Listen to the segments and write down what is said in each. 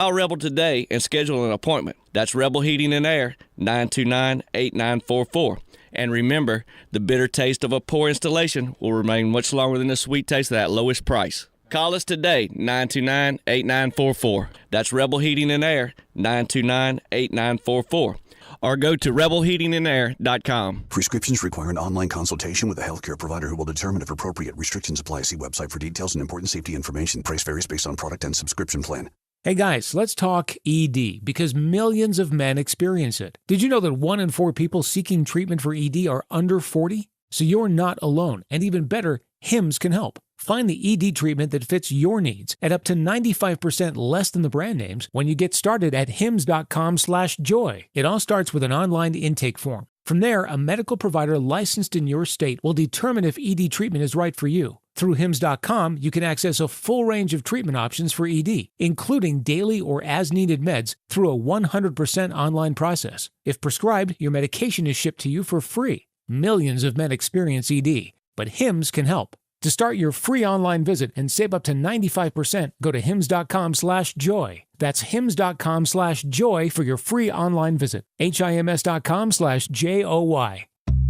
Call Rebel today and schedule an appointment. That's Rebel Heating and Air, 929-8944. And remember, the bitter taste of a poor installation will remain much longer than the sweet taste of that lowest price. Call us today, 929-8944. That's Rebel Heating and Air, 929-8944. Or go to rebelheatingandair.com. Prescriptions require an online consultation with a healthcare provider who will determine if appropriate. Restrictions apply. See website for details and important safety information. Price varies based on product and subscription plan. Hey guys, let's talk ED because millions of men experience it. Did you know that 1 in 4 people seeking treatment for ED are under 40? So you're not alone. And even better, Hims can help. Find the ED treatment that fits your needs at up to 95% less than the brand names when you get started at hims.com/joy. It all starts with an online intake form. From there, a medical provider licensed in your state will determine if ED treatment is right for you. Through hims.com, you can access a full range of treatment options for ED, including daily or as-needed meds through a 100% online process. If prescribed, your medication is shipped to you for free. Millions of men experience ED, but Hims can help. To start your free online visit and save up to 95%, go to hims.com/joy. That's hims.com/joy for your free online visit. HIMS.com/JOY.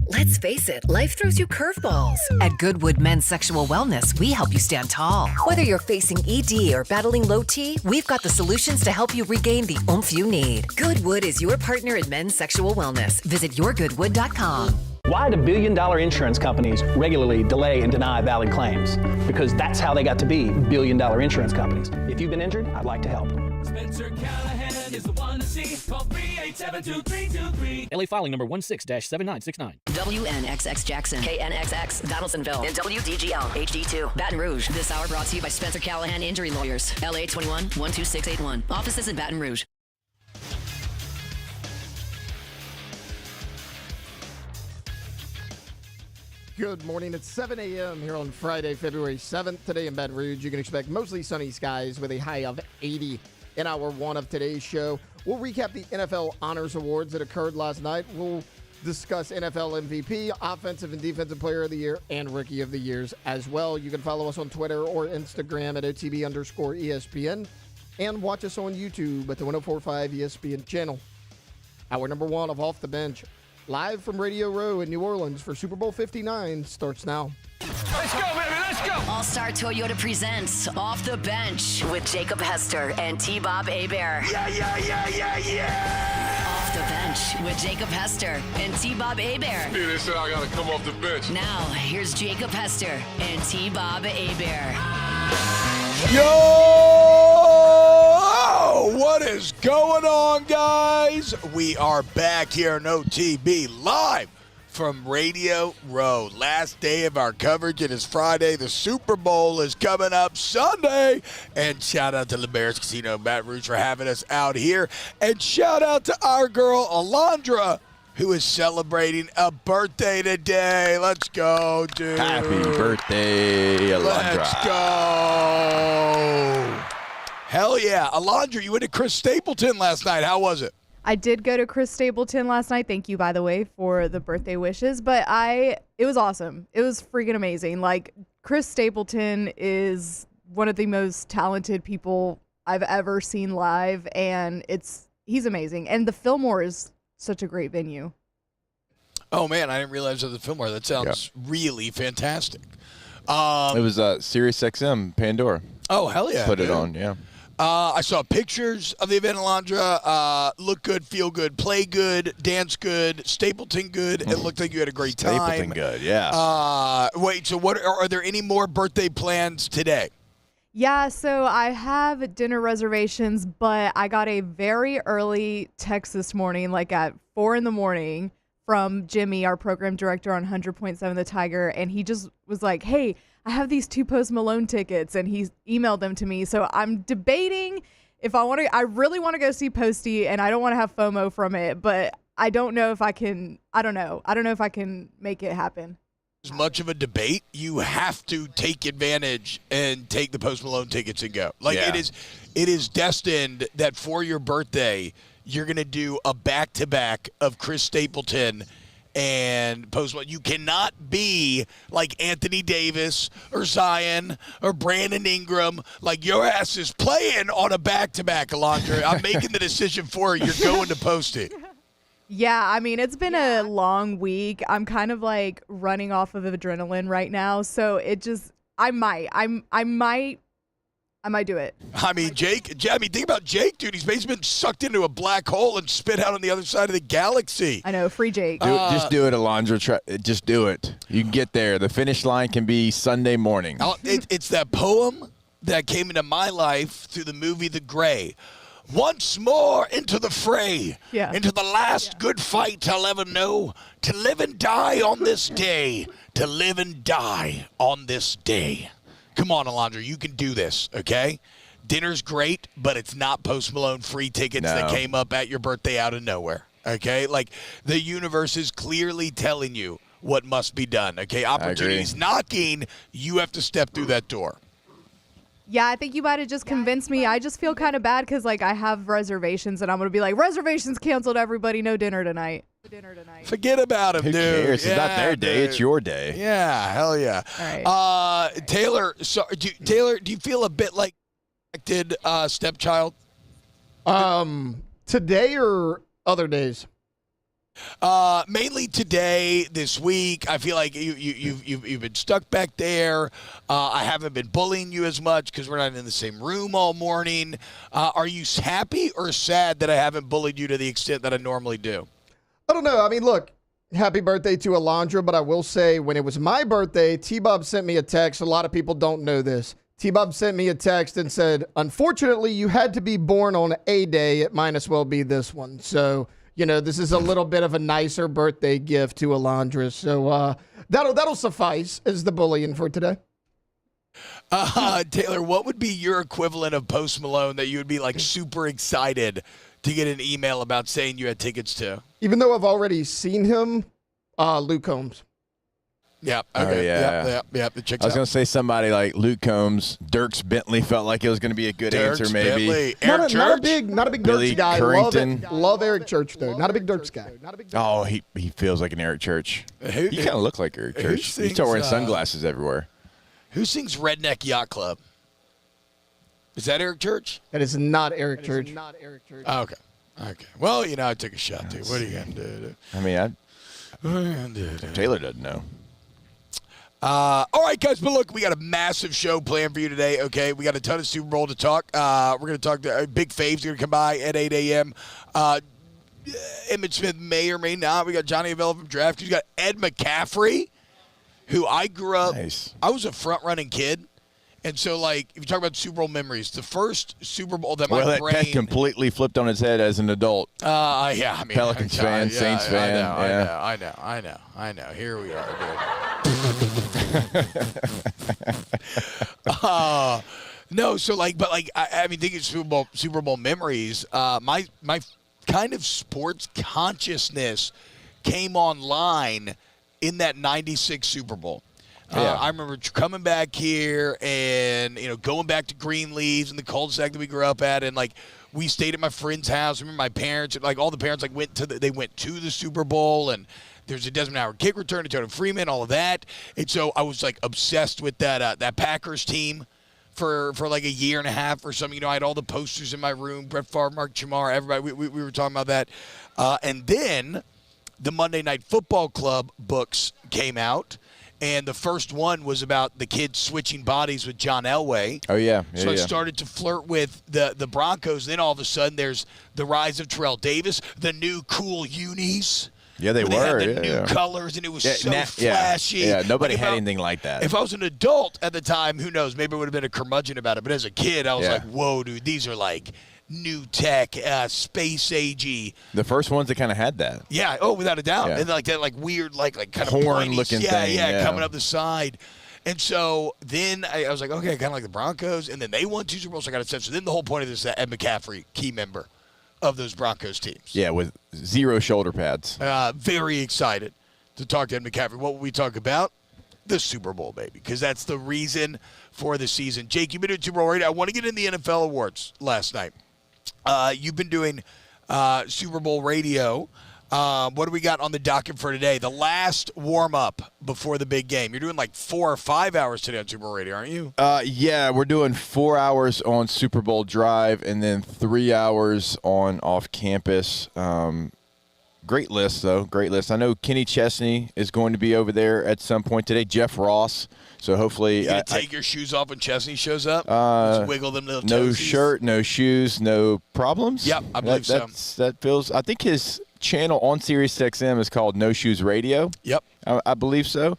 Let's face it, life throws you curveballs. At Goodwood Men's Sexual Wellness, we help you stand tall. Whether you're facing ED or battling low T, we've got the solutions to help you regain the oomph you need. Goodwood is your partner in men's sexual wellness. Visit yourgoodwood.com. Why do billion-dollar insurance companies regularly delay and deny valid claims? Because that's how they got to be billion-dollar insurance companies. If you've been injured, I'd like to help. Spencer Callahan is the one to see. Call 387-2323. LA filing number 16-7969. WNXX Jackson, KNXX Donaldsonville, and WDGL HD2 Baton Rouge. This hour brought to you by Spencer Callahan Injury Lawyers. LA 21-12681. Offices in Baton Rouge. Good morning. It's 7 a.m. here on Friday, February 7th. Today in Baton Rouge, you can expect mostly sunny skies with a high of 80 in hour one of today's show. We'll recap the NFL Honors Awards that occurred last night. We'll discuss NFL MVP, Offensive and Defensive Player of the Year, and Rookie of the Years as well. You can follow us on Twitter or Instagram at OTB_ESPN and watch us on YouTube at the 104.5 ESPN channel. Hour number one of Off the Bench, live from Radio Row in New Orleans for Super Bowl 59, starts now. Let's go, baby, let's go! All-Star Toyota presents Off the Bench with Jacob Hester and T-Bob Hebert. Yeah! Off the Bench with Jacob Hester and T-Bob Hebert. Dude, they said I gotta come off the bench. Now, here's Jacob Hester and T-Bob Hebert. Yo! What is going on, guys? We are back here on OTB live from Radio Row. Last day of our coverage. It is Friday. The Super Bowl is coming up Sunday. And shout out to the Bears Casino in Baton Rouge for having us out here. And shout out to our girl, Alondra, who is celebrating a birthday today. Let's go, dude. Happy birthday, Alondra. Let's go. Hell yeah. Alondra, you went to Chris Stapleton last night. How was it? I did go to Chris Stapleton last night. Thank you, by the way, for the birthday wishes. But it was awesome. It was freaking amazing. Like, Chris Stapleton is one of the most talented people I've ever seen live, and he's amazing. And the Fillmore is such a great venue. Oh, man, I didn't realize it was the Fillmore. That sounds really fantastic. It was Sirius XM Pandora. Oh, hell yeah. Put it on, yeah. I saw pictures of the event, Alondra. Look good, feel good, play good, dance good, Stapleton good. It looked like you had a great time. Stapleton good, yeah. Wait, so are there any more birthday plans today? Yeah, so I have dinner reservations, but I got a very early text this morning, like at 4 in the morning, from Jimmy, our program director on 100.7 The Tiger, and he just was like, hey, I have these 2 Post Malone tickets, and he emailed them to me. So I'm debating if I really want to go see Posty, and I don't want to have FOMO from it, but I don't know if I can, I don't know if I can make it happen. As much of a debate, you have to take advantage and take the Post Malone tickets and go. Like, yeah. It is destined that for your birthday, you're going to do a back-to-back of Chris Stapleton and Post Malone. You cannot be like Anthony Davis or Zion or Brandon Ingram. Like, your ass is playing on a back-to-back, Alondra. I'm making the decision for you. You're going to post it. Yeah, I mean, it's been a long week. I'm kind of like running off of adrenaline right now. So it just, I might do it. I mean, think about Jake, dude. He's basically been sucked into a black hole and spit out on the other side of the galaxy. I know, free Jake. Just do it, Alondra. Just do it. You can get there. The finish line can be Sunday morning. It's that poem that came into my life through the movie The Gray. Once more into the fray, into the last good fight I'll ever know, to live and die on this day, to live and die on this day. Come on, Alondra, you can do this, okay? Dinner's great, but it's not Post Malone free tickets that came up at your birthday out of nowhere, okay? Like, the universe is clearly telling you what must be done, okay? Opportunity's knocking. You have to step through that door. Yeah, I think you might have just convinced me. I just feel kind of bad because, like, I have reservations, and I'm going to be like, reservations canceled, everybody, no dinner tonight. Forget about him, Who dude. cares? It's not their day. It's your day. Yeah, hell yeah. All right. Taylor, do you feel a bit like stepchild? Today or other days? Mainly today, this week. I feel like you've been stuck back there. I haven't been bullying you as much because we're not in the same room all morning. Are you happy or sad that I haven't bullied you to the extent that I normally do? I don't know. I mean, look, happy birthday to Alondra, but I will say when it was my birthday, T-Bob sent me a text. A lot of people don't know this. T-Bob sent me a text and said, unfortunately, you had to be born on a day. It might as well be this one. So, you know, this is a little bit of a nicer birthday gift to Alondra. So that'll suffice as the bullying for today. Taylor, what would be your equivalent of Post Malone that you would be like super excited to get an email about saying you had tickets to? Even though I've already seen him, Luke Combs. Yeah. Okay. Yeah. I was going to say somebody like Luke Combs. Dirks Bentley felt like it was going to be a good answer, maybe. Bentley. Eric Church? Not a big Billy Dirks guy. Currington. Love Eric Church, though. Not a big Dirks guy. Oh, he feels like an Eric Church. You kind of look like Eric Church. Sings, you start wearing sunglasses everywhere. Who sings Redneck Yacht Club? Is that Eric Church? That is not Eric Church. Oh, okay. Well, you know, I took a shot, too. What are you going to do? I mean, Taylor doesn't know. All right, guys, but look, we got a massive show planned for you today, okay? We got a ton of Super Bowl to talk. We're going to talk to Big Fave's going to come by at 8 a.m. Emmett Smith may or may not. We got Johnny Avello from DraftKings. You got Ed McCaffrey, who I grew up. Nice. I was a front-running kid. And so, like, if you talk about Super Bowl memories, the first Super Bowl that my brain... that completely flipped on its head as an adult. Yeah, I mean... Pelicans fan, Saints fan. I know. Here we are, dude. No, so, like, but, like, I mean, thinking Super Bowl memories, my kind of sports consciousness came online in that 96 Super Bowl. I remember coming back here and, you know, going back to Greenleaves and the cul-de-sac that we grew up at, and, like, we stayed at my friend's house. I remember my parents, like, all the parents, like, went to the Super Bowl, and there's a Desmond Howard kick return to Tony Freeman, all of that. And so I was, like, obsessed with that Packers team for like a year and a half or something. You know, I had all the posters in my room, Brett Favre, Mark Chamar, everybody. We were talking about that. And then the Monday Night Football Club books came out. And the first one was about the kids switching bodies with John Elway. Oh, yeah. So I started to flirt with the Broncos. Then all of a sudden there's the rise of Terrell Davis, the new cool unis. Yeah, they were. They had the new colors, and it was so flashy. Yeah, nobody had anything like that. If I was an adult at the time, who knows, maybe I would have been a curmudgeon about it. But as a kid, I was like, whoa, dude, these are like new tech, space agey. The first ones that kind of had that. Yeah, without a doubt. And like that, like weird, like kind of horn-looking thing. Yeah, coming up the side. And so then I was like, okay, I kind of like the Broncos. And then they won 2 Super Bowls, so I got upset. So then the whole point of this is that Ed McCaffrey, key member of those Broncos teams. Yeah, with 0 shoulder pads. Very excited to talk to Ed McCaffrey. What will we talk about? The Super Bowl, baby, because that's the reason for the season. Jake, you've been doing Super Bowl radio. I want to get in the NFL awards last night. You've been doing Super Bowl radio. What do we got on the docket for today? The last warm-up before the big game. You're doing like 4 or 5 hours today on Super Bowl Radio, aren't you? Yeah, we're doing 4 hours on Super Bowl Drive and then 3 hours on off-campus. Great list, though. Great list. I know Kenny Chesney is going to be over there at some point today. Jeff Ross. So hopefully, you gonna take your shoes off when Chesney shows up? Just wiggle them little toesies? No shirt, no shoes, no problems. Yep, I believe so. That feels. I think his channel on Sirius XM is called No Shoes Radio. Yep, I believe so.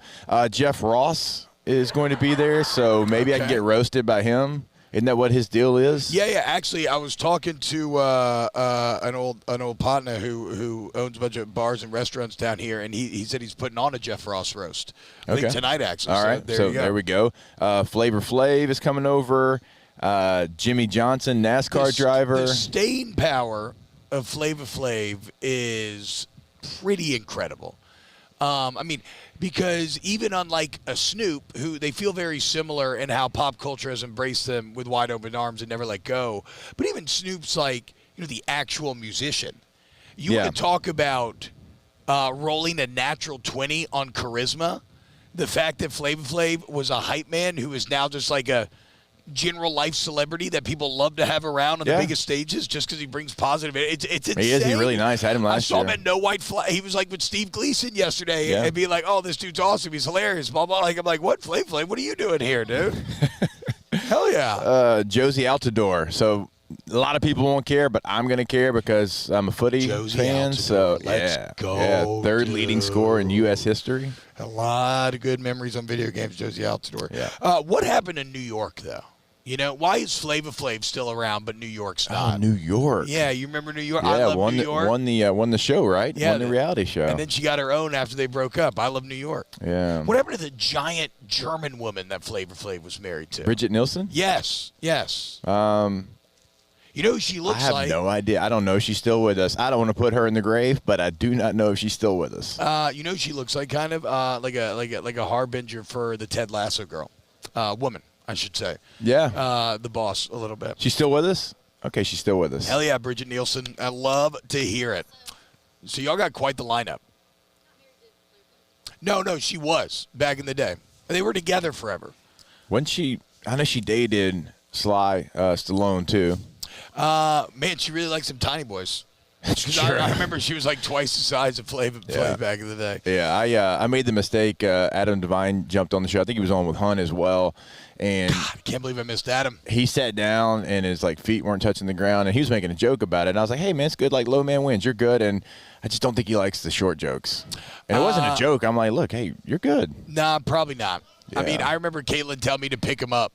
Jeff Ross is going to be there, so maybe I can get roasted by him. Isn't that what his deal is? Yeah. Actually, I was talking to an old partner who owns a bunch of bars and restaurants down here, and he said he's putting on a Jeff Ross roast. I think tonight, actually. All right. So there we go. Flavor Flav is coming over. Jimmy Johnson, NASCAR driver. The staying power of Flavor Flav is pretty incredible. I mean, because even unlike a Snoop, who they feel very similar in how pop culture has embraced them with wide open arms and never let go, but even Snoop's like, the actual musician. You want to talk about rolling a natural 20 on charisma? The fact that Flavor Flav was a hype man who is now just like a general life celebrity that people love to have around on the biggest stages just because he brings positive. It's insane. He is. He's really nice. I had him last year. I saw him at No White Flag. He was like with Steve Gleason yesterday and be like, "Oh, this dude's awesome. He's hilarious." Blah blah. Like I'm like, "What, Flav? What are you doing here, dude?" Hell yeah. Josie Altidore. So a lot of people won't care, but I'm gonna care because I'm a footy fan. Altidore. So Let's go. Yeah, third leading scorer in U.S. history. A lot of good memories on video games. Josie Altidore. Yeah. What happened in New York though? Why is Flavor Flav still around, but New York's not? Oh, New York. Yeah, you remember New York? Yeah, I love New York. Won the show, right? Yeah, won the reality show. And then she got her own after they broke up. I love New York. Yeah. What happened to the giant German woman that Flavor Flav was married to? Bridget Nielsen? Yes. You know who she looks like? I have no idea. I don't know if she's still with us. I don't want to put her in the grave, but I do not know if she's still with us. You know who she looks like? Kind of like a harbinger for the Ted Lasso girl. Woman, I should say. Yeah. The boss a little bit. She's still with us? Okay, she's still with us. Hell yeah, Bridget Nielsen. I love to hear it. So y'all got quite the lineup. No, she was back in the day. They were together forever. I know she dated Sly Stallone, too. Man, she really likes some tiny boys. I remember she was like twice the size of Flav back in the day. Yeah, I made the mistake. Adam Devine jumped on the show. I think he was on with Hunt as well. And God, I can't believe I missed Adam. He sat down and his feet weren't touching the ground, and he was making a joke about it. And I was like, "Hey man, it's good. Like low man wins. You're good." And I just don't think he likes the short jokes. And it wasn't a joke. I'm like, "Look, hey, you're good." Nah, probably not. Yeah. I mean, I remember Caitlin telling me to pick him up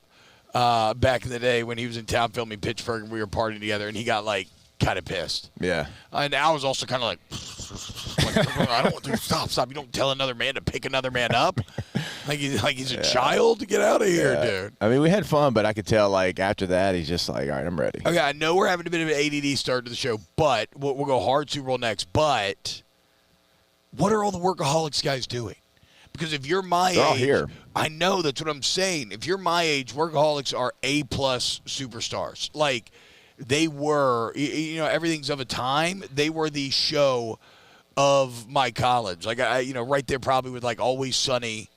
back in the day when he was in town filming Pittsburgh and we were partying together, and he got kind of pissed. Yeah. And I was also kind of like, I don't want to stop. You don't tell another man to pick another man up. He's a child. Get out of here, dude. I mean, we had fun, but I could tell after that he's just like, all right, I'm ready. Okay, I know we're having a bit of an ADD start to the show, but we'll go hard Super Bowl next. But what are all the workaholics guys doing? Because if you're my They're all age, here. I know that's what I'm saying. If you're my age, workaholics are A+ superstars. They were, everything's of a time. They were the show of my college. Right there probably with Always Sunny,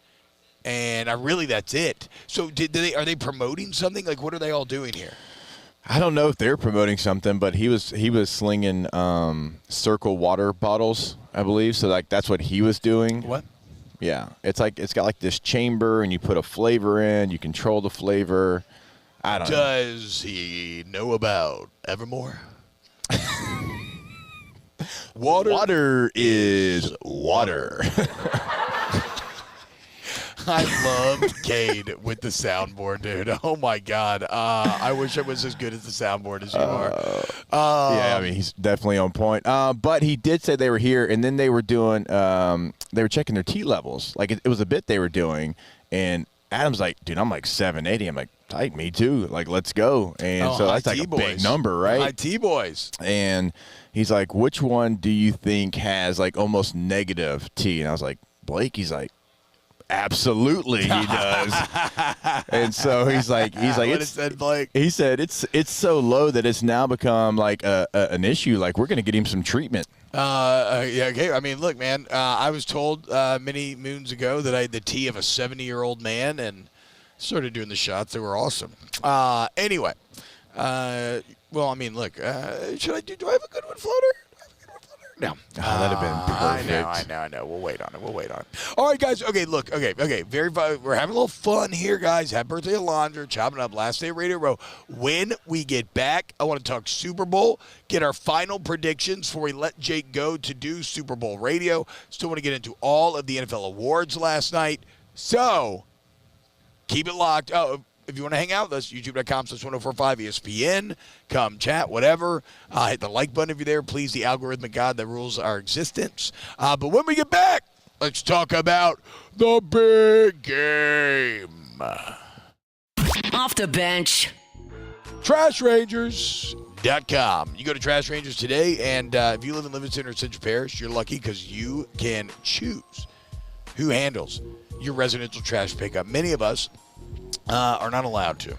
and that's it. So are they promoting something? What are they all doing here? I don't know if they're promoting something, but he was slinging Circle water bottles, I believe. So that's what he was doing. What? Yeah, it's got this chamber, and you put a flavor in. You control the flavor. I don't know. Does he know about Evermore? Water is water. I loved Cade with the soundboard, dude. Oh, my God. I wish I was as good at the soundboard as you are. Yeah, I mean, he's definitely on point. But he did say they were here, and then they were doing they were checking their T levels. It was a bit they were doing, and Adam's like, dude, I'm 780. I'm like, tight, me too. Let's go. And so that's a big number, right? IT boys. And he's like, which one do you think has almost negative T? And I was like, Blake. He's like, absolutely he does. And so he's like, what said Blake? He said it's so low that it's now become like an issue. Like we're going to get him some treatment. Yeah, okay. I mean, look, man, I was told many moons ago that I had the tea of a 70-year-old man and started doing the shots. They were awesome. Anyway, well, I mean, look, do I have a good one floater? No. That'd have been perfect. I know. We'll wait on it. All right, guys. Okay, look. Okay. We're having a little fun here, guys. Happy birthday, Alondra. Chopping up last day of Radio Row. When we get back, I want to talk Super Bowl, get our final predictions before we let Jake go to do Super Bowl radio. Still want to get into all of the NFL awards last night. So, keep it locked. Oh, if you want to hang out with us, youtube.com/1045 ESPN. Come chat, whatever. Hit the like button if you're there. Please, the algorithmic God that rules our existence. But when we get back, let's talk about the big game. Off the bench. TrashRangers.com. You go to Trash Rangers today, and if you live in Livingston or Central Parish, you're lucky because you can choose who handles your residential trash pickup. Many of us are not allowed to.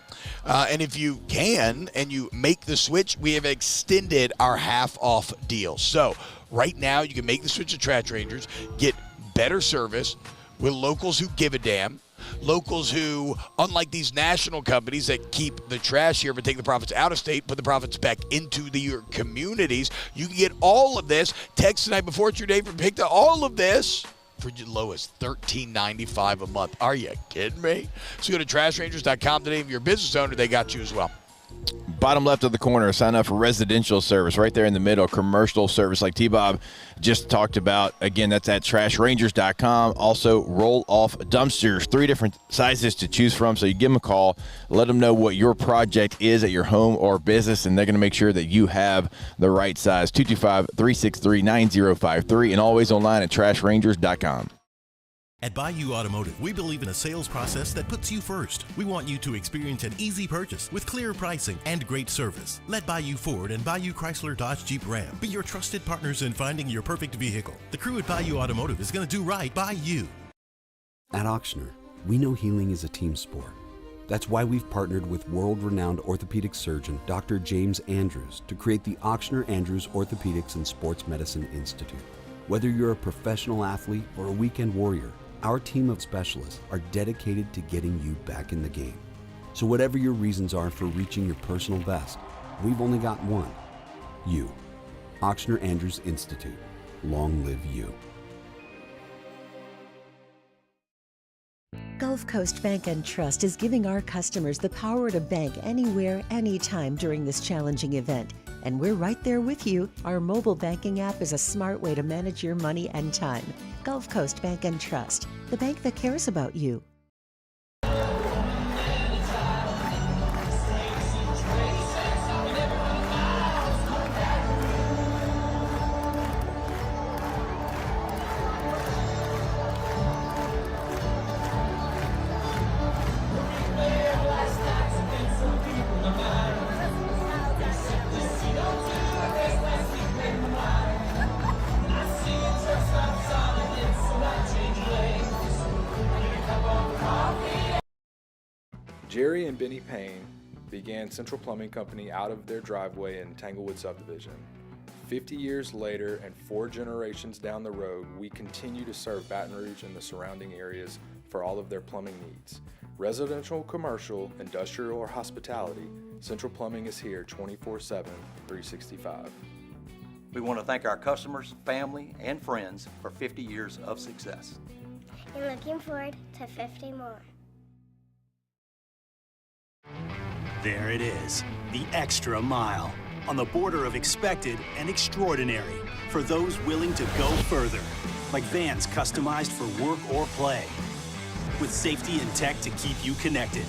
And if you can and you make the switch, we have extended our half-off deal. So right now you can make the switch to Trash Rangers, get better service with locals who give a damn, locals who, unlike these national companies that keep the trash here but take the profits out of state, put the profits back into your communities. You can get all of this. Text tonight before it's your day for pick to all of this for as low as $13.95 a month. Are you kidding me? So go to TrashRangers.com today. If you're a business owner, they got you as well. Bottom left of the corner, sign up for residential service. Right there in the middle, commercial service like T-Bob just talked about. Again, that's at TrashRangers.com. Also, roll-off dumpsters, 3 different sizes to choose from. So you give them a call, let them know what your project is at your home or business, and they're going to make sure that you have the right size. 225-363-9053, and always online at TrashRangers.com. At Bayou Automotive, we believe in a sales process that puts you first. We want you to experience an easy purchase with clear pricing and great service. Let Bayou Ford and Bayou Chrysler Dodge Jeep Ram be your trusted partners in finding your perfect vehicle. The crew at Bayou Automotive is going to do right by you. At Ochsner, we know healing is a team sport. That's why we've partnered with world-renowned orthopedic surgeon Dr. James Andrews to create the Ochsner Andrews Orthopedics and Sports Medicine Institute. Whether you're a professional athlete or a weekend warrior, our team of specialists are dedicated to getting you back in the game. So whatever your reasons are for reaching your personal best, we've only got one. You. Ochsner Andrews Institute. Long live you. Gulf Coast Bank and Trust is giving our customers the power to bank anywhere, anytime during this challenging event. And we're right there with you. Our mobile banking app is a smart way to manage your money and time. Gulf Coast Bank and Trust, the bank that cares about you. Jerry and Benny Payne began Central Plumbing Company out of their driveway in Tanglewood subdivision. 50 years later and 4 generations down the road, we continue to serve Baton Rouge and the surrounding areas for all of their plumbing needs. Residential, commercial, industrial, or hospitality, Central Plumbing is here 24/7, 365. We want to thank our customers, family, and friends for 50 years of success. And looking forward to 50 more. There it is, the extra mile, on the border of expected and extraordinary, for those willing to go further, like vans customized for work or play, with safety and tech to keep you connected,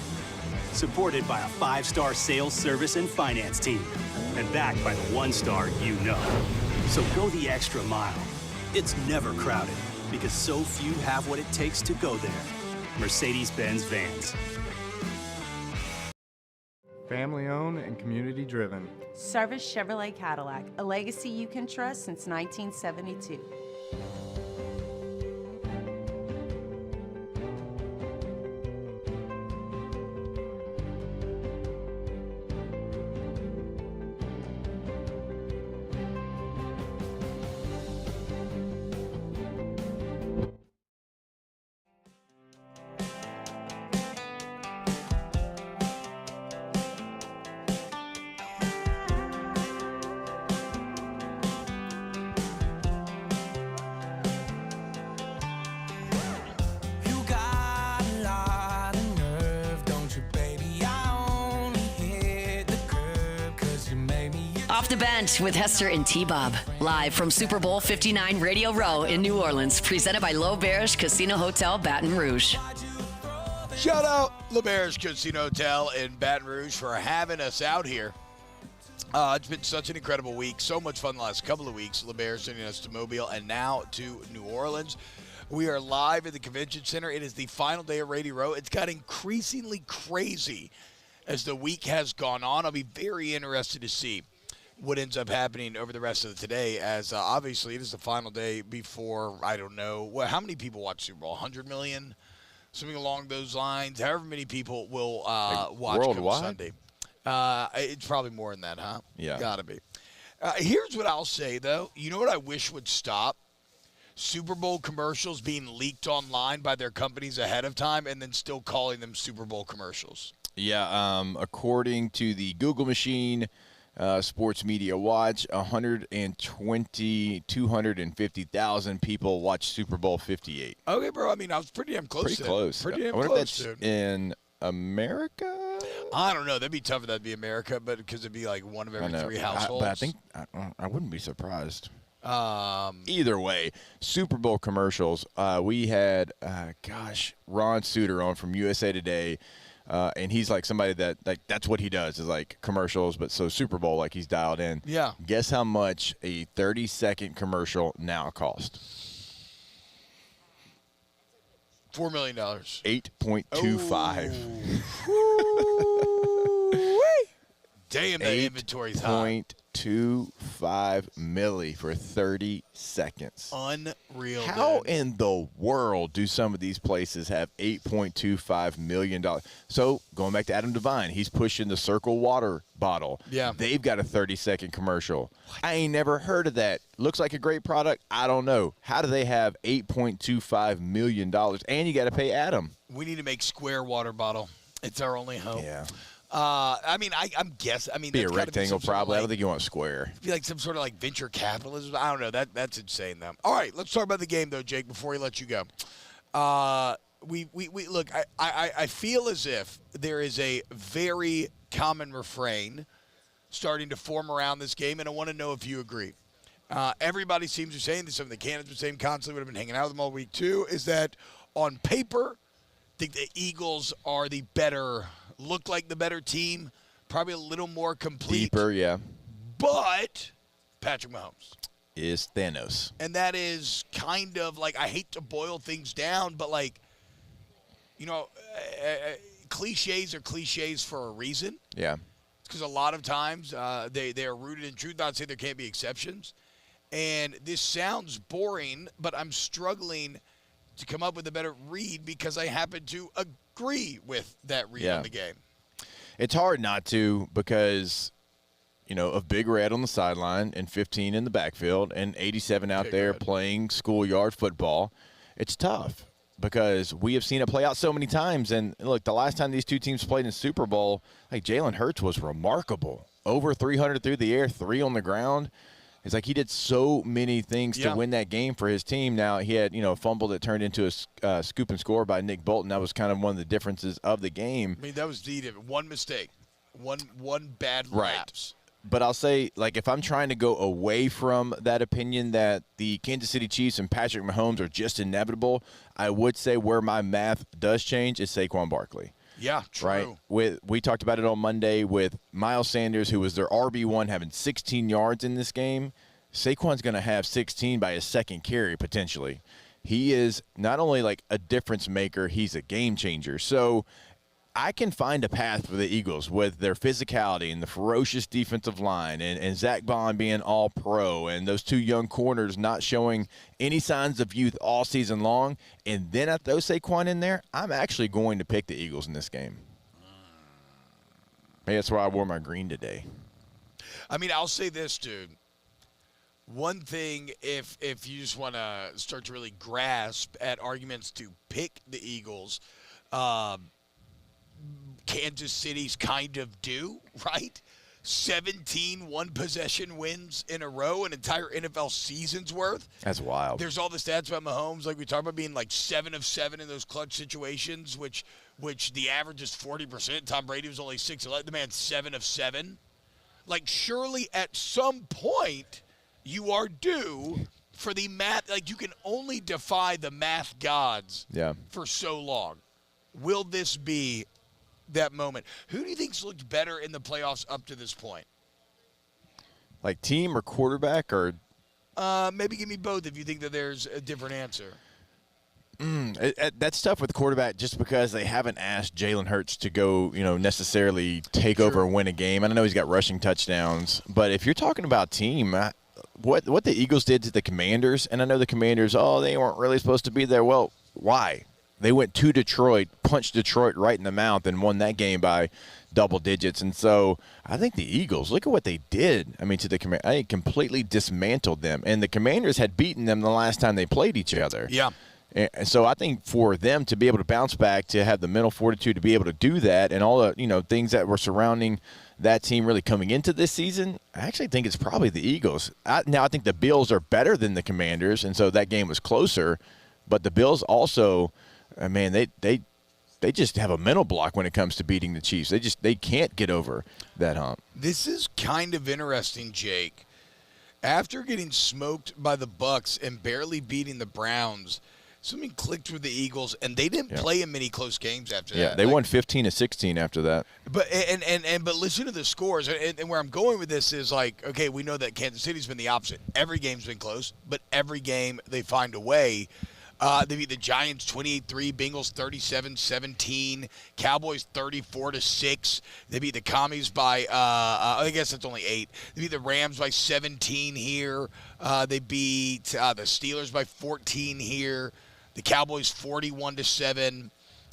supported by a 5-star sales, service, and finance team, and backed by the 1-star you know. So go the extra mile. It's never crowded, because so few have what it takes to go there. Mercedes-Benz Vans. Family owned and community driven. Service Chevrolet Cadillac, a legacy you can trust since 1972. Off the Bench with Hester and T-Bob. Live from Super Bowl 59 Radio Row in New Orleans. Presented by L'Auberge Casino Hotel, Baton Rouge. Shout out L'Auberge Casino Hotel in Baton Rouge for having us out here. It's been such an incredible week. So much fun the last couple of weeks. L'Auberge sending us to Mobile and now to New Orleans. We are live at the Convention Center. It is the final day of Radio Row. It's got increasingly crazy as the week has gone on. I'll be very interested to see what ends up happening over the rest of the day, as obviously it is the final day before, I don't know, how many people watch Super Bowl? 100 million? Something along those lines. However many people will watch worldwide? Sunday. It's probably more than that, huh? Yeah. Gotta be. Here's what I'll say, though. You know what I wish would stop? Super Bowl commercials being leaked online by their companies ahead of time and then still calling them Super Bowl commercials. Yeah, according to the Google machine, Sports Media Watch, 250,000 people watch Super Bowl 58. Okay, bro. I mean, I was pretty damn close. Pretty close. Pretty damn I wonder close, if that's dude. in America? I don't know. That'd be tough if that'd be America, but because it'd be like one of every three households. But I think I wouldn't be surprised. Either way, Super Bowl commercials. We had, Ron Suter on from USA Today, and he's like somebody that that's what he does is like commercials. But so Super Bowl, like he's dialed in. Yeah. Guess how much a 30-second commercial now costs? $4 million. 8.25. Damn, that inventory's high. 8.25 milli for 30 seconds. Unreal. How dude. in the world do some of these places have $8.25 million? So going back to Adam Devine, he's pushing the Circle water bottle. Yeah. They've got a 30-second commercial. I ain't never heard of that. Looks like a great product. I don't know. How do they have $8.25 million? And you got to pay Adam. We need to make Square water bottle. It's our only hope. Yeah. I mean, I'm guessing. I mean, Be a that's gotta rectangle, some sort of probably. I don't like- think you want square. Be like some sort of like venture capitalism. I don't know. That's insane, though. All right, let's talk about the game, though, Jake. Before we let you go, we look. I feel as if there is a very common refrain starting to form around this game, and I want to know if you agree. Everybody seems to be saying this. Some of the candidates were saying constantly. Would have been hanging out with them all week too. Is that on paper? I think the Eagles are the better. Look like the better team, probably a little more complete. Deeper, yeah. But Patrick Mahomes Is Thanos. and that is kind of like, I hate to boil things down, but like, you know, cliches are cliches for a reason. Yeah. Because a lot of times they are rooted in truth. Not to say there can't be exceptions. And this sounds boring, but I'm struggling to come up with a better read because I happen to agree with that read on the game. It's hard not to because, you know, of Big Red on the sideline and 15 in the backfield and 87 out there playing schoolyard football. It's tough because we have seen it play out so many times. And, look, the last time these two teams played in Super Bowl, like Jalen Hurts was remarkable. Over 300 through the air, 3 on the ground. It's like he did so many things to win that game for his team. Now, he had, a fumble that turned into a scoop and score by Nick Bolton. That was kind of one of the differences of the game. I mean, that was the one mistake, one bad lapse. But I'll say, like, if I'm trying to go away from that opinion that the Kansas City Chiefs and Patrick Mahomes are just inevitable, I would say where my math does change is Saquon Barkley. Yeah, true. Right. We talked about it on Monday with Miles Sanders, who was their RB1, having 16 yards in this game. Saquon's going to have 16 by his second carry, potentially. He is not only like a difference maker, he's a game changer. So I can find a path for the Eagles with their physicality and the ferocious defensive line and Zach Bond being all pro and those two young corners not showing any signs of youth all season long. And then I throw Saquon in there, I'm actually going to pick the Eagles in this game. Maybe that's why I wore my green today. I mean, I'll say this, dude. One thing, if you just want to start to really grasp at arguments to pick the Eagles, Kansas City's kind of do, right? 17 one-possession wins in a row, an entire NFL season's worth. That's wild. There's all the stats about Mahomes, like we talked about being like 7 of 7 in those clutch situations, which the average is 40%. Tom Brady was only 6 of 11. The man's 7 of 7. Like, surely at some point you are due for the math. Like, you can only defy the math gods for so long. Will this be that moment? Who do you think's looked better in the playoffs up to this point? Like team or quarterback or? Maybe give me both if you think that there's a different answer. That's tough with quarterback just because they haven't asked Jalen Hurts to go, necessarily take over and win a game. And I know he's got rushing touchdowns, but if you're talking about team, what the Eagles did to the Commanders, and I know the Commanders, they weren't really supposed to be there. Well, why? They went to Detroit, punched Detroit right in the mouth, and won that game by double digits. And so I think the Eagles, look at what they did. I mean, to the Commanders, I completely dismantled them. And the Commanders had beaten them the last time they played each other. Yeah. And so I think for them to be able to bounce back, to have the mental fortitude to be able to do that, and all the things that were surrounding that team really coming into this season, I actually think it's probably the Eagles. Now I think the Bills are better than the Commanders, and so that game was closer. But the Bills also, man, they just have a mental block when it comes to beating the Chiefs. They can't get over that hump. This is kind of interesting, Jake. After getting smoked by the Bucs and barely beating the Browns, something clicked with the Eagles, and they didn't play in many close games after that. Yeah, they won 15-16 after that. But but listen to the scores, and where I'm going with this is like, okay, we know that Kansas City's been the opposite. Every game's been close, but every game they find a way. They beat the Giants 28-3, Bengals 37-17, Cowboys 34-6. They beat the Commies by, I guess that's only 8. They beat the Rams by 17 here. They beat the Steelers by 14 here. The Cowboys 41-7.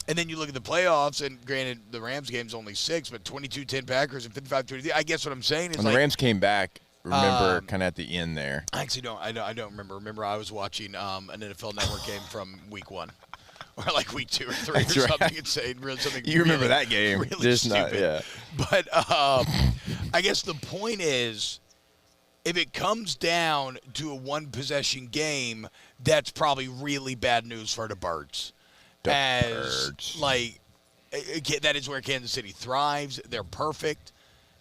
And then you look at the playoffs, and granted, the Rams game's only 6, but 22-10 Packers and 55-23. I guess what I'm saying is when the Rams came back, remember kind of at the end there. I actually don't. I don't remember. Remember, I was watching an NFL Network game from week 1, or like week 2 or 3 That's or right. something. Insane. Something. You remember really, that game? Really Just stupid. not, yeah. But I guess the point is, if it comes down to a one-possession game, that's probably really bad news for the Birds. That is where Kansas City thrives. They're perfect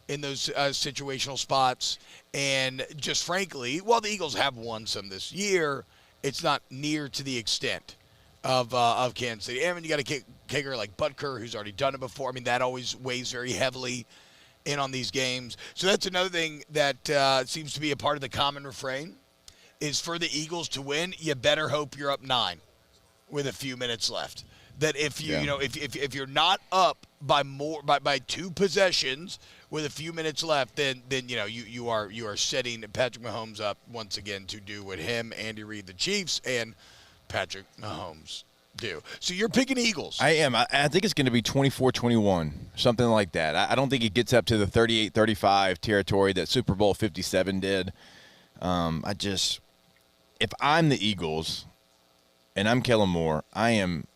in those situational spots. And just frankly, while the Eagles have won some this year, it's not near to the extent of Kansas City. I mean, you got a kicker like Butker, who's already done it before. I mean, that always weighs very heavily in on these games. So that's another thing that seems to be a part of the common refrain, is for the Eagles to win, you better hope you're up 9 with a few minutes left. That if you if you're not up by 2 possessions with a few minutes left, then you are setting Patrick Mahomes up once again to do what him, Andy Reid, the Chiefs, and Patrick Mahomes do. So you're picking Eagles. I am. I think it's going to be 24-21, something like that. I don't think it gets up to the 38-35 territory that Super Bowl 57 did. If I'm the Eagles and I'm Kellen Moore, I'm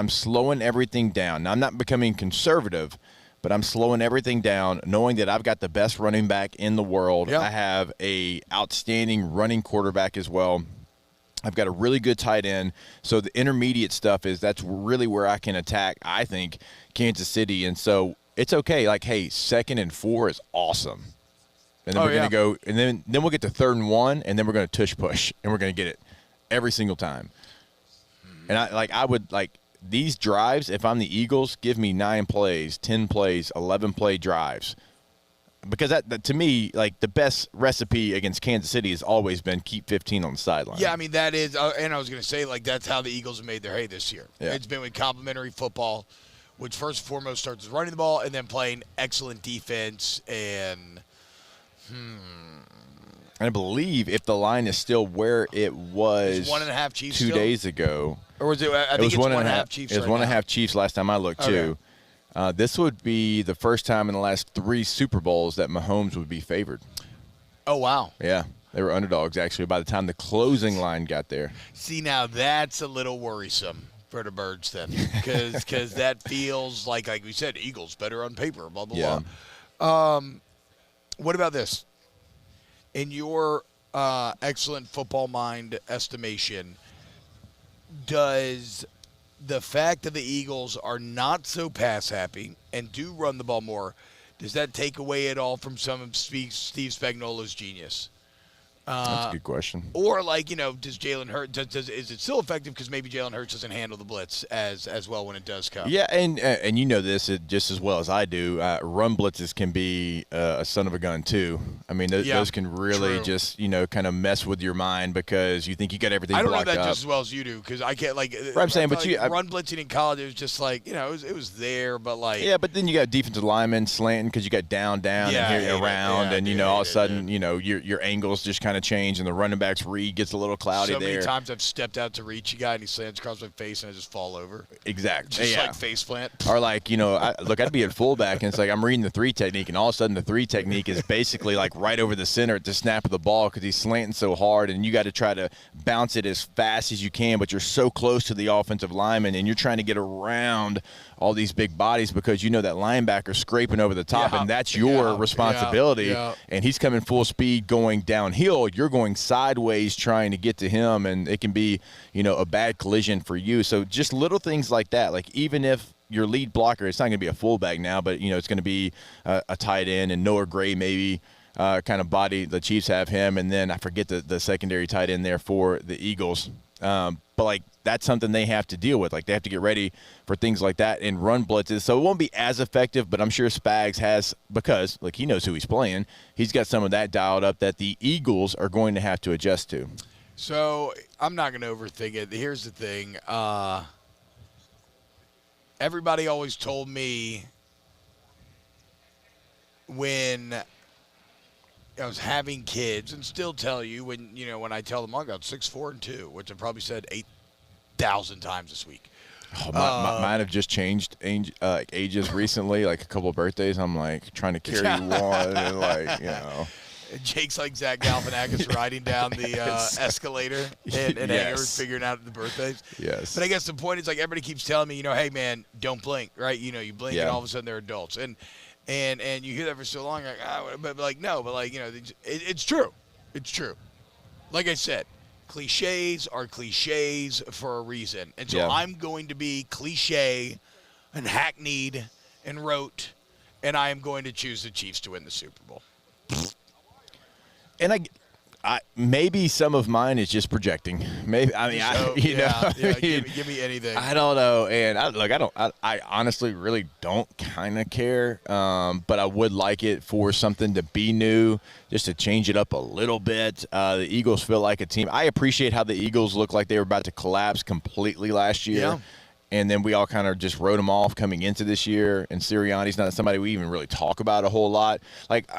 slowing everything down. Now, I'm not becoming conservative, but I'm slowing everything down, knowing that I've got the best running back in the world. Yep. I have a outstanding running quarterback as well. I've got a really good tight end. So the intermediate stuff that's really where I can attack, I think, Kansas City. And so it's okay. Like, hey, 2nd and 4 is awesome. And then we're going to go, and then we'll get to 3rd and 1, and then we're going to tush push, and we're going to get it every single time. And I would these drives, if I'm the Eagles, give me 9 plays, 10 plays, 11 play drives. Because that to me, the best recipe against Kansas City has always been keep 15 on the sideline. Yeah, I mean, that is, and I was going to say, that's how the Eagles have made their hay this year. Yeah. It's been with complementary football, which first and foremost starts with running the ball and then playing excellent defense. And I believe if the line is still where it was it's 1.5 Chiefs 2 days ago. Or was it? I think it's 1.5 Chiefs. It was 1.5 Chiefs last time I looked, too. This would be the first time in the last 3 Super Bowls that Mahomes would be favored. Oh, wow. Yeah. They were underdogs, actually, by the time the closing line got there. See, now that's a little worrisome for the Birds then, because that feels like we said, Eagles better on paper, blah, blah, blah. What about this? In your excellent football mind estimation, does the fact that the Eagles are not so pass happy and do run the ball more, Does that take away at all from some of Steve Spagnuolo's genius? That's a good question. Or, like, does Jalen Hurts, is it still effective because maybe Jalen Hurts doesn't handle the blitz as well when it does come? Yeah, and you know this just as well as I do. Run blitzes can be a son of a gun, too. I mean, those can really just, kind of mess with your mind because you think you got everything blocked up. I don't know that just as well as you do because I can't, like, I'm saying, but run blitzing in college, it was just like, it was there, but like. Yeah, but then you got defensive linemen slanting because you got down, and here around, and all of a sudden, your angles just kind of change, and the running back's read gets a little cloudy there. So many times I've stepped out to reach a guy, and he slams across my face, and I just fall over. Exactly. Just like face plant. Or like, I'd be at fullback, and it's like I'm reading the 3 technique, and all of a sudden the 3 technique is basically like right over the center at the snap of the ball because he's slanting so hard, and you got to try to bounce it as fast as you can, but you're so close to the offensive lineman, and you're trying to get around all these big bodies because that linebacker's scraping over the top, and that's your responsibility. And he's coming full speed going downhill. You're going sideways trying to get to him, and it can be, a bad collision for you. So just little things like that. Like even if your lead blocker, it's not going to be a fullback now, but, it's going to be a tight end, and Noah Gray maybe kind of body. The Chiefs have him, and then I forget the secondary tight end there for the Eagles. But, like, that's something they have to deal with. Like, they have to get ready for things like that and run blitzes. So it won't be as effective, but I'm sure Spags has, because, like, he knows who he's playing. He's got some of that dialed up that the Eagles are going to have to adjust to. So I'm not going to overthink it. Here's the thing. Everybody always told me when I was having kids, and still tell you when I tell them I got 6, 4, and 2, which I probably said 8,000 times this week. Oh, mine have just changed ages recently, like a couple of birthdays. I'm like trying to carry one, and Jake's like Zach Galifianakis riding down the escalator and Hanger's figuring out the birthdays. Yes. But I guess the point is, like, everybody keeps telling me, hey man, don't blink, right? You blink and all of a sudden they're adults, and you hear that for so long, it's true. It's true. Like I said, cliches are cliches for a reason. And so I'm going to be cliche and hackneyed and rote, and I am going to choose the Chiefs to win the Super Bowl. And I maybe some of mine is just projecting. Maybe give me anything. I don't know, and I honestly really don't kind of care. But I would like it for something to be new, just to change it up a little bit. The Eagles feel like a team. I appreciate how the Eagles look like they were about to collapse completely last year. Yeah. And then we all kind of just wrote them off coming into this year. And Sirianni's not somebody we even really talk about a whole lot. Like,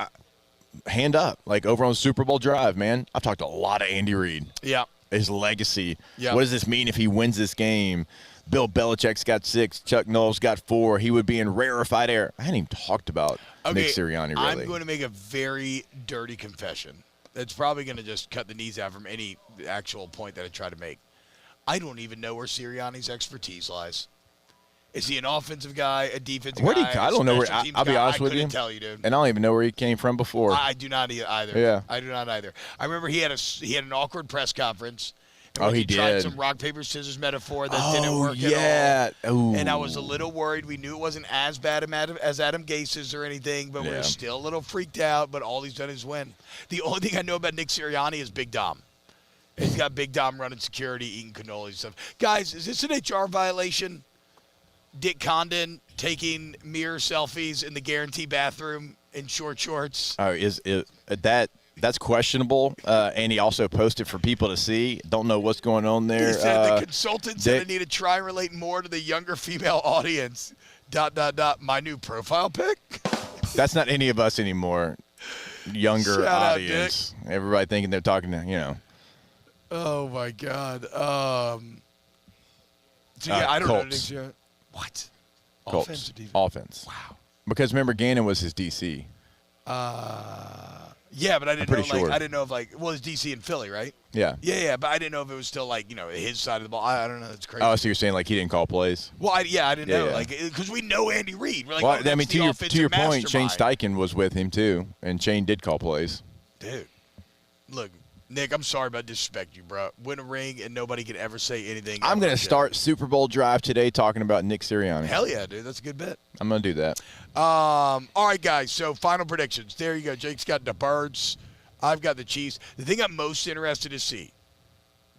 hand up, like over on Super Bowl Drive, man. I've talked a lot of Andy Reid. Yeah. His legacy. Yeah. What does this mean if he wins this game? Bill Belichick's got 6. Chuck Noll's got 4. He would be in rarefied air. I hadn't even talked about Nick Sirianni, really. I'm going to make a very dirty confession. That's probably going to just cut the knees out from any actual point that I try to make. I don't even know where Sirianni's expertise lies. Is he an offensive guy, a defensive guy? I don't know where. I'll be honest with you. I couldn't tell you, dude. And I don't even know where he came from before. I do not either. Yeah. I do not either. I remember he had an awkward press conference. He tried did. some rock, paper, scissors metaphor that didn't work at all. Ooh. And I was a little worried. We knew it wasn't as bad as Adam Gase's or anything, but we were still a little freaked out. But all he's done is win. The only thing I know about Nick Sirianni is Big Dom. He's got Big Dom running security, eating cannoli and stuff. Guys, is this an HR violation? Dick Condon taking mirror selfies in the guarantee bathroom in short shorts. Oh, that's questionable, and he also posted for people to see. Don't know what's going on there. He said the consultant said I need to try and relate more to the younger female audience. ... My new profile pic? That's not any of us anymore. Younger Shout out, audience. Everybody thinking they're talking to, Oh, my God. I don't Colts. know. What? Colts. Offense or defense? Offense. Wow. Because remember, Gannon was his DC. Yeah, but I didn't know. Sure. I didn't know if it's DC and Philly, right? Yeah. Yeah, but I didn't know if it was still his side of the ball. I don't know. That's crazy. Oh, so you're saying he didn't call plays? Well, I didn't know, because we know Andy Reid. We're like, to your point, Shane Steichen Steichen was with him too, and Shane did call plays. Dude, look, Nick, I'm sorry about disrespect you, bro. Win a ring and nobody can ever say anything. I'm going to start Super Bowl Drive today talking about Nick Sirianni. Hell yeah, dude. That's a good bet. I'm going to do that. All right, guys. So final predictions. There you go. Jake's got the Birds. I've got the Chiefs. The thing I'm most interested to see,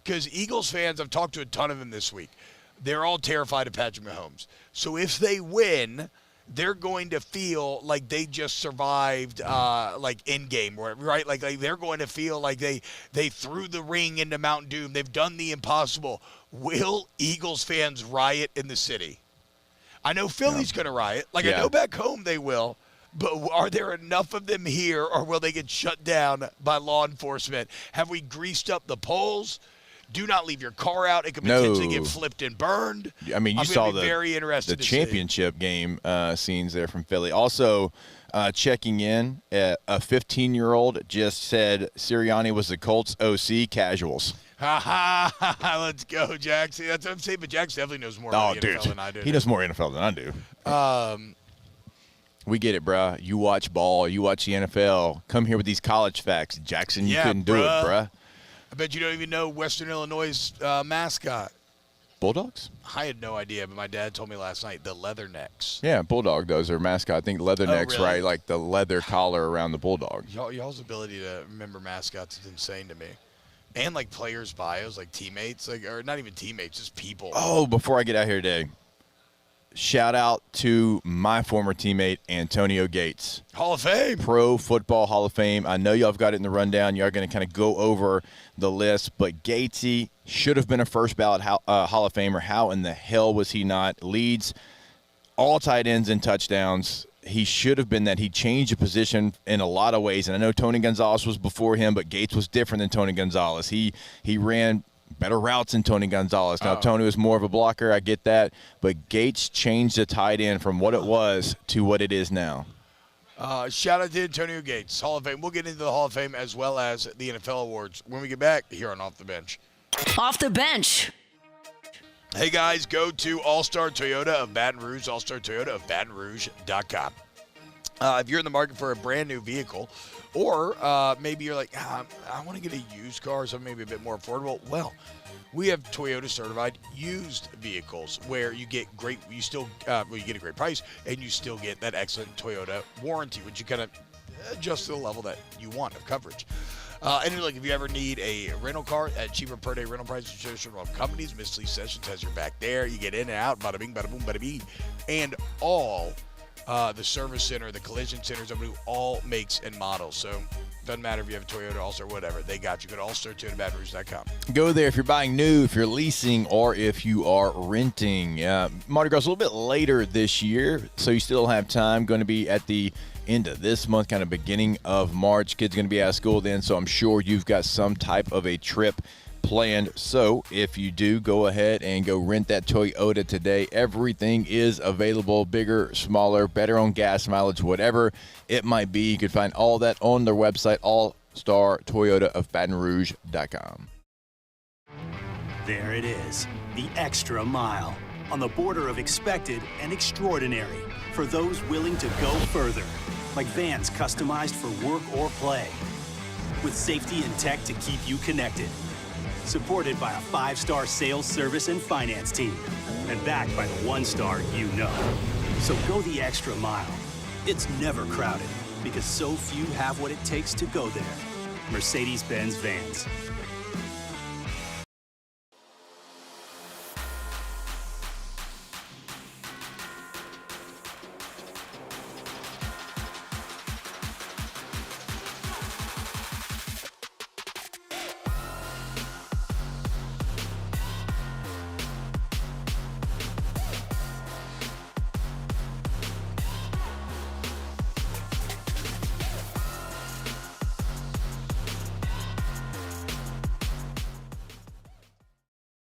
because Eagles fans, I've talked to a ton of them this week, they're all terrified of Patrick Mahomes. So if they win, they're going to feel like they just survived in-game, right? Like they're going to feel like they threw the ring into Mount Doom. They've done the impossible. Will Eagles fans riot in the city? I know Philly's going to riot. I know back home they will. But are there enough of them here, or will they get shut down by law enforcement? Have we greased up the polls? Do not leave your car out. It could potentially get flipped and burned. I mean, you saw the championship game scenes there from Philly. Also, checking in, a 15-year-old just said Sirianni was the Colts OC casuals. Let's go, Jackson. That's what I'm saying, but Jackson definitely knows more about the NFL than I do. He knows more NFL than I do. We get it, bruh. You watch ball. You watch the NFL. Come here with these college facts. Jackson, you couldn't do it, bruh. I bet you don't even know Western Illinois' mascot. Bulldogs? I had no idea, but my dad told me last night, the Leathernecks. Yeah, Bulldog, those are mascot. I think Leathernecks, really? right? Like the leather collar around the Bulldog. Y'all's ability to remember mascots is insane to me. And, like, players' bios, like teammates, or not even teammates, just people. Oh, before I get out here today, shout out to my former teammate, Antonio Gates. Hall of Fame. Pro Football Hall of Fame. I know y'all have got it in the rundown. Y'all are going to kind of go over the list. But Gatesy should have been a first ballot Hall of Famer. How in the hell was he not? Leads all tight ends and touchdowns. He should have been that. He changed the position in a lot of ways. And I know Tony Gonzalez was before him, but Gates was different than Tony Gonzalez. He ran better routes than Tony Gonzalez. Now, Tony was more of a blocker. I get that. But Gates changed the tight end from what it was to what it is now. Shout out to Antonio Gates, Hall of Fame. We'll get into the Hall of Fame as well as the NFL awards when we get back here on Off the Bench. Off the Bench. Hey, guys, go to All-Star Toyota of Baton Rouge, allstartoyota of BatonRouge.com. If you're in the market for a brand-new vehicle, or maybe you're like, I want to get a used car, so maybe a bit more affordable. Well, we have Toyota certified used vehicles where you get you get a great price, and you still get that excellent Toyota warranty, which you kind of adjust to the level that you want of coverage. And look, if you ever need a rental car at cheaper per day rental prices, traditional companies, Miss Lee Sessions has your back there. You get in and out, bada bing, bada boom, bada bing, and all. The service center, the collision centers, all makes and models. So doesn't matter if you have a Toyota, All-Star, whatever. They got you. Go to allstartoyotabatonrouge.com. Go there if you're buying new, if you're leasing, or if you are renting. Mardi Gras is a little bit later this year, so you still have time. Going to be at the end of this month, kind of beginning of March. Kids going to be out of school then, so I'm sure you've got some type of a trip planned. So if you do, go ahead and go rent that Toyota today. Everything is available, bigger, smaller, better on gas mileage, whatever it might be. You can find all that on their website, allstartoyota of BatonRouge.com. There it is, the extra mile, on the border of expected and extraordinary, for those willing to go further, like vans customized for work or play, with safety and tech to keep you connected. Supported by a 5-star sales, service, and finance team. And backed by the 1-star you know. So go the extra mile. It's never crowded because so few have what it takes to go there. Mercedes-Benz Vans.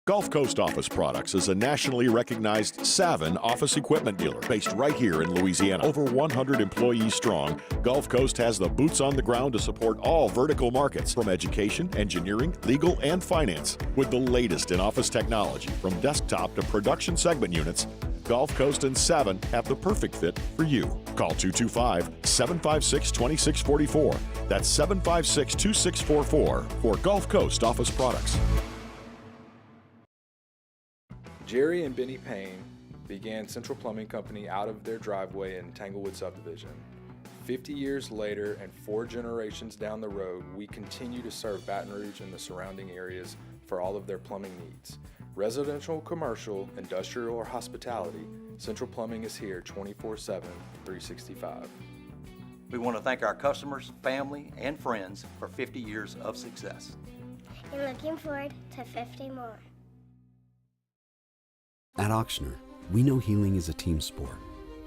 Gulf Coast Office Products is a nationally recognized Savin office equipment dealer based right here in Louisiana. Over 100 employees strong, Gulf Coast has the boots on the ground to support all vertical markets, from education, engineering, legal, and finance. With the latest in office technology, from desktop to production segment units, Gulf Coast and Savin have the perfect fit for you. Call 225-756-2644. That's 756-2644 for Gulf Coast office products. Jerry and Benny Payne began Central Plumbing Company out of their driveway in Tanglewood subdivision. 50 years later and 4 generations down the road, we continue to serve Baton Rouge and the surrounding areas for all of their plumbing needs. Residential, commercial, industrial, or hospitality, Central Plumbing is here 24/7, 365. We want to thank our customers, family, and friends for 50 years of success. And looking forward to 50 more. At Auctioner, we know healing is a team sport.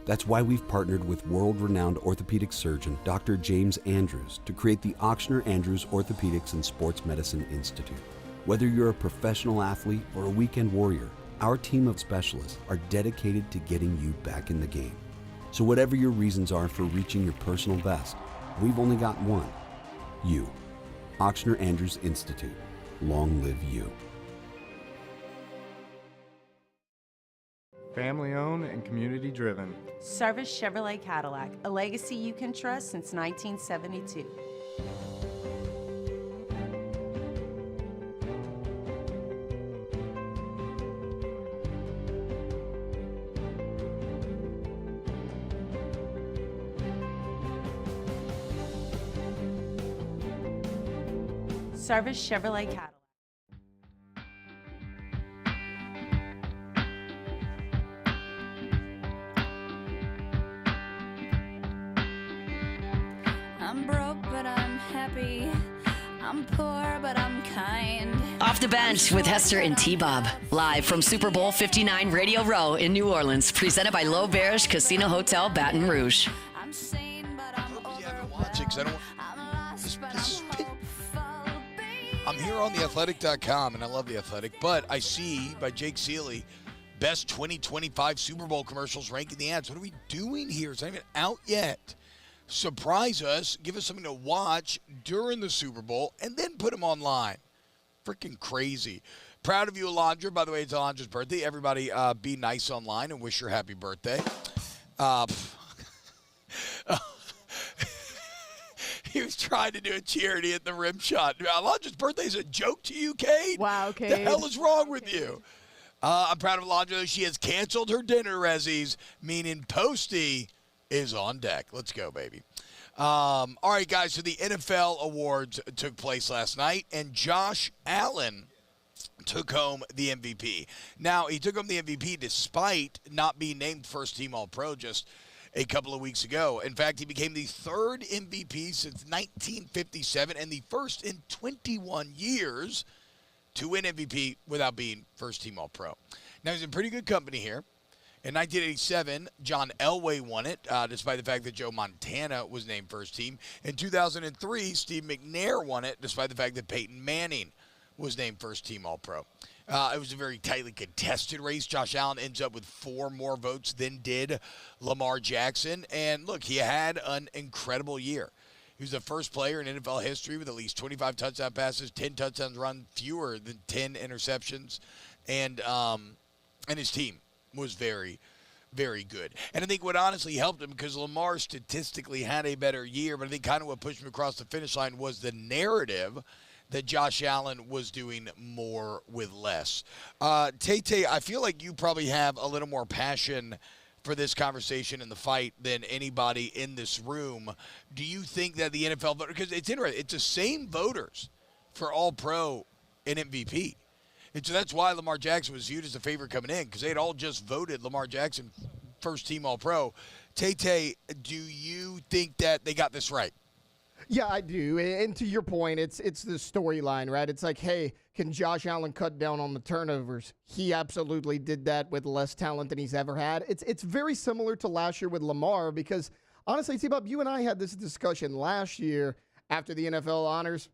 That's why we've partnered with world-renowned orthopedic surgeon Dr. James Andrews to create the Auctioner Andrews Orthopedics and Sports Medicine Institute. Whether you're a professional athlete or a weekend warrior, our team of specialists are dedicated to getting you back in the game. So whatever your reasons are for reaching your personal best, we've only got one: you. Auctioner Andrews Institute. Long live you. Family owned and community driven. Service Chevrolet Cadillac, a legacy you can trust since 1972. Service Chevrolet Cadillac. I'm broke, but I'm happy. I'm poor, but I'm kind. Off the Bench with Hester and T-Bob. Live from Super Bowl 59 Radio Row in New Orleans. Presented by L'Auberge Casino Hotel, Baton Rouge. I'm sane, but I'm I'm here on theathletic.com, and I love The Athletic, but I see by Jake Seeley, best 2025 Super Bowl commercials ranking the ads. What are we doing here? It's not even out yet. Surprise us, give us something to watch during the Super Bowl, and then put them online. Freaking crazy. Proud of you, Alondra. By the way, it's Alondra's birthday. Everybody be nice online and wish her happy birthday. He was trying to do a charity at the rim shot. Alondra's birthday is a joke to you, Kate? Wow, Kate. The hell is wrong with you? I'm proud of Alondra. She has canceled her dinner resis, meaning Posty is on deck. Let's go, baby. All right, guys, so the NFL awards took place last night, and Josh Allen took home the MVP. Now, he took home the MVP despite not being named first-team All-Pro just a couple of weeks ago. In fact, he became the third MVP since 1957 and the first in 21 years to win MVP without being first-team All-Pro. Now, he's in pretty good company here. In 1987, John Elway won it, despite the fact that Joe Montana was named first team. In 2003, Steve McNair won it, despite the fact that Peyton Manning was named first team All-Pro. It was a very tightly contested race. Josh Allen ends up with 4 more votes than did Lamar Jackson. And look, he had an incredible year. He was the first player in NFL history with at least 25 touchdown passes, 10 touchdowns run, fewer than 10 interceptions. And his team was very, very good. And I think what honestly helped him, because Lamar statistically had a better year, but I think kind of what pushed him across the finish line was the narrative that Josh Allen was doing more with less. Tay, I feel like you probably have a little more passion for this conversation and the fight than anybody in this room. Do you think that the NFL voter, because it's interesting, it's the same voters for All-Pro and MVP. And so that's why Lamar Jackson was viewed as the favorite coming in, because they had all just voted Lamar Jackson first-team All-Pro. Tay, do you think that they got this right? Yeah, I do. And to your point, it's the storyline, right? It's like, hey, can Josh Allen cut down on the turnovers? He absolutely did that with less talent than he's ever had. It's very similar to last year with Lamar, because honestly, T-Bob, you and I had this discussion last year after the NFL honors.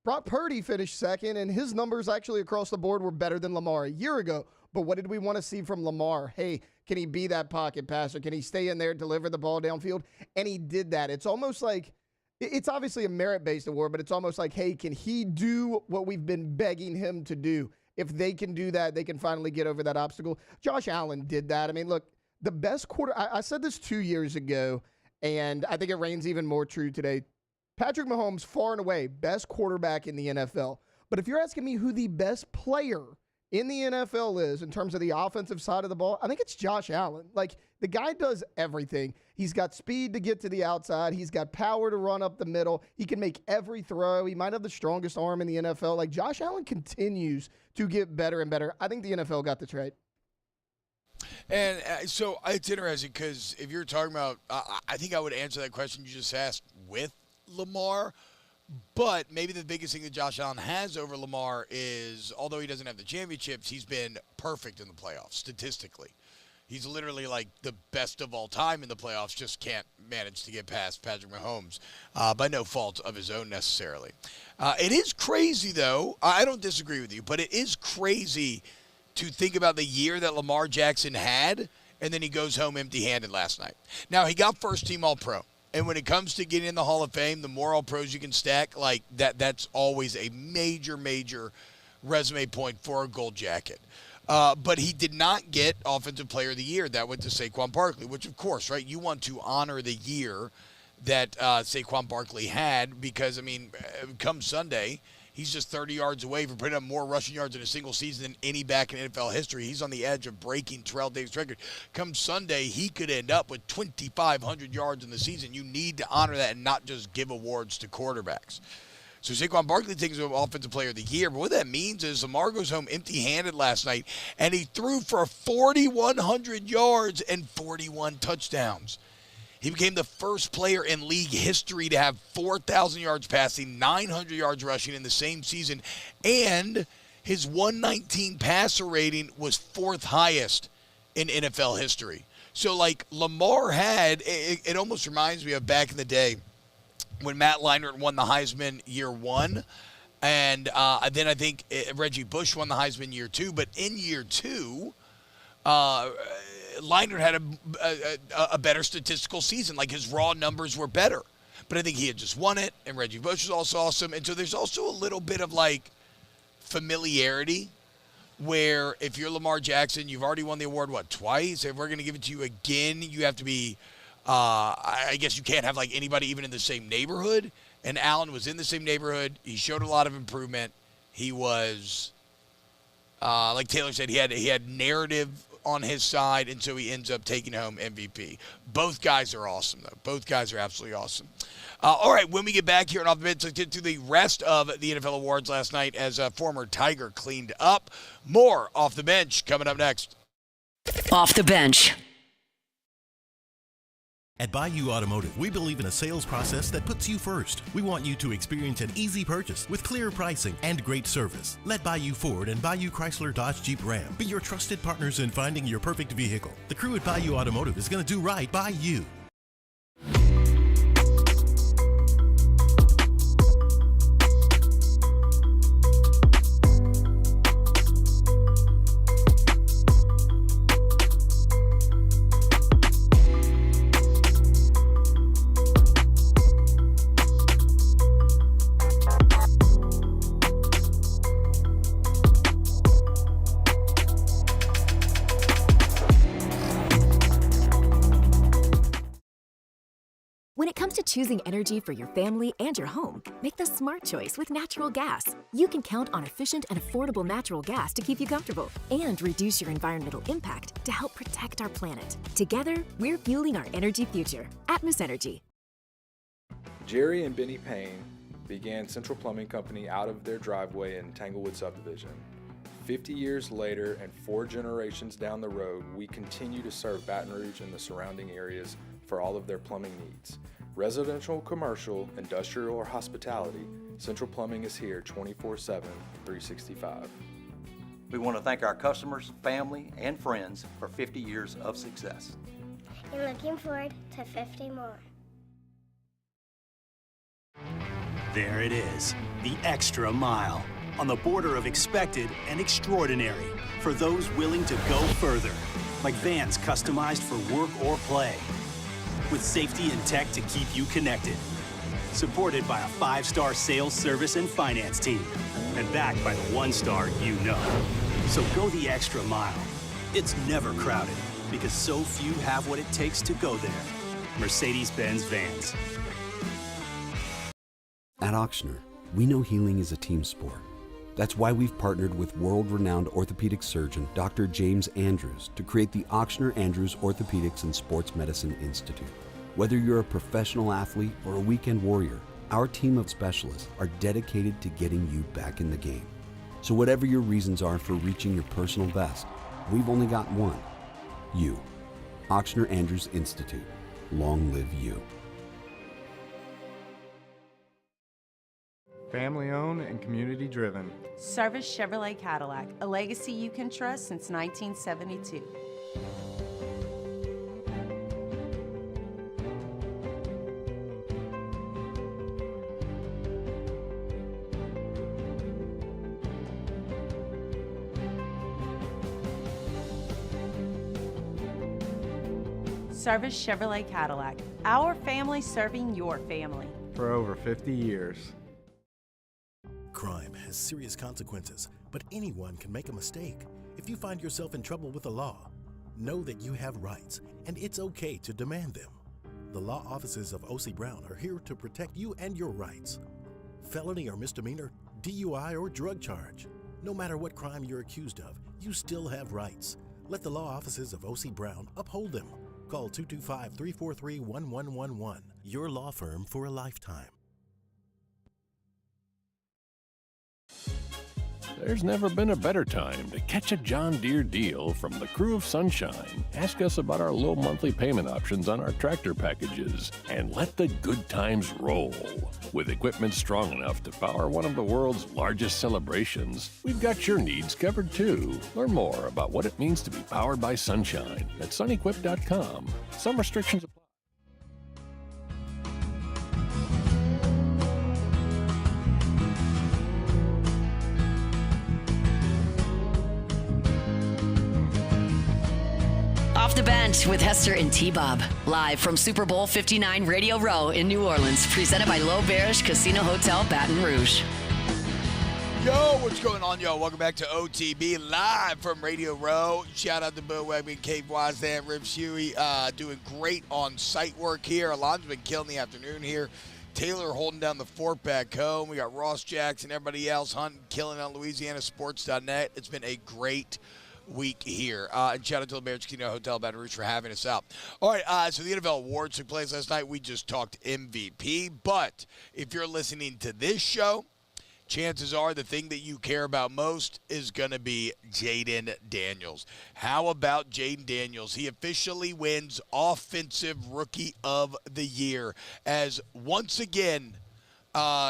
Brock Purdy finished second, and his numbers actually across the board were better than Lamar a year ago. But what did we want to see from Lamar? Hey, can he be that pocket passer? Can he stay in there, deliver the ball downfield? And he did that. It's almost like, it's obviously a merit-based award, but it's almost like, hey, can he do what we've been begging him to do? if they can do that, they can finally get over that obstacle. Josh Allen did that. I mean, look, the best quarter, I said this 2 years ago, and I think it reigns even more true today. Patrick Mahomes, far and away, best quarterback in the NFL. But if you're asking me who the best player in the NFL is in terms of the offensive side of the ball, I think it's Josh Allen. Like, the guy does everything. He's got speed to get to the outside. He's got power to run up the middle. He can make every throw. He might have the strongest arm in the NFL. Like, Josh Allen continues to get better and better. I think the NFL got this right. And so it's interesting because if you're talking about, I think I would answer that question you just asked with Lamar. But maybe the biggest thing that Josh Allen has over Lamar is, although he doesn't have the championships, he's been perfect in the playoffs, statistically. He's literally like the best of all time in the playoffs, just can't manage to get past Patrick Mahomes by no fault of his own necessarily. It is crazy, though. I don't disagree with you, but it is crazy to think about the year that Lamar Jackson had, and then he goes home empty-handed last night. Now, he got first-team All-Pro. And when it comes to getting in the Hall of Fame, the more All-Pros you can stack, like that's always a major, major resume point for a gold jacket. But he did not get Offensive Player of the Year. That went to Saquon Barkley, which, of course, right, you want to honor the year that Saquon Barkley had because, I mean, come Sunday, he's just 30 yards away from putting up more rushing yards in a single season than any back in NFL history. He's on the edge of breaking Terrell Davis' record. Come Sunday, he could end up with 2,500 yards in the season. You need to honor that and not just give awards to quarterbacks. So Saquon Barkley takes home Offensive Player of the Year. But what that means is Lamar goes home empty-handed last night, and he threw for 4,100 yards and 41 touchdowns. He became the first player in league history to have 4,000 yards passing, 900 yards rushing in the same season, and his 119 passer rating was fourth highest in NFL history. So, like, Lamar had, it almost reminds me of back in the day when Matt Leinart won the Heisman year one, and then I think Reggie Bush won the Heisman year two, but in year two, Leinart had a better statistical season. Like, his raw numbers were better. But I think he had just won it, and Reggie Bush was also awesome. And so there's also a little bit of, like, familiarity where if you're Lamar Jackson, you've already won the award, twice? If we're going to give it to you again, you have to be, I guess you can't have, like, anybody even in the same neighborhood. And Allen was in the same neighborhood. He showed a lot of improvement. He was, like Taylor said, he had narrative on his side, and so he ends up taking home MVP. Both guys are awesome, though. Both guys are absolutely awesome. All right, when we get back here on Off the Bench, let's get to the rest of the NFL awards last night as a former Tiger cleaned up. More Off the Bench coming up next. Off the Bench. At Bayou Automotive, we believe in a sales process that puts you first. We want you to experience an easy purchase with clear pricing and great service. Let Bayou Ford and Bayou Chrysler Dodge Jeep Ram be your trusted partners in finding your perfect vehicle. The crew at Bayou Automotive is going to do right by you. When it comes to choosing energy for your family and your home, make the smart choice with natural gas. You can count on efficient and affordable natural gas to keep you comfortable and reduce your environmental impact to help protect our planet. Together, we're fueling our energy future. Atmos Energy. Jerry and Benny Payne began Central Plumbing Company out of their driveway in Tanglewood subdivision. 50 years later and 4 generations down the road, we continue to serve Baton Rouge and the surrounding areas for all of their plumbing needs. Residential, commercial, industrial, or hospitality, Central Plumbing is here 24/7, 365. We want to thank our customers, family, and friends for 50 years of success. And looking forward to 50 more. There it is, the extra mile, on the border of expected and extraordinary, for those willing to go further, like vans customized for work or play, with safety and tech to keep you connected. supported by a 5-star sales, service, and finance team, and backed by the 1-star you know. So go the extra mile. It's never crowded because so few have what it takes to go there. Mercedes-Benz Vans. At Auctioner, we know healing is a team sport. That's why we've partnered with world-renowned orthopedic surgeon Dr. James Andrews to create the Auctioner Andrews Orthopedics and Sports Medicine Institute. Whether you're a professional athlete or a weekend warrior, our team of specialists are dedicated to getting you back in the game. So whatever your reasons are for reaching your personal best, we've only got one. You. Auctioner Andrews Institute. Long live you. Family owned and community driven. Service Chevrolet Cadillac, a legacy you can trust since 1972. Service Chevrolet Cadillac, our family serving your family. For over 50 years. Crime has serious consequences, but anyone can make a mistake. If you find yourself in trouble with the law, know that you have rights, and it's okay to demand them. The law offices of O.C. Brown are here to protect you and your rights. Felony or misdemeanor, DUI or drug charge. No matter what crime you're accused of, you still have rights. Let the law offices of O.C. Brown uphold them. Call 225-343-1111. Your law firm for a lifetime. There's never been a better time to catch a John Deere deal from the crew of Sunshine. Ask us about our low monthly payment options on our tractor packages and let the good times roll. With equipment strong enough to power one of the world's largest celebrations, we've got your needs covered too. Learn more about what it means to be powered by Sunshine at sunequip.com. Some restrictions apply. Off the Bench with Hester and T-Bob. Live from Super Bowl 59 Radio Row in New Orleans. Presented by L'Auberge Casino Hotel, Baton Rouge. Yo, what's going on, yo? Welcome back to OTB, live from Radio Row. Shout out to Bill Wegman, Cave Wazdan, Rip Shuey, doing great on site work here. Alon's been killing the afternoon here. Taylor holding down the fort back home. We got Ross Jackson, everybody else hunting, killing on LouisianaSports.net. It's been a great week here. And shout out to the L'Auberge Casino Hotel Baton Rouge for having us out. All right, so the NFL awards took place last night. We just talked MVP, but if you're listening to this show, chances are the thing that you care about most is going to be Jayden Daniels. How about Jayden Daniels? He officially wins Offensive Rookie of the Year as once again,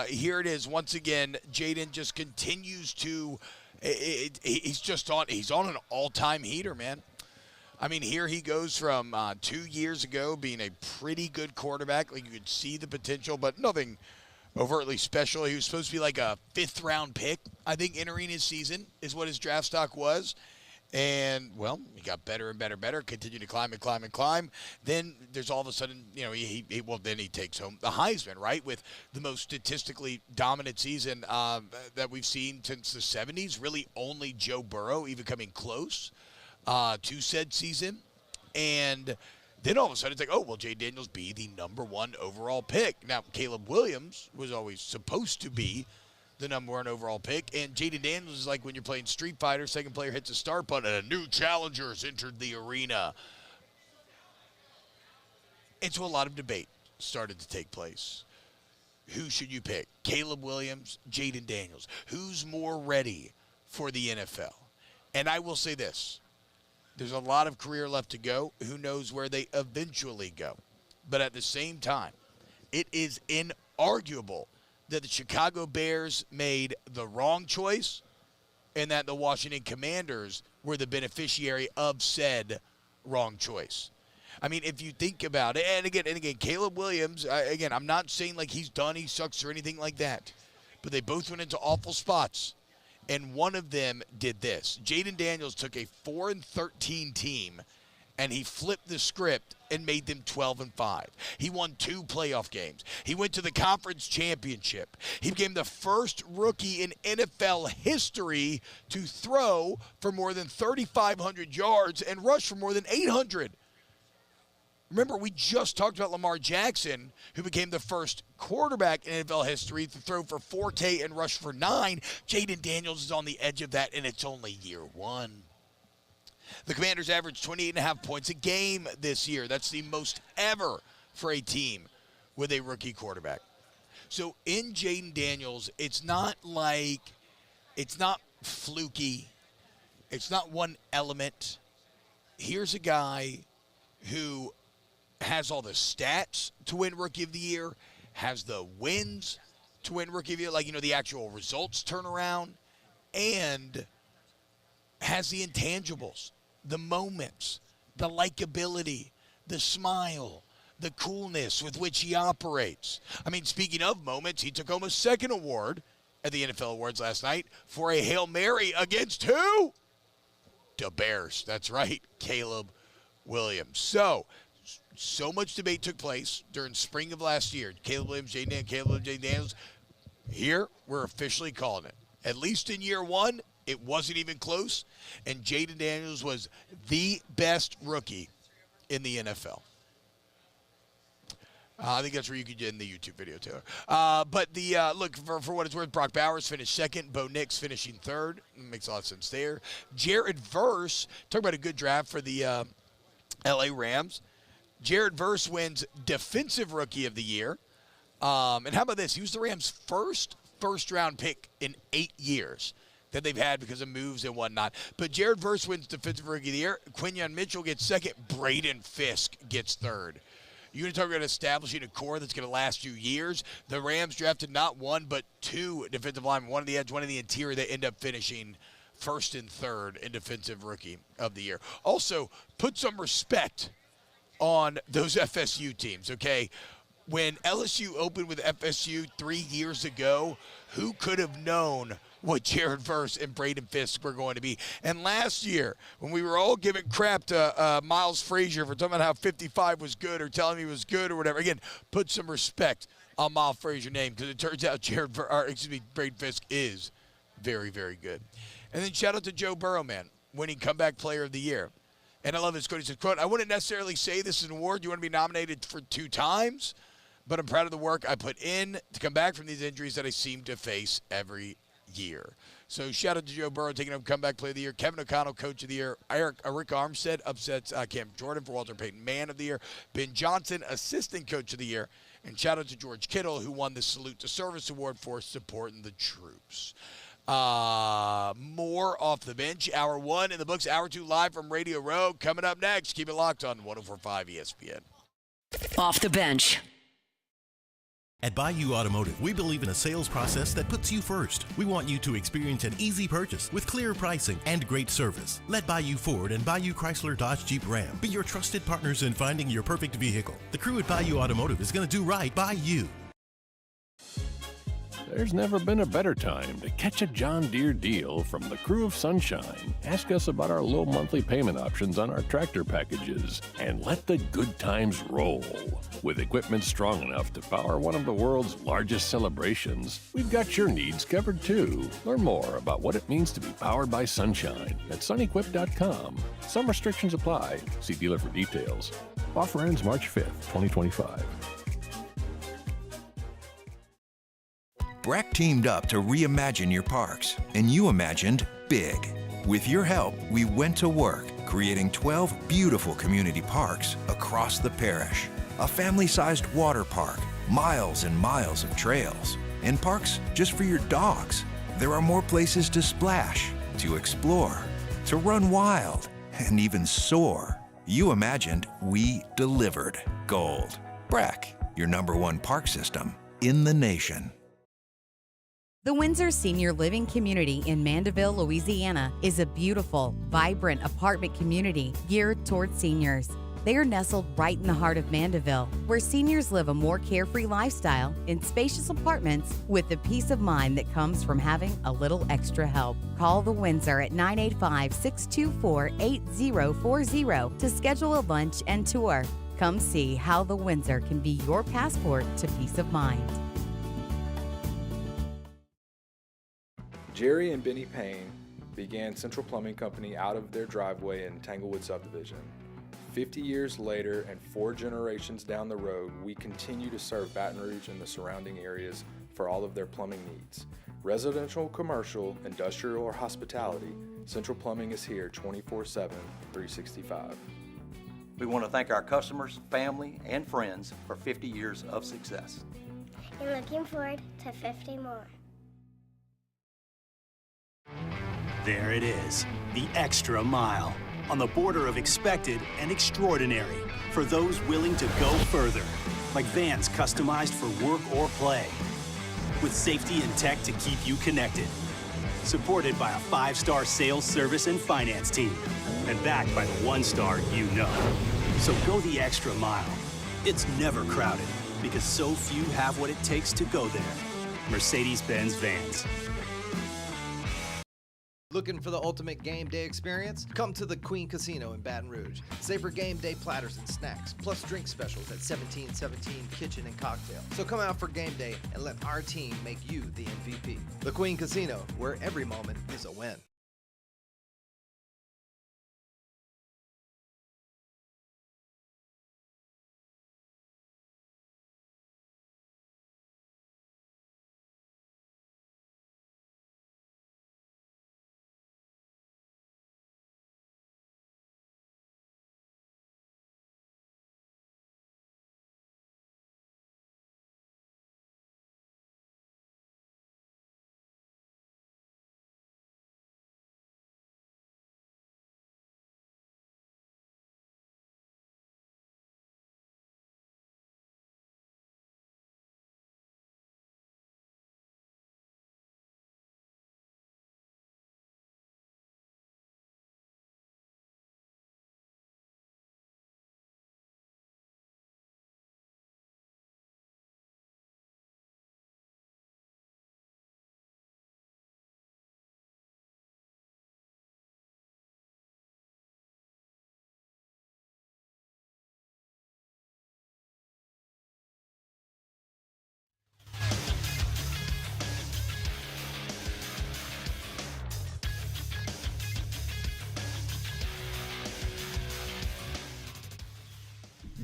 here it is, once again, Jayden just continues to he's on an all-time heater, man. I mean, here he goes from 2 years ago being a pretty good quarterback. Like, you could see the potential, but nothing overtly special. He was supposed to be like a fifth-round pick, I think, entering his season is what his draft stock was. And, well, he got better and better and better, continued to climb and climb and climb. Then there's all of a sudden, you know, then he takes home the Heisman, right, with the most statistically dominant season that we've seen since the 70s. Really only Joe Burrow even coming close to said season. And then all of a sudden it's like, oh, well, Jayden Daniels be the #1 overall pick. Now, Caleb Williams was always supposed to be the #1 overall pick. And Jayden Daniels is like when you're playing Street Fighter, second player hits a start button, and a new challenger has entered the arena. And so a lot of debate started to take place. Who should you pick? Caleb Williams, Jayden Daniels. Who's more ready for the NFL? And I will say this. There's a lot of career left to go. Who knows where they eventually go? But at the same time, it is inarguable that the Chicago Bears made the wrong choice and that the Washington Commanders were the beneficiary of said wrong choice. I mean, if you think about it, and again, Caleb Williams, I'm not saying like he's done, he sucks or anything like that, but they both went into awful spots, and one of them did this. Jayden Daniels took a 4-13 team and he flipped the script and made them 12-5. He won 2 playoff games. He went to the conference championship. He became the first rookie in NFL history to throw for more than 3,500 yards and rush for more than 800. Remember, we just talked about Lamar Jackson, who became the first quarterback in NFL history to throw for 4K and rush for 9. Jaden Daniels is on the edge of that, and it's only year 1. The Commanders averaged 28.5 points a game this year. That's the most ever for a team with a rookie quarterback. So in Jaden Daniels, it's not fluky. It's not one element. Here's a guy who has all the stats to win Rookie of the Year, has the wins to win Rookie of the Year, like, the actual results turnaround, and has the intangibles. The moments, the likability, the smile, the coolness with which he operates. I mean, speaking of moments, he took home a second award at the NFL Awards last night for a Hail Mary against who? The Bears. That's right, Caleb Williams. So much debate took place during spring of last year. Caleb Williams, Jaden Daniels. Here, we're officially calling it. At least in year 1, it wasn't even close, and Jaden Daniels was the best rookie in the NFL. I think that's where you could get in the YouTube video, Taylor. But look, for what it's worth, Brock Bowers finished second. Bo Nix finishing third. Makes a lot of sense there. Jared Verse, talk about a good draft for the L.A. Rams. Jared Verse wins Defensive Rookie of the Year. And how about this? He was the Rams' first-round pick in 8 years that they've had because of moves and whatnot. But Jared Verse wins Defensive Rookie of the Year. Quinyon Mitchell gets second. Braden Fisk gets third. You're going to talk about establishing a core that's going to last you years. The Rams drafted not 1 but 2 defensive linemen, one on the edge, one on the interior, that end up finishing first and third in Defensive Rookie of the Year. Also, put some respect on those FSU teams, okay? When LSU opened with FSU 3 years ago, who could have known what Jared Verse and Braden Fisk were going to be? And last year, when we were all giving crap to Miles Frazier for talking about how 55 was good or telling me he was good or whatever, again, put some respect on Miles Frazier's name, because it turns out Braden Fisk is very, very good. And then shout out to Joe Burrow, man, winning Comeback Player of the Year. And I love this quote. He said, quote, "I wouldn't necessarily say this is an award you want to be nominated for 2 times, but I'm proud of the work I put in to come back from these injuries that I seem to face every year." So shout out to Joe Burrow taking home Comeback Player of the Year. Kevin O'Connell, Coach of the Year. Rick Armstead upsets Cam Jordan for Walter Payton Man of the Year. Ben Johnson, Assistant Coach of the Year. And shout out to George Kittle, who won the Salute to Service Award for supporting the troops. More off the bench. Hour 1 in the books. Hour 2 live from Radio Row. Coming up next. Keep it locked on 104.5 ESPN. Off the bench. At Bayou Automotive, we believe in a sales process that puts you first. We want you to experience an easy purchase with clear pricing and great service. Let Bayou Ford and Bayou Chrysler Dodge Jeep Ram be your trusted partners in finding your perfect vehicle. The crew at Bayou Automotive is going to do right by you. There's never been a better time to catch a John Deere deal from the crew of Sunshine. Ask us about our low monthly payment options on our tractor packages, and let the good times roll. With equipment strong enough to power one of the world's largest celebrations, we've got your needs covered too. Learn more about what it means to be powered by Sunshine at sunequip.com. Some restrictions apply. See dealer for details. Offer ends March 5th, 2025. Breck teamed up to reimagine your parks, and you imagined big. With your help, we went to work, creating 12 beautiful community parks across the parish. A family-sized water park, miles and miles of trails, and parks just for your dogs. There are more places to splash, to explore, to run wild, and even soar. You imagined, we delivered. Gold. Breck, your #1 park system in the nation. The Windsor Senior Living Community in Mandeville, Louisiana is a beautiful, vibrant apartment community geared toward seniors. They are nestled right in the heart of Mandeville, where seniors live a more carefree lifestyle in spacious apartments with the peace of mind that comes from having a little extra help. Call the Windsor at 985-624-8040 to schedule a lunch and tour. Come see how the Windsor can be your passport to peace of mind. Jerry and Benny Payne began Central Plumbing Company out of their driveway in Tanglewood subdivision. 50 years later and 4 generations down the road, we continue to serve Baton Rouge and the surrounding areas for all of their plumbing needs. Residential, commercial, industrial, or hospitality, Central Plumbing is here 24/7, 365. We want to thank our customers, family, and friends for 50 years of success. And looking forward to 50 more. There it is, the extra mile, on the border of expected and extraordinary, for those willing to go further, like vans customized for work or play, with safety and tech to keep you connected, supported by a 5-star sales, service, and finance team, and backed by the 1-star you know. So go the extra mile. It's never crowded, because so few have what it takes to go there. Mercedes-Benz Vans. Looking for the ultimate game day experience? Come to the Queen Casino in Baton Rouge. Savor game day platters and snacks, plus drink specials at 1717 Kitchen and Cocktail. So come out for game day and let our team make you the MVP. The Queen Casino, where every moment is a win.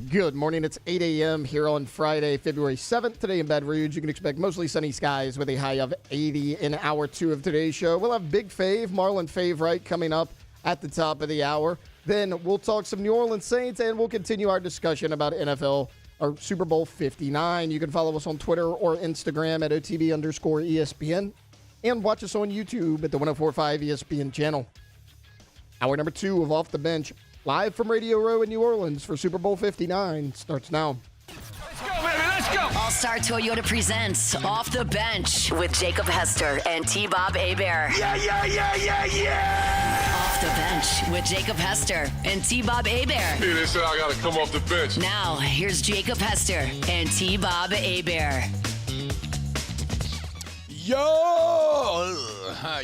Good morning. It's 8 a.m. here on Friday, February 7th. Today in Baton Rouge, you can expect mostly sunny skies with a high of 80 in hour 2 of today's show. We'll have Big Fave, Marlon Favorite, coming up at the top of the hour. Then we'll talk some New Orleans Saints, and we'll continue our discussion about NFL or Super Bowl 59. You can follow us on Twitter or Instagram at OTB_ESPN and watch us on YouTube at the 104.5 ESPN channel. Hour number 2 of Off the Bench, live from Radio Row in New Orleans for Super Bowl 59, starts now. Let's go, baby, let's go! All-Star Toyota presents Off the Bench with Jacob Hester and T-Bob Hebert. Yeah! Off the Bench with Jacob Hester and T-Bob Hebert. Hey, they said I gotta come off the bench. Now, here's Jacob Hester and T-Bob Hebert.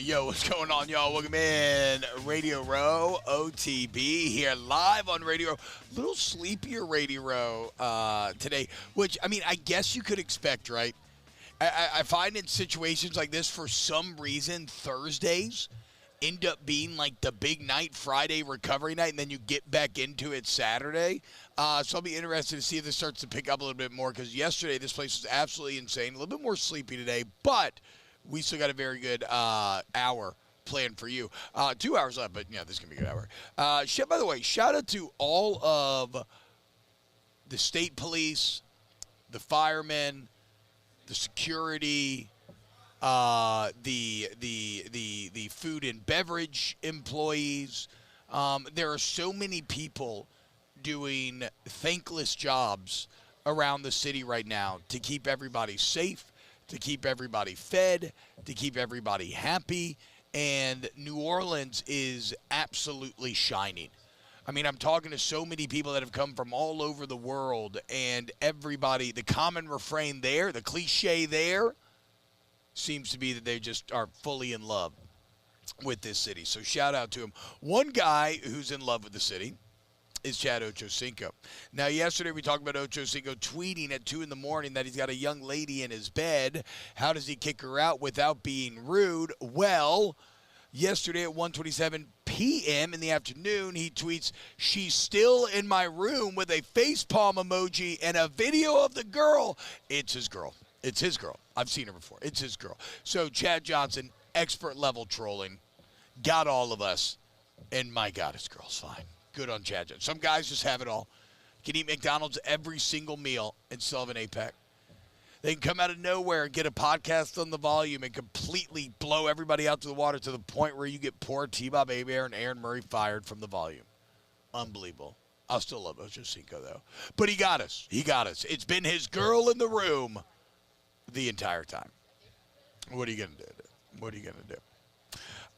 Yo, what's going on, y'all? Welcome in Radio Row, OTB, here live on Radio Row. A little sleepier Radio Row today, which, I mean, I guess you could expect, right? I find in situations like this, for some reason, Thursdays end up being like the big night, Friday recovery night, and then you get back into it Saturday. So I'll be interested to see if this starts to pick up a little bit more, because yesterday this place was absolutely insane. A little bit more sleepy today, but we still got a very good hour planned for you. 2 hours left, but yeah, this is going to be a good hour. By the way, shout out to all of the state police, the firemen, the security, the food and beverage employees. There are so many people doing thankless jobs around the city right now to keep everybody safe, to keep everybody fed, to keep everybody happy, and New Orleans is absolutely shining. I mean, I'm talking to so many people that have come from all over the world, and everybody, the common refrain there, the cliche there, seems to be that they just are fully in love with this city. So shout out to him. One guy who's in love with the city is Chad Ochocinco. Now, yesterday we talked about Ochocinco tweeting at 2 in the morning that he's got a young lady in his bed. How does he kick her out without being rude? Well, yesterday at 1:27 p.m. in the afternoon, he tweets, "She's still in my room," with a facepalm emoji and a video of the girl. It's his girl. It's his girl. I've seen her before. It's his girl. So Chad Johnson, expert level trolling, got all of us. And my God, his girl's fine. Good on Chad Johnson. Some guys just have it all. Can eat McDonald's every single meal and still have an 8-pack. They can come out of nowhere and get a podcast on the volume and completely blow everybody out to the water to the point where you get poor T-Bob Hebert and Aaron Murray fired from the volume. Unbelievable. I'll still love Ochocinco, though. But he got us. He got us. It's been his girl in the room the entire time. What are you going to do? What are you going to do?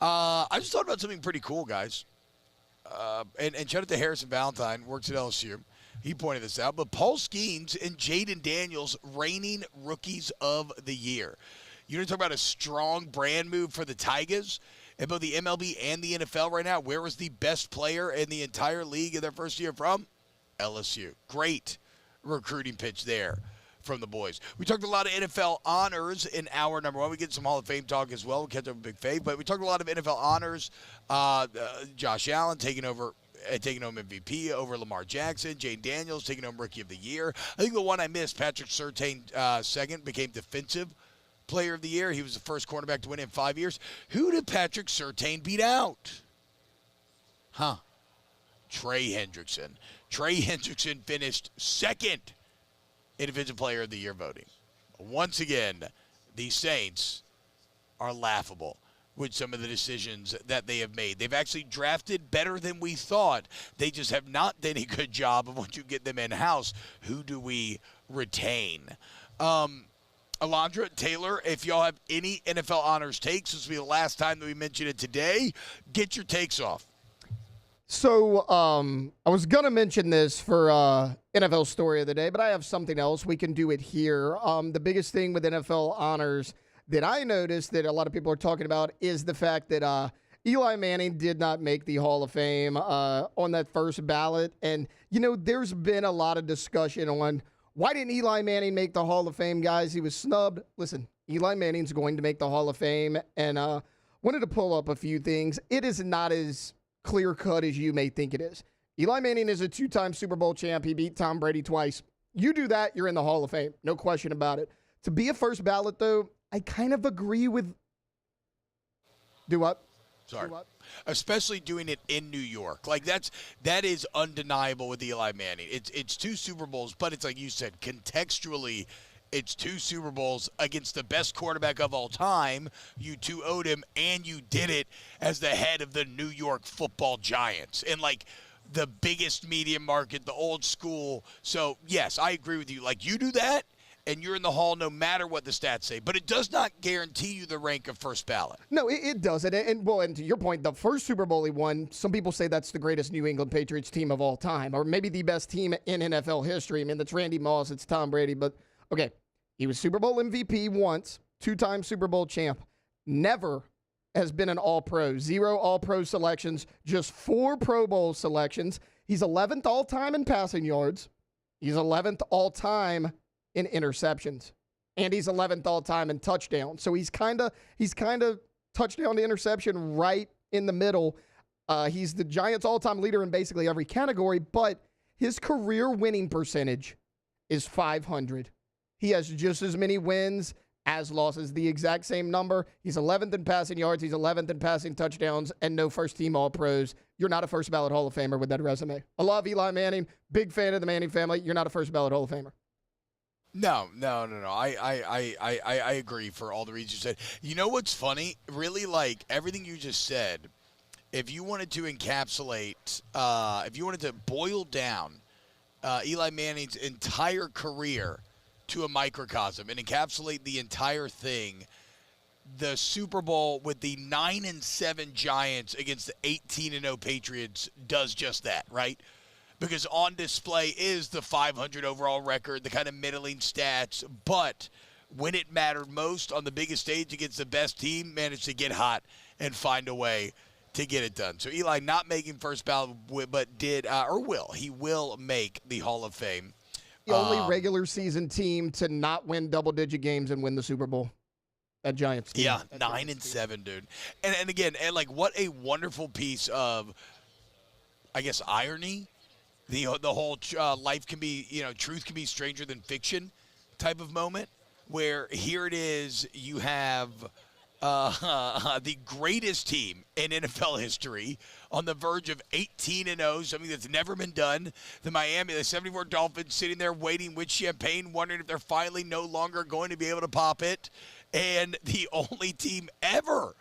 I just thought about something pretty cool, guys. And shout out to Harrison Valentine, works at LSU. He pointed this out. But Paul Skeens and Jaden Daniels reigning rookies of the year. You want to talk about a strong brand move for the Tigers in both the MLB and the NFL right now? Where was the best player in the entire league in their first year from? LSU. Great recruiting pitch there from the boys. We talked a lot of NFL honors in hour number 1. We get some Hall of Fame talk as well. We'll catch up with Big Fave. But we talked a lot of NFL honors. Josh Allen taking home MVP over Lamar Jackson. Jane Daniels taking home Rookie of the Year. I think the one I missed, Patrick Surtain, second, became Defensive Player of the Year. He was the first cornerback to win in 5 years. Who did Patrick Surtain beat out? Trey Hendrickson. Trey Hendrickson finished second in Defensive Player of the Year voting. Once again, the Saints are laughable with some of the decisions that they have made. They've actually drafted better than we thought. They just have not done a good job of once you get them in-house, who do we retain? Alondra, Taylor, if y'all have any NFL honors takes, this will be the last time that we mention it today. Get your takes off. So I was going to mention this for NFL Story of the Day, but I have something else. We can do it here. The biggest thing with NFL honors that I noticed that a lot of people are talking about is the fact that Eli Manning did not make the Hall of Fame on that first ballot. And, you know, there's been a lot of discussion on why didn't Eli Manning make the Hall of Fame, guys? He was snubbed. Listen, Eli Manning's going to make the Hall of Fame. And wanted to pull up a few things. It is not as clear-cut as you may think it is. Eli Manning is a 2-time Super Bowl champ. He beat Tom Brady twice. You do that, you're in the Hall of Fame. No question about it. To be a first ballot, though, I kind of agree with... Do what? Sorry. Do what? Especially doing it in New York. Like, that is undeniable with Eli Manning. It's 2 Super Bowls, but it's like you said, contextually, it's 2 Super Bowls against the best quarterback of all time. You 2 owed him, and you did it as the head of the New York Football Giants. And, like, the biggest media market, the old school. So, yes, I agree with you. Like, you do that, and you're in the Hall no matter what the stats say. But it does not guarantee you the rank of first ballot. No, it doesn't. And to your point, the first Super Bowl he won, some people say that's the greatest New England Patriots team of all time, or maybe the best team in NFL history. I mean, that's Randy Moss, it's Tom Brady. But, okay, he was Super Bowl MVP once, 2-time Super Bowl champ. Never has been an All-Pro. 0 All-Pro selections, just 4 Pro Bowl selections. He's 11th all-time in passing yards. He's 11th all-time in interceptions. And he's 11th all-time in touchdowns. So he's kind of touchdown to interception right in the middle. He's the Giants' all-time leader in basically every category, but his career winning percentage is .500. He has just as many wins as losses, the exact same number. He's 11th in passing yards. He's 11th in passing touchdowns, and no first-team All-Pros. You're not a first-ballot Hall of Famer with that resume. I love Eli Manning. Big fan of the Manning family. You're not a first-ballot Hall of Famer. No. I agree for all the reasons you said. You know what's funny? Really, like, everything you just said, if you wanted to encapsulate, if you wanted to boil down Eli Manning's entire career to a microcosm and encapsulate the entire thing, the Super Bowl with the 9-7 Giants against the 18-0 Patriots does just that, right? Because on display is the 500 overall record, the kind of middling stats, but when it mattered most on the biggest stage against the best team, managed to get hot and find a way to get it done. So Eli not making first ballot, but did, or will. He will make the Hall of Fame. The only regular season team to not win double-digit games and win the Super Bowl. That Giants team. Yeah, 9-7, dude. And again, and like what a wonderful piece of, I guess, irony. The whole life can be, truth can be stranger than fiction type of moment, where here it is, you have the greatest team in NFL history on the verge of 18-0, something that's never been done. The 74 Dolphins sitting there waiting with champagne, wondering if they're finally no longer going to be able to pop it. And the only team ever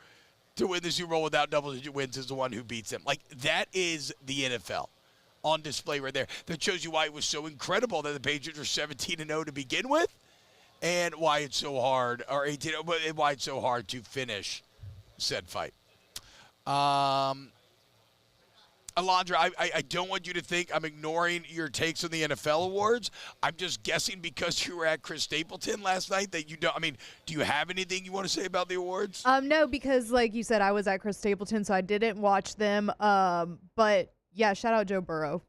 to win the Super Bowl without double-digit wins is the one who beats them. Like, that is the NFL on display right there. That shows you why it was so incredible that the Patriots are 17-0 to begin with, and why it's so hard, or 18-0, but why it's so hard to finish said fight. Alondra, I don't want you to think I'm ignoring your takes on the NFL awards. I'm just guessing because you were at Chris Stapleton last night that you don't. I mean, do you have anything you want to say about the awards? No, because like you said, I was at Chris Stapleton, so I didn't watch them. But yeah, shout out Joe Burrow.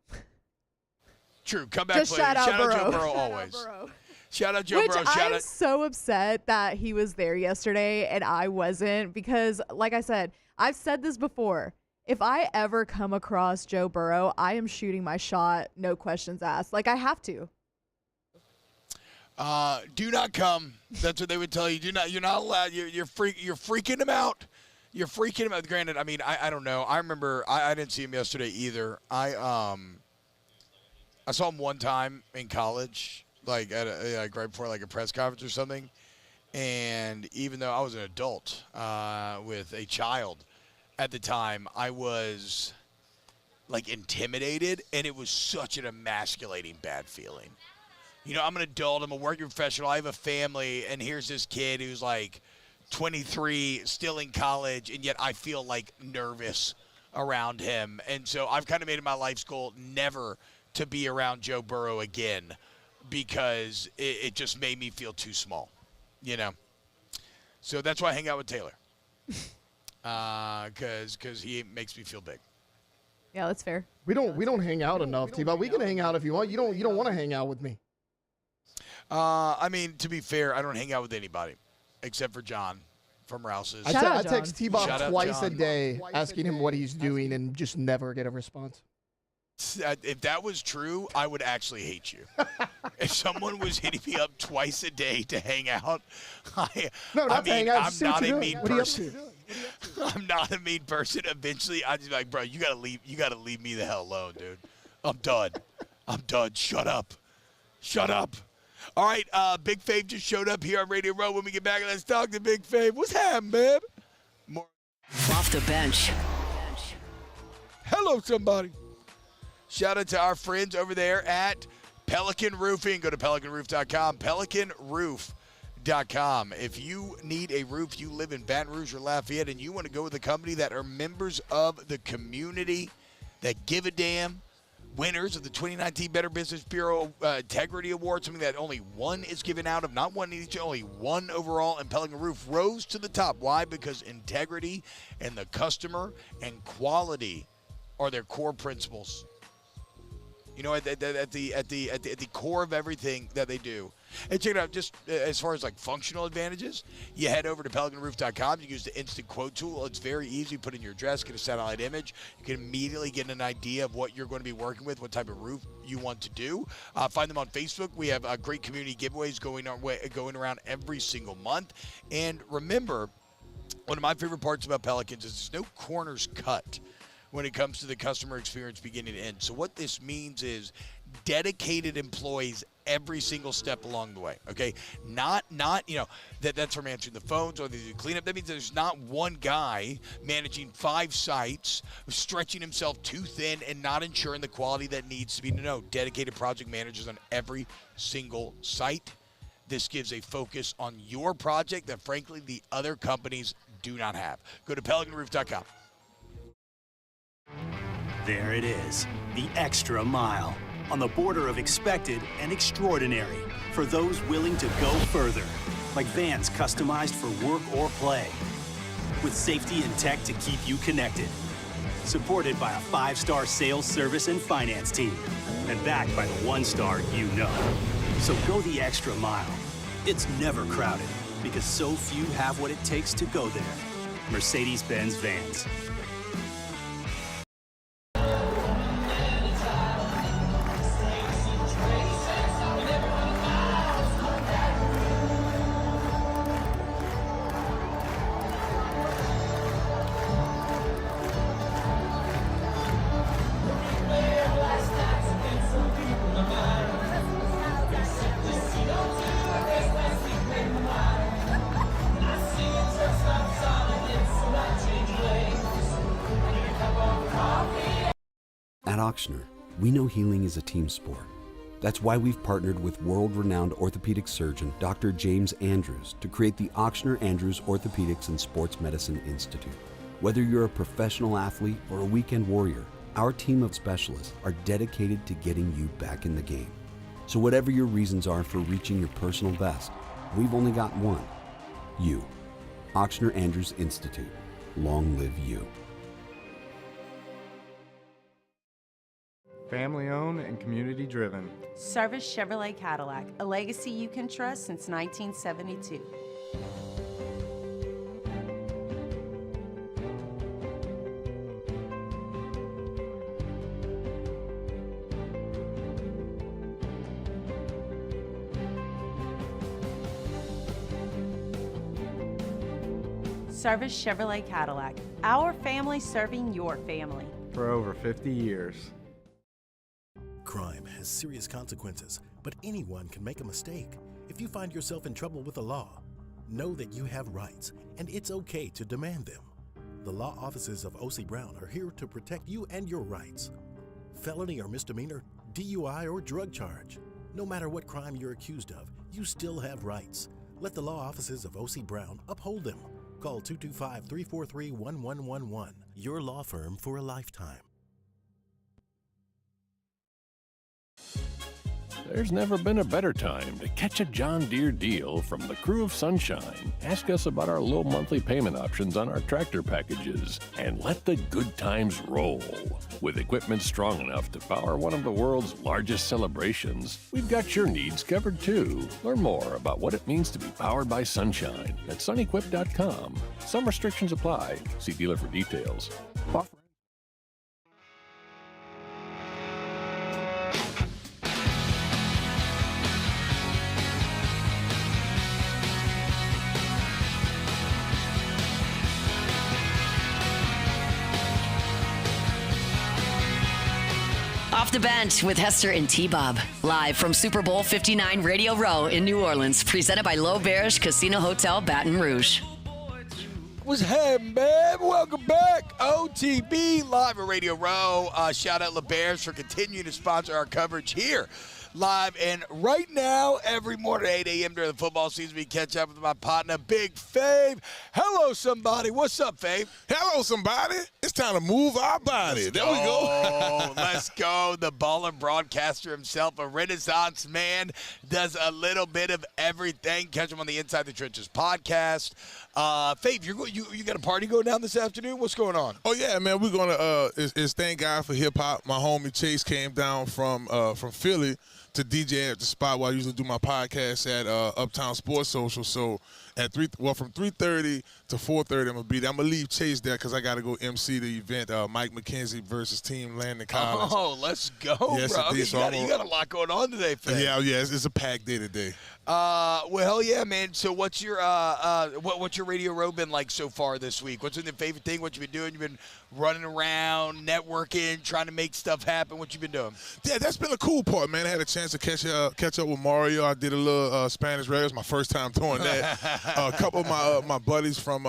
True, come back just later. Shout out Joe Burrow shout always. Out Burrow. Shout out Joe Burrow. I'm so upset that he was there yesterday and I wasn't, because like I said, I've said this before. If I ever come across Joe Burrow, I am shooting my shot, no questions asked. Like, I have to. Do not come. That's what they would tell you. Do not. You're not allowed. You're freaking him out. You're freaking him out. Granted, I mean, I don't know. I remember I didn't see him yesterday either. I saw him one time in college, like at right before like a press conference or something. And even though I was an adult with a child at the time, I was like intimidated, and it was such an emasculating bad feeling. You know, I'm an adult, I'm a working professional, I have a family, and here's this kid who's like 23, still in college, and yet I feel like nervous around him. And so I've kind of made it my life's goal never to be around Joe Burrow again, because it just made me feel too small, you know. So that's why I hang out with Taylor. Because he makes me feel big. Yeah, that's fair. We don't hang out enough, T-Bob. We can hang out if you want. You don't want to hang out with me. I mean, to be fair, I don't hang out with anybody except for John from Rouse's. I text T-Bob twice a day asking him what he's doing and just never get a response. If that was true, I would actually hate you. If someone was hitting me up twice a day to hang out, I'm not a mean person. I'm not a mean person. Eventually, I just be like, bro, you gotta leave. You gotta leave me the hell alone, dude. I'm done. I'm done. Shut up. Shut up. All right, Big Fave just showed up here on Radio Row. When we get back, let's talk to Big Fave. What's happening, babe? More Off the bench. Hello, somebody. Shout out to our friends over there at Pelican Roofing. Go to pelicanroof.com. Pelicanroof.com. If you need a roof, you live in Baton Rouge or Lafayette, and you want to go with a company that are members of the community, that give a damn, winners of the 2019 Better Business Bureau Integrity Award, something that only one is given out of, not one each, only one overall, and Pelican Roof rose to the top. Why? Because integrity and the customer and quality are their core principles. You know, at the core of everything that they do. And check it out, just as far as like functional advantages, you head over to pelicanroof.com. You use the instant quote tool. It's very easy. Put in your address, get a satellite image. You can immediately get an idea of what you're going to be working with, what type of roof you want to do. Find them on Facebook. We have great community giveaways going around every single month. And remember, one of my favorite parts about Pelicans is there's no corners cut when it comes to the customer experience beginning to end. So what this means is dedicated employees every single step along the way, okay? Not you know, that's from answering the phones or the cleanup. That means there's not one guy managing 5 sites, stretching himself too thin and not ensuring the quality that needs to be. No, dedicated project managers on every single site. This gives a focus on your project that, frankly, the other companies do not have. Go to pelicanroof.com. There it is, the extra mile, on the border of expected and extraordinary, for those willing to go further, like vans customized for work or play, with safety and tech to keep you connected. Supported by a 5-star sales, service, and finance team, and backed by the 1-star you know. So go the extra mile. It's never crowded, because so few have what it takes to go there. Mercedes-Benz Vans. At Ochsner, we know healing is a team sport. That's why we've partnered with world-renowned orthopedic surgeon Dr. James Andrews to create the Ochsner Andrews Orthopedics and Sports Medicine Institute. Whether you're a professional athlete or a weekend warrior, our team of specialists are dedicated to getting you back in the game. So whatever your reasons are for reaching your personal best, we've only got one: you. Ochsner Andrews Institute. Long live you. Family owned and community driven. Service Chevrolet Cadillac, a legacy you can trust since 1972. Service Chevrolet Cadillac, our family serving your family. For over 50 years. Crime has serious consequences, but anyone can make a mistake. If you find yourself in trouble with the law, know that you have rights, and it's okay to demand them. The law offices of O.C. Brown are here to protect you and your rights. Felony or misdemeanor, DUI or drug charge. No matter what crime you're accused of, you still have rights. Let the law offices of O.C. Brown uphold them. Call 225-343-1111. Your law firm for a lifetime. There's never been a better time to catch a John Deere deal from the crew of Sunshine. Ask us about our low monthly payment options on our tractor packages and let the good times roll. With equipment strong enough to power one of the world's largest celebrations, we've got your needs covered too. Learn more about what it means to be powered by Sunshine at sunequip.com. Some restrictions apply. See dealer for details. Off the Bench with Hester and T-Bob. Live from Super Bowl 59 Radio Row in New Orleans. Presented by L'Auberge Casino Hotel, Baton Rouge. What's happening, man? Welcome back. OTB live at Radio Row. Shout out L'Auberge for continuing to sponsor our coverage here. Live and right now, every morning at 8 a.m. during the football season, we catch up with my partner, Big Fave. Hello, somebody. What's up, Fave? Hello, somebody. It's time to move our body. There we go. Let's go. The baller broadcaster himself, a Renaissance man, does a little bit of everything. Catch him on the Inside the Trenches podcast. Fave, you got a party going down this afternoon? What's going on? Oh, yeah, man. We're going to it's thank God for hip-hop. My homie Chase came down from Philly to DJ at the spot where I usually do my podcast at Uptown Sports Social. So from 3:30 to 4:30, I'm gonna be there. I'm gonna leave Chase there because I gotta go MC the event. Mike McKenzie versus Team Landon Collins. Oh, let's go, yes, bro. Indeed. You got a lot going on today, Fave. Yeah, it's a packed day today. Well, hell yeah, man. So what's your Radio Row been like so far this week? What's been the favorite thing? What you been doing? You've been running around, networking, trying to make stuff happen. What you been doing? Yeah, that's been a cool part, man. I had a chance to catch up with Mario. I did a little Spanish radio. It's my first time doing that. A couple of my buddies from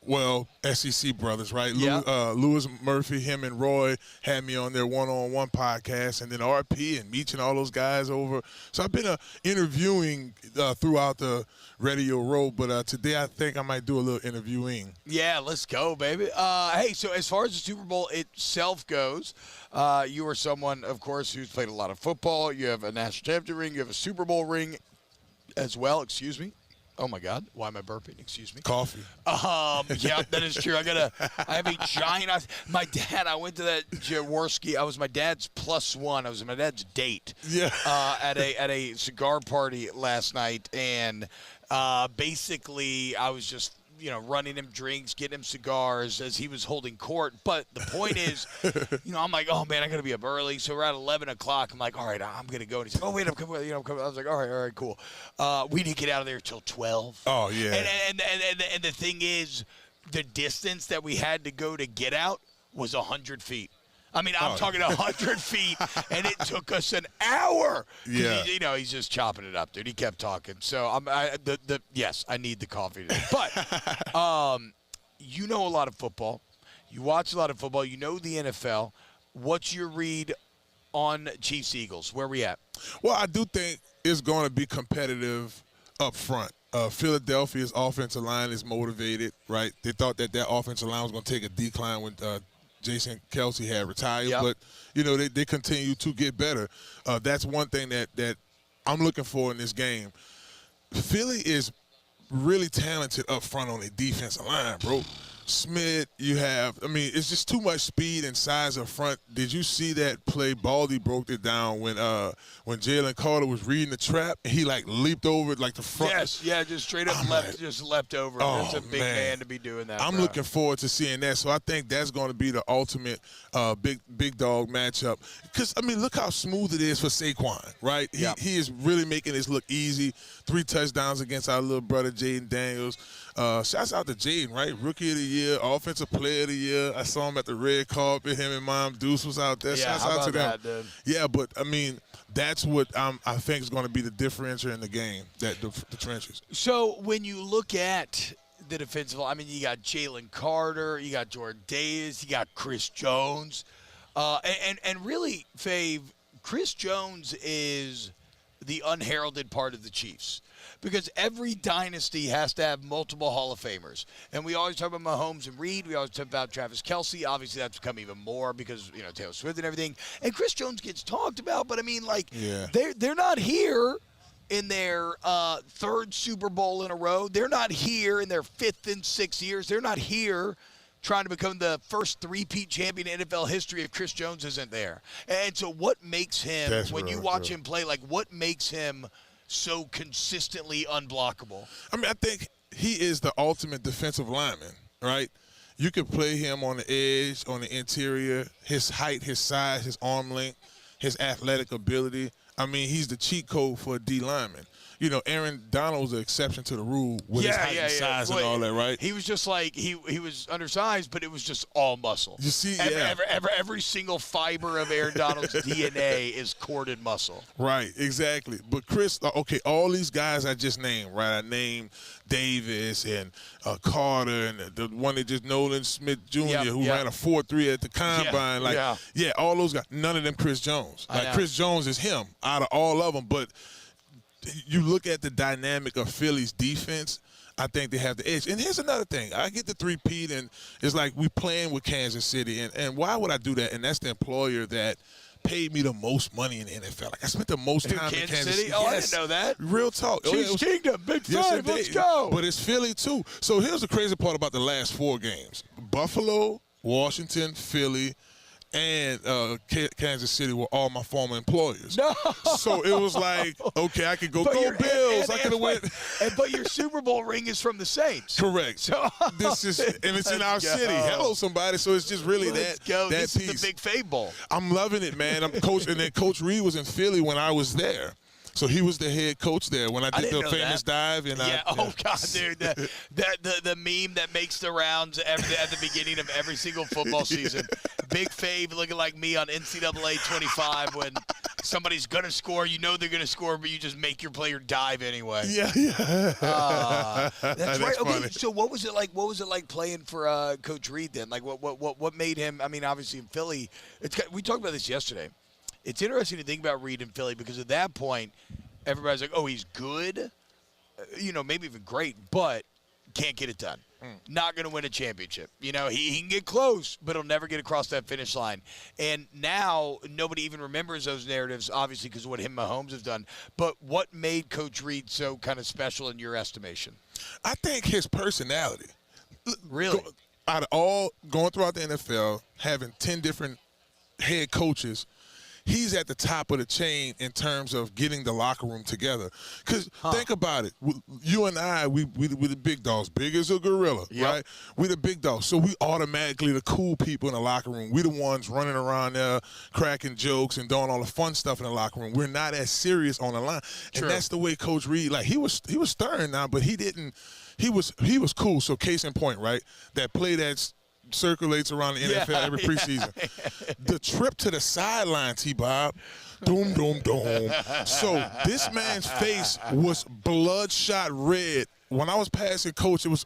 Well, SEC brothers, right? Yeah. Lewis Murphy, him and Roy had me on their one-on-one podcast, and then RP and Meach and all those guys over. So I've been interviewing throughout the Radio Row, but today I think I might do a little interviewing. Yeah, let's go, baby. Hey, so as far as the Super Bowl itself goes, you are someone, of course, who's played a lot of football. You have a national championship ring. You have a Super Bowl ring as well. Excuse me. Oh, my God. Why am I burping? Excuse me. Coffee. Yeah, that is true. I have a giant. My dad, I went to that Jaworski. I was my dad's +1. I was my dad's date. Yeah. At a cigar party last night. And basically, I was just, running him drinks, getting him cigars as he was holding court. But the point is, I'm like, oh, man, I got to be up early. So we're at 11 o'clock. I'm like, all right, I'm going to go. And he's like, oh, wait, I'm coming. I was like, all right, cool. We didn't get out of there till 12. Oh, yeah. And the thing is, the distance that we had to go to get out was 100 feet. I mean, I'm talking 100 feet, and it took us an hour. Yeah. He's just chopping it up, dude. He kept talking. So, yes, I need the coffee today. But you know a lot of football. You watch a lot of football. You know the NFL. What's your read on Chiefs-Eagles? Where are we at? Well, I do think it's going to be competitive up front. Philadelphia's offensive line is motivated, right? They thought that their offensive line was going to take a decline when Jason Kelsey had retired, but they continue to get better. That's one thing that I'm looking for in this game. Philly is really talented up front on the defensive line, bro. Smith, it's just too much speed and size up front. Did you see that play? Baldy broke it down when Jalen Carter was reading the trap, and he leaped over it the front. Yes, yeah, just straight up leapt over. That's a big man to be doing that. I'm looking forward to seeing that. So I think that's going to be the ultimate big dog matchup. Because look how smooth it is for Saquon, right? He is really making this look easy. 3 touchdowns against our little brother Jaden Daniels. Shouts out to Jaden, right? Rookie of the year, offensive player of the year. I saw him at the red carpet. Him and Mom Deuce was out there. Shouts out to them. Dude? Yeah, but that's what I think is going to be the differentiator in the game, that the trenches. So when you look at the defensive line, you got Jalen Carter, you got Jordan Davis, you got Chris Jones. And really, Fave, Chris Jones is the unheralded part of the Chiefs. Because every dynasty has to have multiple Hall of Famers. And we always talk about Mahomes and Reed. We always talk about Travis Kelce. Obviously, that's become even more because, Taylor Swift and everything. And Chris Jones gets talked about, but they're not here in their third Super Bowl in a row. They're not here in their 5th and 6th years. They're not here trying to become the first 3-peat champion in NFL history if Chris Jones isn't there. And so what makes him, when you watch him play, what makes him so consistently unblockable? I think he is the ultimate defensive lineman, right? You could play him on the edge, on the interior, his height, his size, his arm length, his athletic ability. He's the cheat code for a D lineman. Aaron Donald was an exception to the rule with his height and size and all that, right? He was just he was undersized, but it was just all muscle. You see, every single fiber of Aaron Donald's DNA is corded muscle. Right, exactly. But Chris, all these guys I just named, right? I named Davis and Carter and the one that just Nolan Smith Jr. who ran a 4.3 at the combine. All those guys. None of them Chris Jones. Chris Jones is him out of all of them, but you look at the dynamic of Philly's defense, I think they have the edge. And here's another thing. I get the 3-peat, and it's we playing with Kansas City. And why would I do that? And that's the employer that paid me the most money in the NFL. I spent the most time in Kansas City. Oh, yes. I didn't know that. Real talk. Chiefs Kingdom, Big Five, let's go. But it's Philly, too. So here's the crazy part about the last 4 games. Buffalo, Washington, Philly, and Kansas City were all my former employers. No. So it was okay, I could go Bills. I could have went. But your Super Bowl ring is from the Saints. Correct. So and it's in our city. Hello, somebody. So it's just really Let's that go. That this piece. Is the Big Fave Bowl. I'm loving it, man. And then Coach Reed was in Philly when I was there. So he was the head coach there when I did the famous dive. And oh, God, dude. The meme that makes the rounds at the beginning of every single football season. Big Fave looking like me on NCAA 25 when somebody's going to score. You know they're going to score, but you just make your player dive anyway. Yeah. That's right. Okay, funny. so what was it like? What was it like playing for Coach Reed then? Like, what made him? I mean, obviously in Philly, we talked about this yesterday. It's interesting to think about Reed in Philly because at that point, everybody's like, "Oh, he's good, maybe even great, but can't get it done. Not going to win a championship. He can get close, but he'll never get across that finish line." And now nobody even remembers those narratives, obviously, because of what him and Mahomes have done. But what made Coach Reed so kind of special in your estimation? I think his personality. Really? Out of all going throughout the NFL, having 10 different head coaches, he's at the top of the chain in terms of getting the locker room together. Because think about it. You and I, we the big dogs. Big as a gorilla, right? We the big dogs. So we automatically the cool people in the locker room. We the ones running around there cracking jokes and doing all the fun stuff in the locker room. We're not as serious on the line. True. And that's the way Coach Reed, like he was stern now, but he didn't. He was cool. So case in point, right? That play that's circulates around the NFL every preseason. The trip to the sideline, T-Bob, doom, doom, doom. So this man's face was bloodshot red. When I was passing Coach, it was...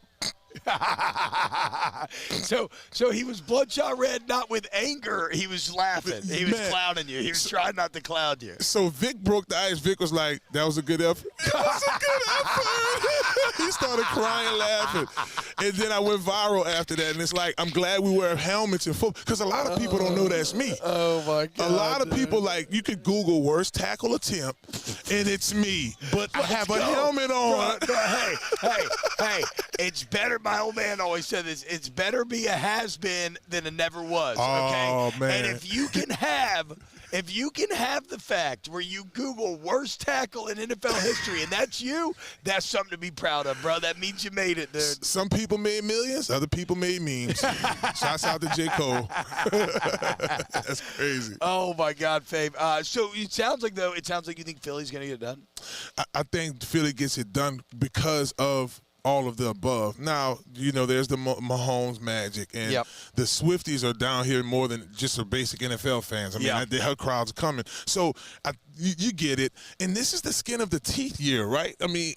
So he was bloodshot red, not with anger. He was laughing. He was clowning you. He was trying not to clown you. So Vic broke the ice. Vic was like, "That was a good effort." That was a good effort. He started crying, laughing, and then I went viral after that. And it's like, I'm glad we wear helmets in football because a lot of people don't know that's me. Oh my God! A lot of people you could Google worst tackle attempt, and it's me. But I have a helmet on. Hey! It's better. My old man always said this. It's better be a has-been than a never was. Okay. Oh man! And if you can have the fact where you Google worst tackle in NFL history, and that's you, that's something to be proud of, bro. That means you made it, dude. Some people made millions, other people made memes. Shouts out to J. Cole. That's crazy. Oh my God, Fave. So it sounds like you think Philly's gonna get it done. I think Philly gets it done because of all of the above. Now, there's the Mahomes magic, and the Swifties are down here more than just the basic NFL fans. I mean, her crowds are coming. So you get it. And this is the skin of the teeth year, right? I mean,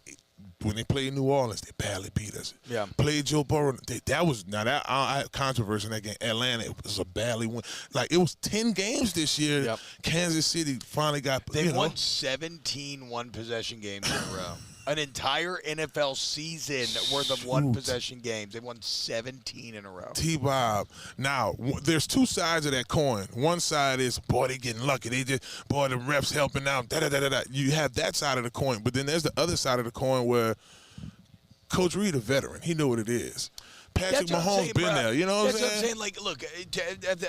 when they played New Orleans, they badly beat us. Yeah. Played Joe Burrow. I had controversy in that game. Atlanta, it was a badly win. Like, it was 10 games this year. Yep. Kansas City finally got, They won 17 one-possession games in a row. An entire NFL season worth of one-possession games. They won 17 in a row. T-Bob. Now, there's two sides of that coin. One side is, boy, they getting lucky. The refs helping out. Da-da-da-da-da. You have that side of the coin. But then there's the other side of the coin where Coach Reed, a veteran, he knew what it is. Patrick Mahomes been there. You know what I'm saying? That's what I'm saying. Like, look,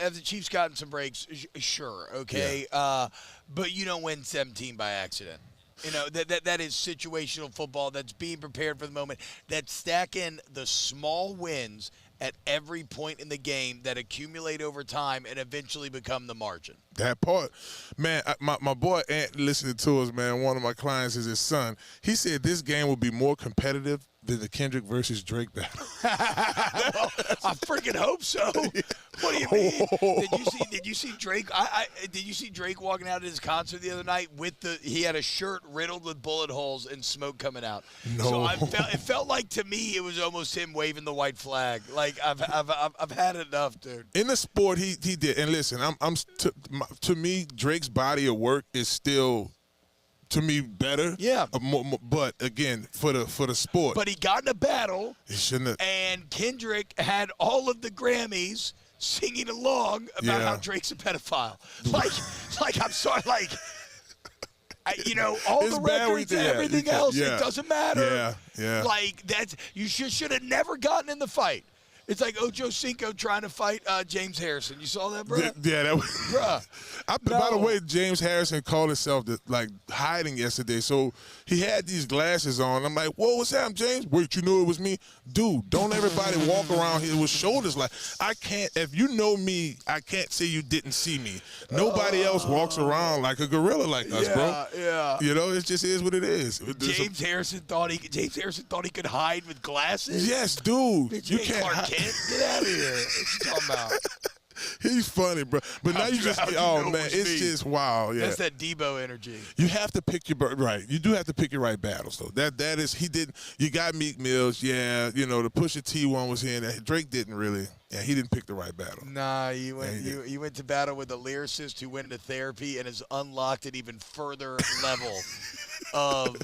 have the Chiefs gotten some breaks? Sure, okay. Yeah. But you don't win 17 by accident. That is situational football. That's being prepared for the moment. That's stacking the small wins at every point in the game that accumulate over time and eventually become the margin. That part. Man, my boy Ant listening to us, man, one of my clients is his son. He said this game will be more competitive than the Kendrick versus Drake battle. Well, I freaking hope so. What do you mean? Did you see Drake? Did you see Drake walking out at his concert the other night he had a shirt riddled with bullet holes and smoke coming out. No. So it felt like to me it was almost him waving the white flag. Like I've had enough, dude. In the sport, he did. And listen, to me, Drake's body of work is still, to me, better. Yeah. But again, for the sport. But he got in a battle. He shouldn't have. And Kendrick had all of the Grammys singing along about how Drake's a pedophile. Like I'm sorry, all it's the records and everything else, it doesn't matter. Yeah. Like you should have never gotten in the fight. It's like Ocho Cinco trying to fight James Harrison. You saw that, bro? Yeah, that was. Bruh. By the way, James Harrison called himself hiding yesterday. So he had these glasses on. I'm like, whoa, what's happening, James? Wait, you knew it was me? Dude, don't everybody walk around here with shoulders like, I can't, if you know me, I can't say you didn't see me. Nobody else walks around like a gorilla like us, bro. Yeah. It just is what it is. James Harrison thought he could hide with glasses? Yes, dude. You can't hide. Get out of here. What you talking about? He's funny, bro. But now you just, oh, man, it's just wow. Yeah. That's that Debo energy. You have to pick your right. You do have to pick your right battles, though. That is, he didn't. You got Meek Mills, yeah. You know, the Pusha T one was here. And Drake didn't really. Yeah, he didn't pick the right battle. Nah, you went to battle with a lyricist who went into therapy and has unlocked an even further level of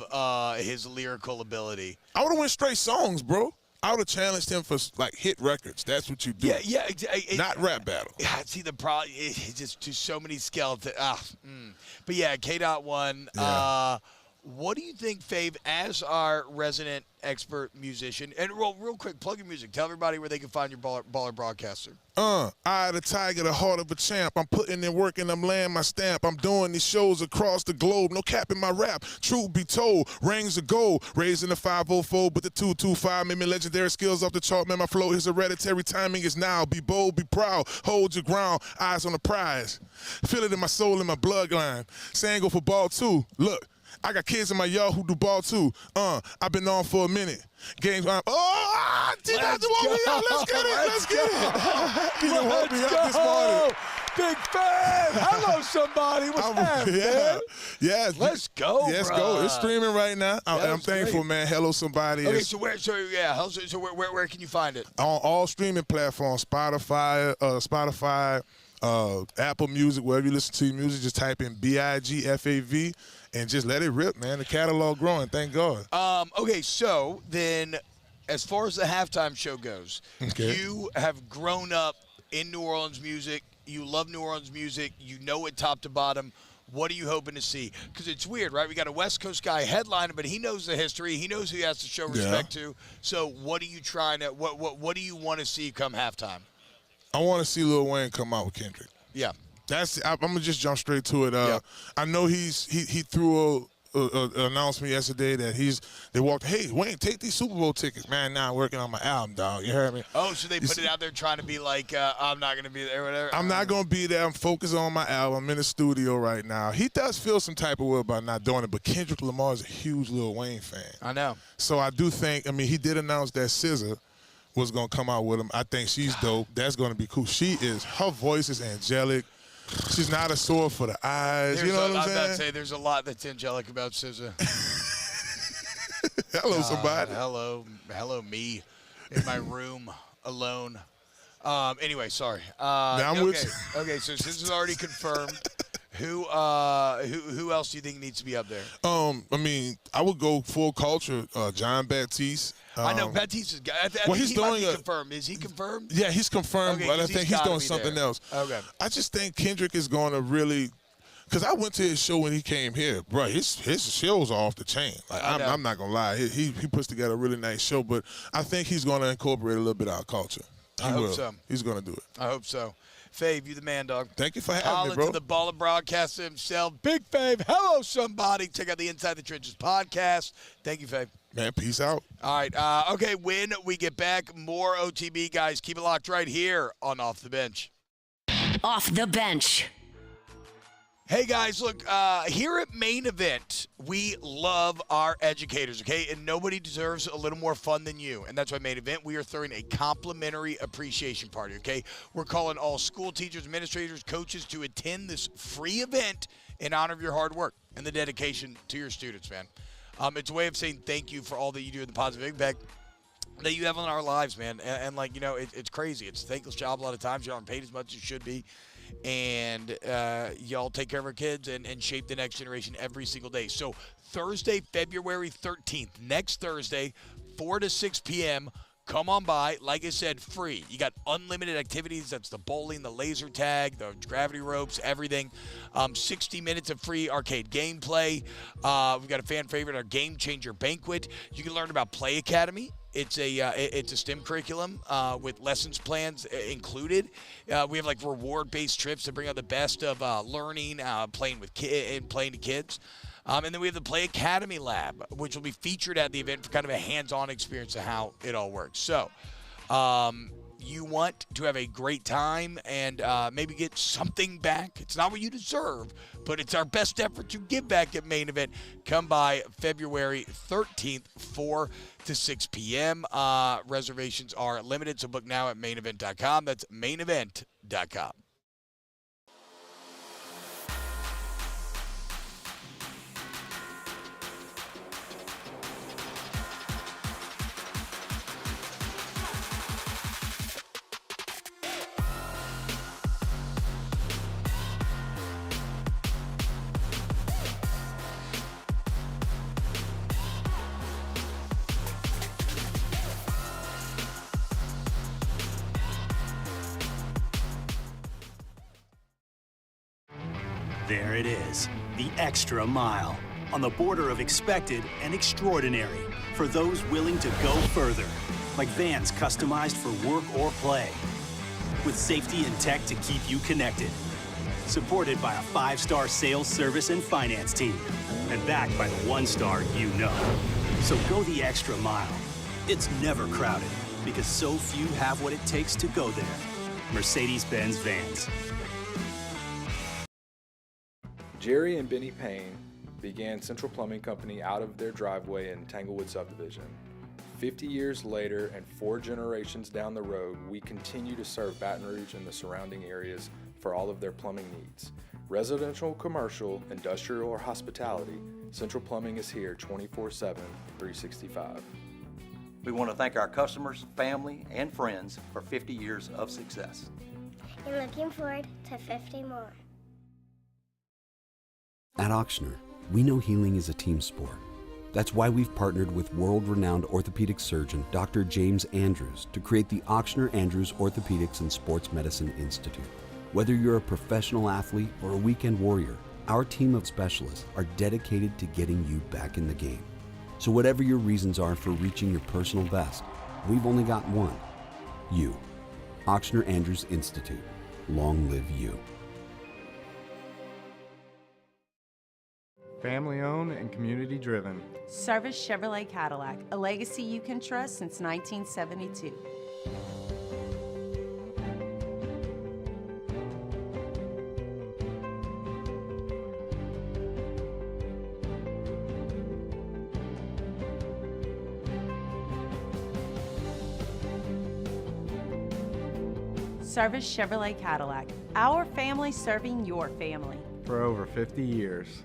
his lyrical ability. I would have went straight songs, bro. I would have challenged him for, like, hit records. That's what you do. Yeah. Not rap battle. Yeah, see, the problem is just to so many skeletons. But, yeah, K-Dot won. Yeah. What do you think, Fave, as our resident expert musician? And real quick, plug your music. Tell everybody where they can find your baller broadcaster. I, the tiger, the heart of a champ. I'm putting in work and I'm laying my stamp. I'm doing these shows across the globe. No cap in my rap. Truth be told, rings of gold. Raising the 504, but the 225 made me legendary skills off the chart. Man, my flow is hereditary. Timing is now. Be bold, be proud. Hold your ground. Eyes on the prize. Feel it in my soul, in my bloodline. Saying go for ball too. Look. I got kids in my yard who do ball too. I've been on for a minute. Games. Let's get it. Let's get it. You woke me up this morning. Big fan. Hello, somebody. What's happening? Yeah. Let's go. Let's go. It's streaming right now. I'm thankful, man. Hello, somebody. Okay, so where can you find it? On all streaming platforms, Spotify, Apple Music, wherever you listen to your music, just type in BIGFAV and just let it rip, man. The catalog growing, thank God. Okay, so then as far as the halftime show goes, you have grown up in New Orleans music. You love New Orleans music. You know it top to bottom. What are you hoping to see? Because it's weird, right? We got a West Coast guy headlining, but he knows the history. He knows who he has to show respect to. So what are you trying to what do you want to see come halftime? I want to see Lil Wayne come out with Kendrick. Yeah. I'm gonna just jump straight to it. I know he threw an announcement yesterday that they walked. Hey, Wayne, take these Super Bowl tickets, man. Now I'm working on my album, dog. You heard me? Oh, so they put it out there trying to be like, I'm not gonna be there, whatever. I'm not gonna be there. I'm focused on my album. I'm in the studio right now. He does feel some type of way about not doing it, but Kendrick Lamar is a huge Lil Wayne fan. I know. So I do think. I mean, he did announce that SZA was gonna come out with him. I think she's dope. That's gonna be cool. Her voice is angelic. She's not a sore for the eyes. You know what I'm saying? I'm about to say there's a lot that's angelic about SZA. Hello, somebody. Hello, me in my room alone. Anyway, sorry. I'm with you. Okay, so SZA's already confirmed. Who else do you think needs to be up there? I mean, I would go full culture. John Baptiste. I know Baptiste is. He's doing confirmed. Is he confirmed? Yeah, he's confirmed, but I think he's doing something else. Okay. I just think Kendrick is going to really, because I went to his show when he came here, bro. His shows are off the chain. Like, I'm not gonna lie. He puts together a really nice show, but I think he's going to incorporate a little bit of our culture. I hope so. He's going to do it. I hope so. Fave, you the man, dog. Thank you for having me, bro. To the baller broadcaster himself, Big Fave. Hello, somebody. Check out the Inside the Trenches podcast. Thank you, Fave. Man, peace out. All right. Okay, when we get back, more OTB, guys. Keep it locked right here on Off the Bench. Off the Bench. Hey, guys, look, here at Main Event, we love our educators, okay? And nobody deserves a little more fun than you. And that's why Main Event, we are throwing a complimentary appreciation party, okay? We're calling all school teachers, administrators, coaches to attend this free event in honor of your hard work and the dedication to your students, man. It's a way of saying thank you for all that you do and the positive impact that you have on our lives, man. And like, you know, it's crazy. It's a thankless job a lot of times. You aren't paid as much as you should be. And y'all take care of our kids and shape the next generation every single day. So Thursday, February 13th, next Thursday, 4 to 6 p.m., come on by. Like I said, free. You got unlimited activities. That's the bowling, the laser tag, the gravity ropes, everything. 60 minutes of free arcade gameplay. We've got a fan favorite, our Game Changer Banquet. You can learn about Play Academy. It's a STEM curriculum with lessons plans included. We have like reward-based trips to bring out the best of learning, playing to kids. And then we have the Play Academy Lab, which will be featured at the event for kind of a hands-on experience of how it all works. So you want to have a great time and maybe get something back. It's not what you deserve, but it's our best effort to give back at Main Event. Come by February 13th, 4 to 6 p.m. Reservations are limited, so book now at mainevent.com. That's mainevent.com. There it is, the extra mile, on the border of expected and extraordinary, for those willing to go further, like vans customized for work or play, with safety and tech to keep you connected. Supported by a 5-star sales, service, and finance team, and backed by the 1-star you know. So go the extra mile. It's never crowded, because so few have what it takes to go there. Mercedes-Benz Vans. Jerry and Benny Payne began Central Plumbing Company out of their driveway in Tanglewood subdivision. 50 years later and 4 generations down the road, we continue to serve Baton Rouge and the surrounding areas for all of their plumbing needs. Residential, commercial, industrial, or hospitality, Central Plumbing is here 24/7, 365. We want to thank our customers, family, and friends for 50 years of success. And looking forward to 50 more. At Auctioner, we know healing is a team sport. That's why we've partnered with world-renowned orthopedic surgeon Dr. James Andrews to create the Auctioner Andrews Orthopedics and Sports Medicine Institute. Whether you're a professional athlete or a weekend warrior, our team of specialists are dedicated to getting you back in the game. So whatever your reasons are for reaching your personal best, we've only got one: you. Auctioner Andrews Institute. Long live you. Family owned and community driven. Service Chevrolet Cadillac, a legacy you can trust since 1972. Service Chevrolet Cadillac, our family serving your family. For over 50 years.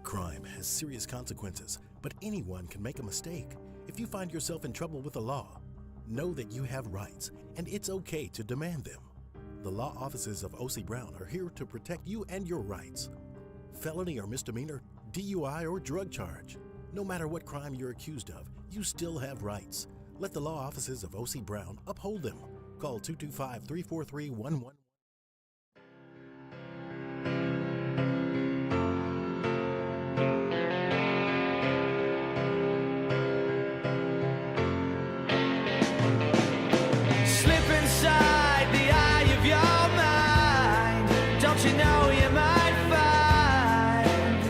Crime has serious consequences, but anyone can make a mistake. If you find yourself in trouble with the law, know that you have rights, and it's okay to demand them. The law offices of O.C. Brown are here to protect you and your rights. Felony or misdemeanor, DUI or drug charge. No matter what crime you're accused of, you still have rights. Let the law offices of O.C. Brown uphold them. Call 225-343-11. Slip inside the eye of your mind. Don't you know you might find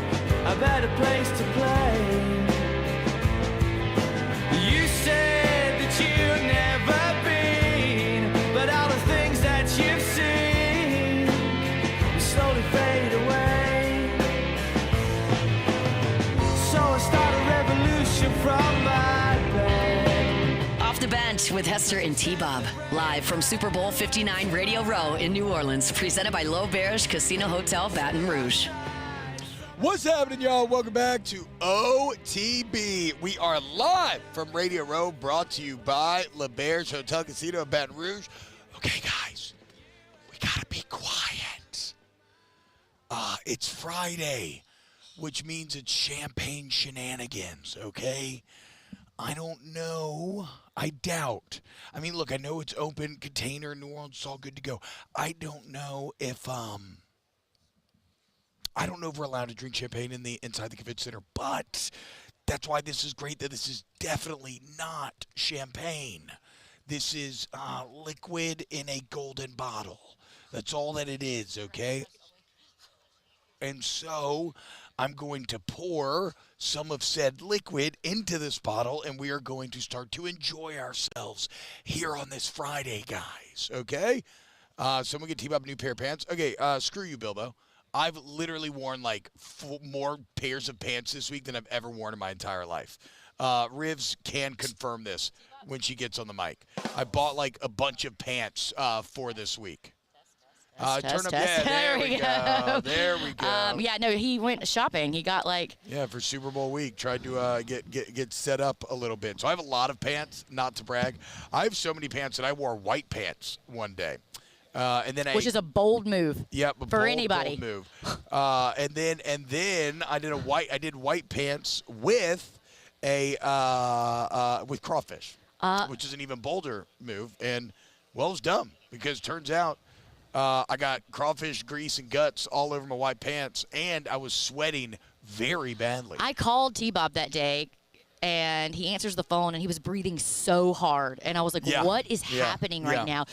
a better place to play? You said that you'd never been, but all the things that you've seen will slowly fade away. So I start a revolution from my bed. Off the Bench with Hester and T-Bob. Live from Super Bowl 59 Radio Row in New Orleans. Presented by L'Auberge Casino Hotel Baton Rouge. What's happening, y'all? Welcome back to OTB. We are live from Radio Row, brought to you by L'Auberge Hotel Casino of Baton Rouge. Okay, guys, we gotta be quiet. It's Friday, which means it's champagne shenanigans, okay? I don't know. I doubt. I mean, look, I know it's open container, New Orleans, it's all good to go. I don't know if we're allowed to drink champagne inside the convention center, but that's why this is great, that this is definitely not champagne. This is liquid in a golden bottle. That's all that it is, okay? And so I'm going to pour some of said liquid into this bottle, and we are going to start to enjoy ourselves here on this Friday, guys, okay? Someone get T-Bob a new pair of pants. Okay, screw you, Bilbo. I've literally worn like more pairs of pants this week than I've ever worn in my entire life. Rivs can confirm this when she gets on the mic. I bought like a bunch of pants for this week. Turn up, yeah, there we go. There we go. Yeah, no, he went shopping. He got like... Yeah, for Super Bowl week, tried to get set up a little bit. So I have a lot of pants, not to brag. I have so many pants that I wore white pants one day. And then Which is a bold move. Yep, for anybody. Bold move. And then I did white pants with with crawfish, which is an even bolder move. And well, it's dumb because it turns out I got crawfish grease and guts all over my white pants, and I was sweating very badly. I called T-Bob that day, and he answers the phone, and he was breathing so hard, and I was like, "What is happening right now?"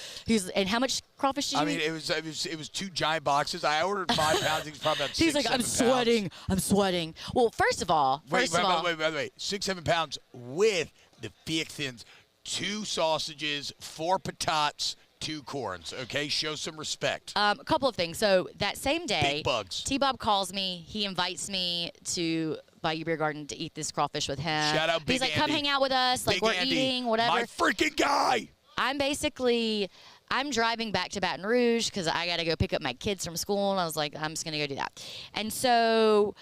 And how much crawfish did you eat? It was 2 giant boxes. I ordered 5 pounds. He was probably about 6, He's like, 7 I'm sweating. pounds. I'm sweating. Well, first of all, Wait, 6, 7 pounds with the fixins, 2 sausages, 4 patatas, 2 corns. Okay, show some respect. A couple of things. So that same day, Big bugs. T-Bob calls me. He invites me to Bayou Beer Garden to eat this crawfish with him. Shout out Big He's like, Andy. come hang out with us. Like, Big we're Andy, eating, whatever. my freaking guy. I'm driving back to Baton Rouge because I got to go pick up my kids from school, and I was like, I'm just going to go do that. And so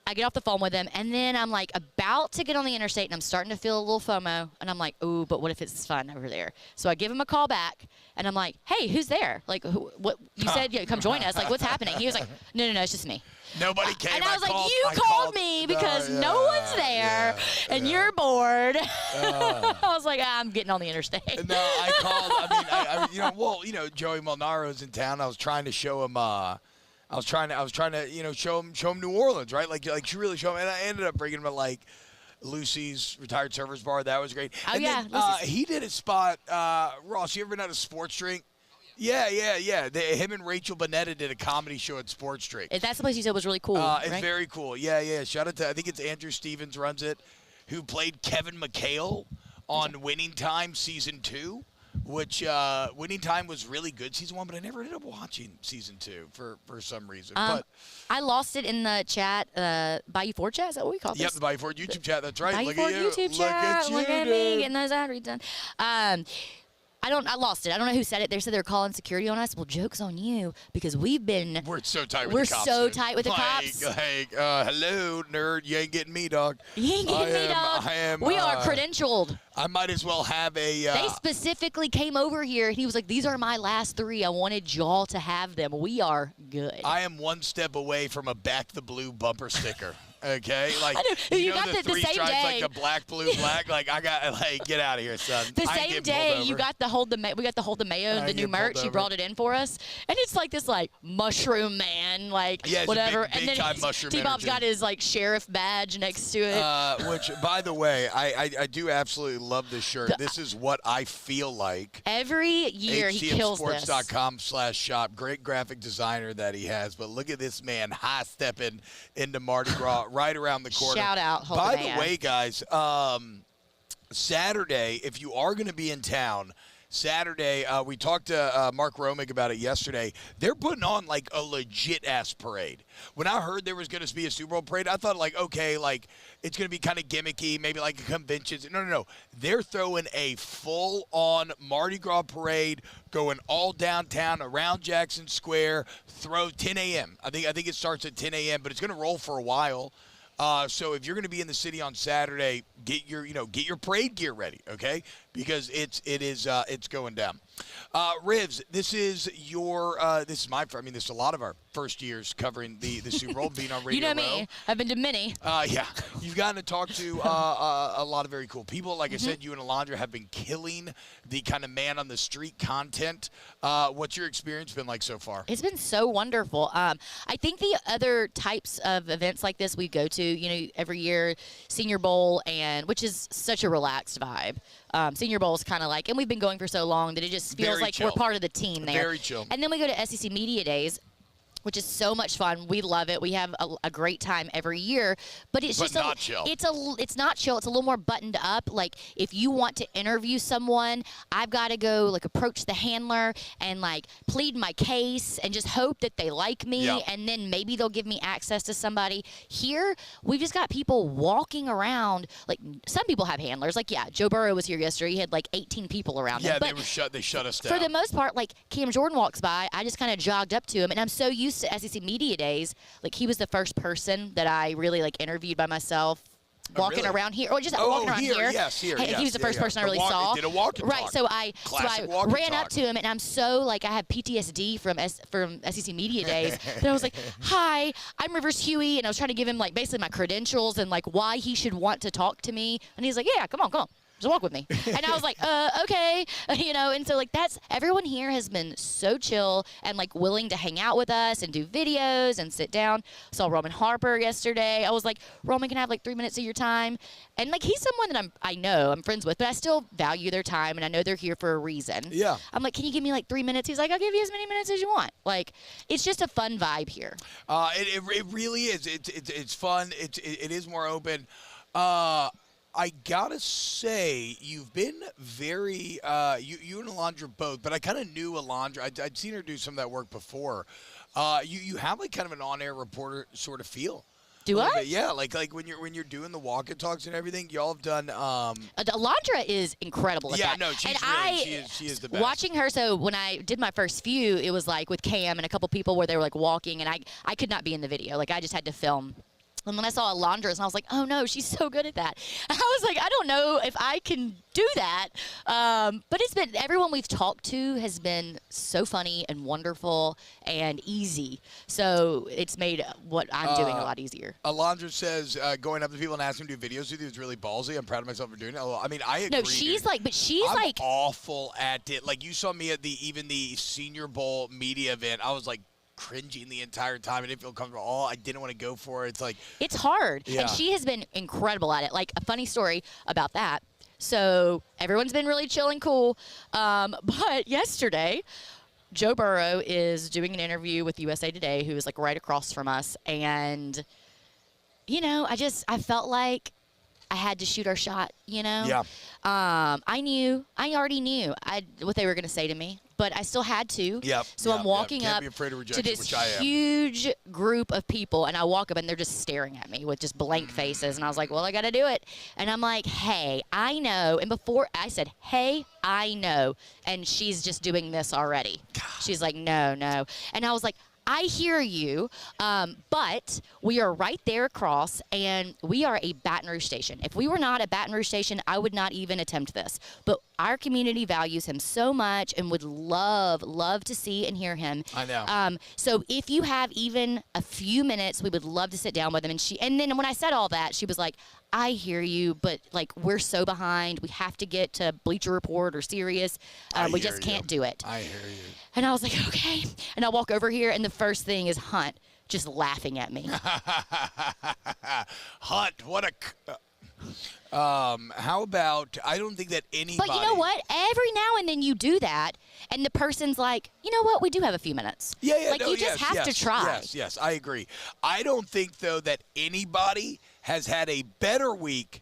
I get off the phone with him, and then I'm like about to get on the interstate, and I'm starting to feel a little FOMO, and I'm like, ooh, but what if it's fun over there? So I give him a call back, and I'm like, hey, who's there? Like, what? You said, come join us. Like, what's happening? He was like, no, it's just me. Nobody came. And I was like, you called me because no one's there, and you're bored. I was like, I'm getting on the interstate. No, I called. Joey Molnaro's in town. I was trying to show him. I was trying to, show him New Orleans, right? Like you really show him. And I ended up bringing him to like Lucy's Retired Servers Bar. That was great. Oh, and yeah. Then, he did a spot. Ross, you ever been at a sports drink? Yeah. Him and Rachel Bonetta did a comedy show at Sports Drink. That's the place you said was really cool, It's right? very cool. Yeah. Shout out to, I think it's Andrew Stevens runs it, who played Kevin McHale on Winning Time Season 2, which Winning Time was really good Season 1, but I never ended up watching Season 2 for some reason. But I lost it in the chat, Bayou Ford chat, is that what we call this? Yep, the Bayou Ford YouTube chat, that's right. Bayou Look Ford at you. YouTube chat. Look at me dude. getting those ad reads done. I lost it. I don't know who said it. They said they're calling security on us. Well, joke's on you because we're so tight with the cops. We're so dude. tight with the cops. Hello, nerd. You ain't getting me, dog. You ain't getting me, dog. We are credentialed. I might as well have a. They specifically came over here, and he was like, "These are my last 3. I wanted y'all to have them. We are good." I am one step away from a Back the Blue bumper sticker. Okay, like you got the 3 same stripes, day. like the black, blue, black. Like I got, get out of here, son. The I ain't same getting day, pulled you over. got we got the hold the mayo, I the new get pulled merch. He over. brought it in for us, and it's like this mushroom man, Yeah, it's whatever. a big and then time mushroom T-Bob's energy. got his sheriff badge next to it. Which, by the way, I do absolutely love this shirt. This is what I feel like. Every year he kills this. HTMsports.com/shop. Great graphic designer that he has. But look at this man high stepping into Mardi Gras right around the corner. Shout out, Hold By the the Man. way, guys, Saturday, if you are going to be in town, Saturday, we talked to Mark Romig about it yesterday. They're putting on like a legit ass parade. When I heard there was going to be a Super Bowl parade, I thought like, okay, like it's going to be kind of gimmicky, maybe like a convention. No. They're throwing a full on Mardi Gras parade, going all downtown around Jackson Square. Throw 10 a.m. I think it starts at 10 a.m., but it's going to roll for a while. So if you're going to be in the city on Saturday, get your parade gear ready, okay? Because it's going down. Rivs, this is a lot of our first years covering the Super Bowl, being on Radio You know Row. me. I've been to many. Yeah. You've gotten to talk to a lot of very cool people. Like I said, you and Alondra have been killing the kind of man on the street content. What's your experience been like so far? It's been so wonderful. I think the other types of events like this we go to, every year, Senior Bowl, and which is such a relaxed vibe. Senior Bowl is kind of like, and we've been going for so long that it just feels Very like chill. we're part of the team there. Very chill. And then we go to SEC Media Days, which is so much fun. We love it. We have a great time every year. But it's just not chill. It's not chill. It's a little more buttoned up. Like if you want to interview someone, I've got to go like approach the handler and like plead my case and just hope that they like me, and then maybe they'll give me access to somebody. Here, we've just got people walking around. Like some people have handlers. Like Joe Burrow was here yesterday. He had like 18 people around him. Yeah, But they shut us down. for the most part, like Cam Jordan walks by, I just kind of jogged up to him, and I'm so used to SEC Media Days. Like he was the first person that I really like interviewed by myself. Walking around here, or just walking around here. Yes, here. He was the first person I really saw. Did a walk and right, talk. so I Classic walk and ran talk. up to him, and I'm so like I have PTSD from SEC Media Days. That I was like, "Hi, I'm Rivers Huey," and I was trying to give him like basically my credentials and like why he should want to talk to me. And he's like, "Yeah, come on." Just walk with me. And I was like, okay. And so, like, everyone here has been so chill and, like, willing to hang out with us and do videos and sit down. Saw Roman Harper yesterday. I was like, Roman, can I have, like, 3 minutes of your time? And, like, he's someone that I'm friends with, but I still value their time, and I know they're here for a reason. Yeah. I'm like, can you give me, like, 3 minutes? He's like, I'll give you as many minutes as you want. Like, it's just a fun vibe here. It really is. It's fun. It is more open. I gotta say, you've been very you and Alondra both, but I kind of knew Alondra. I'd seen her do some of that work before. You have like kind of an on-air reporter sort of feel. Do I? Bit. Yeah, like when you're doing the walk and talks and everything, y'all have done. Alondra is incredible at that. Yeah, no, she's she is the best. Watching her, so when I did my first few, it was like with Cam and a couple people where they were like walking, and I could not be in the video. Like I just had to film. And then I saw Alondra's, and I was like, oh, no, she's so good at that. And I was like, I don't know if I can do that. But everyone we've talked to has been so funny and wonderful and easy. So it's made what I'm doing a lot easier. Alondra says going up to people and asking them to do videos with you is really ballsy. I'm proud of myself for doing it. I mean, I agree. No, she's like, but she's I'm like awful at it. Like you saw me at the Senior Bowl media event. I was like, cringing the entire time. I didn't feel comfortable. I didn't want to go for it. It's like it's hard. Yeah. And she has been incredible at it. Like a funny story about that. So everyone's been really chill and cool. But yesterday, Joe Burrow is doing an interview with USA Today, who is like right across from us. And, I felt like I had to shoot our shot, Yeah. I already knew what they were going to say to me, but I still had to. Yep. So I'm walking Can't up be afraid of to rejection, this which I am. huge group of people, and I walk up, and they're just staring at me with just blank faces. And I was like, well, I got to do it. And I'm like, hey, I know. And before I said, hey, I know. And she's just doing this already. She's like, no. And I was like, I hear you, but we are right there across, and we are a Baton Rouge station. If we were not a Baton Rouge station, I would not even attempt this. But our community values him so much and would love to see and hear him. I know. So if you have even a few minutes, we would love to sit down with him. And then when I said all that, she was like, I hear you, but like we're so behind. We have to get to Bleacher Report or Sirius. We just can't do it. I hear you. And I was like, okay. And I walk over here, and the first thing is Hunt just laughing at me. Hunt, what a. How about, I don't think that anybody. But you know what? Every now and then you do that, and the person's like, you know what? We do have a few minutes. Yeah. Like you just have to try. Yes, I agree. I don't think, though, that anybody has had a better week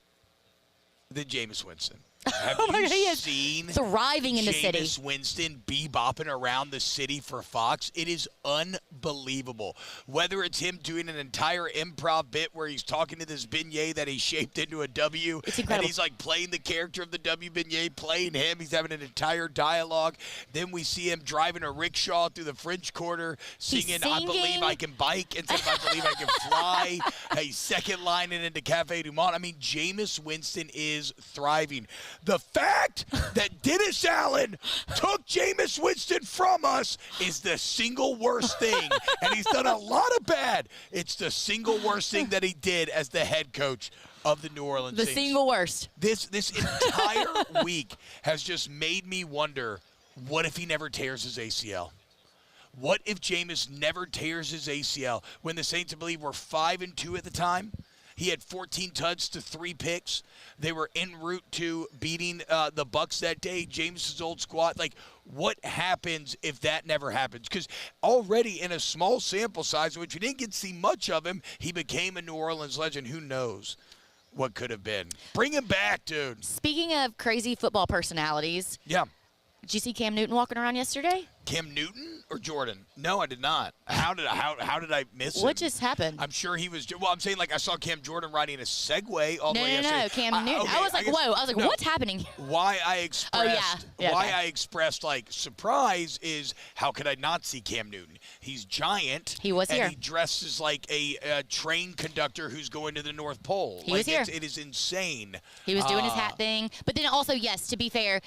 than Jameis Winston. Have you seen thriving in the city? Jameis Winston bebopping around the city for Fox? It is unbelievable. Whether it's him doing an entire improv bit where he's talking to this beignet that he shaped into a W, and he's like playing the character of the W beignet, playing him. He's having an entire dialogue. Then we see him driving a rickshaw through the French Quarter, singing "I Believe I Can Bike" instead of "I Believe I Can Fly." He's second lining into Cafe Du Monde. I mean, Jameis Winston is thriving. The fact that Dennis Allen took Jameis Winston from us is the single worst thing. And he's done a lot of bad. It's the single worst thing that he did as the head coach of the New Orleans Saints. The single worst. This entire week has just made me wonder, what if he never tears his ACL? What if Jameis never tears his ACL? When the Saints, I believe, were 5-2 at the time. He had 14 touchdowns to 3 picks. They were en route to beating the Bucs that day, Jameis's old squad. Like, what happens if that never happens? Because already in a small sample size, which we didn't get to see much of him, he became a New Orleans legend. Who knows what could have been? Bring him back, dude. Speaking of crazy football personalities. Yeah. Did you see Cam Newton walking around yesterday? Cam Newton or Jordan? No, I did not. How did I miss him? What just happened? I'm sure he was. Well, I'm saying, like, I saw Cam Jordan riding a Segway all the way yesterday. No, Cam Newton. Okay, I was like, whoa. I was like, no. What's happening? Why I expressed I expressed like surprise is, how could I not see Cam Newton? He's giant. He was here. And he dresses like a train conductor who's going to the North Pole. He was here. It is insane. He was doing his hat thing. But then also, yes, to be fair,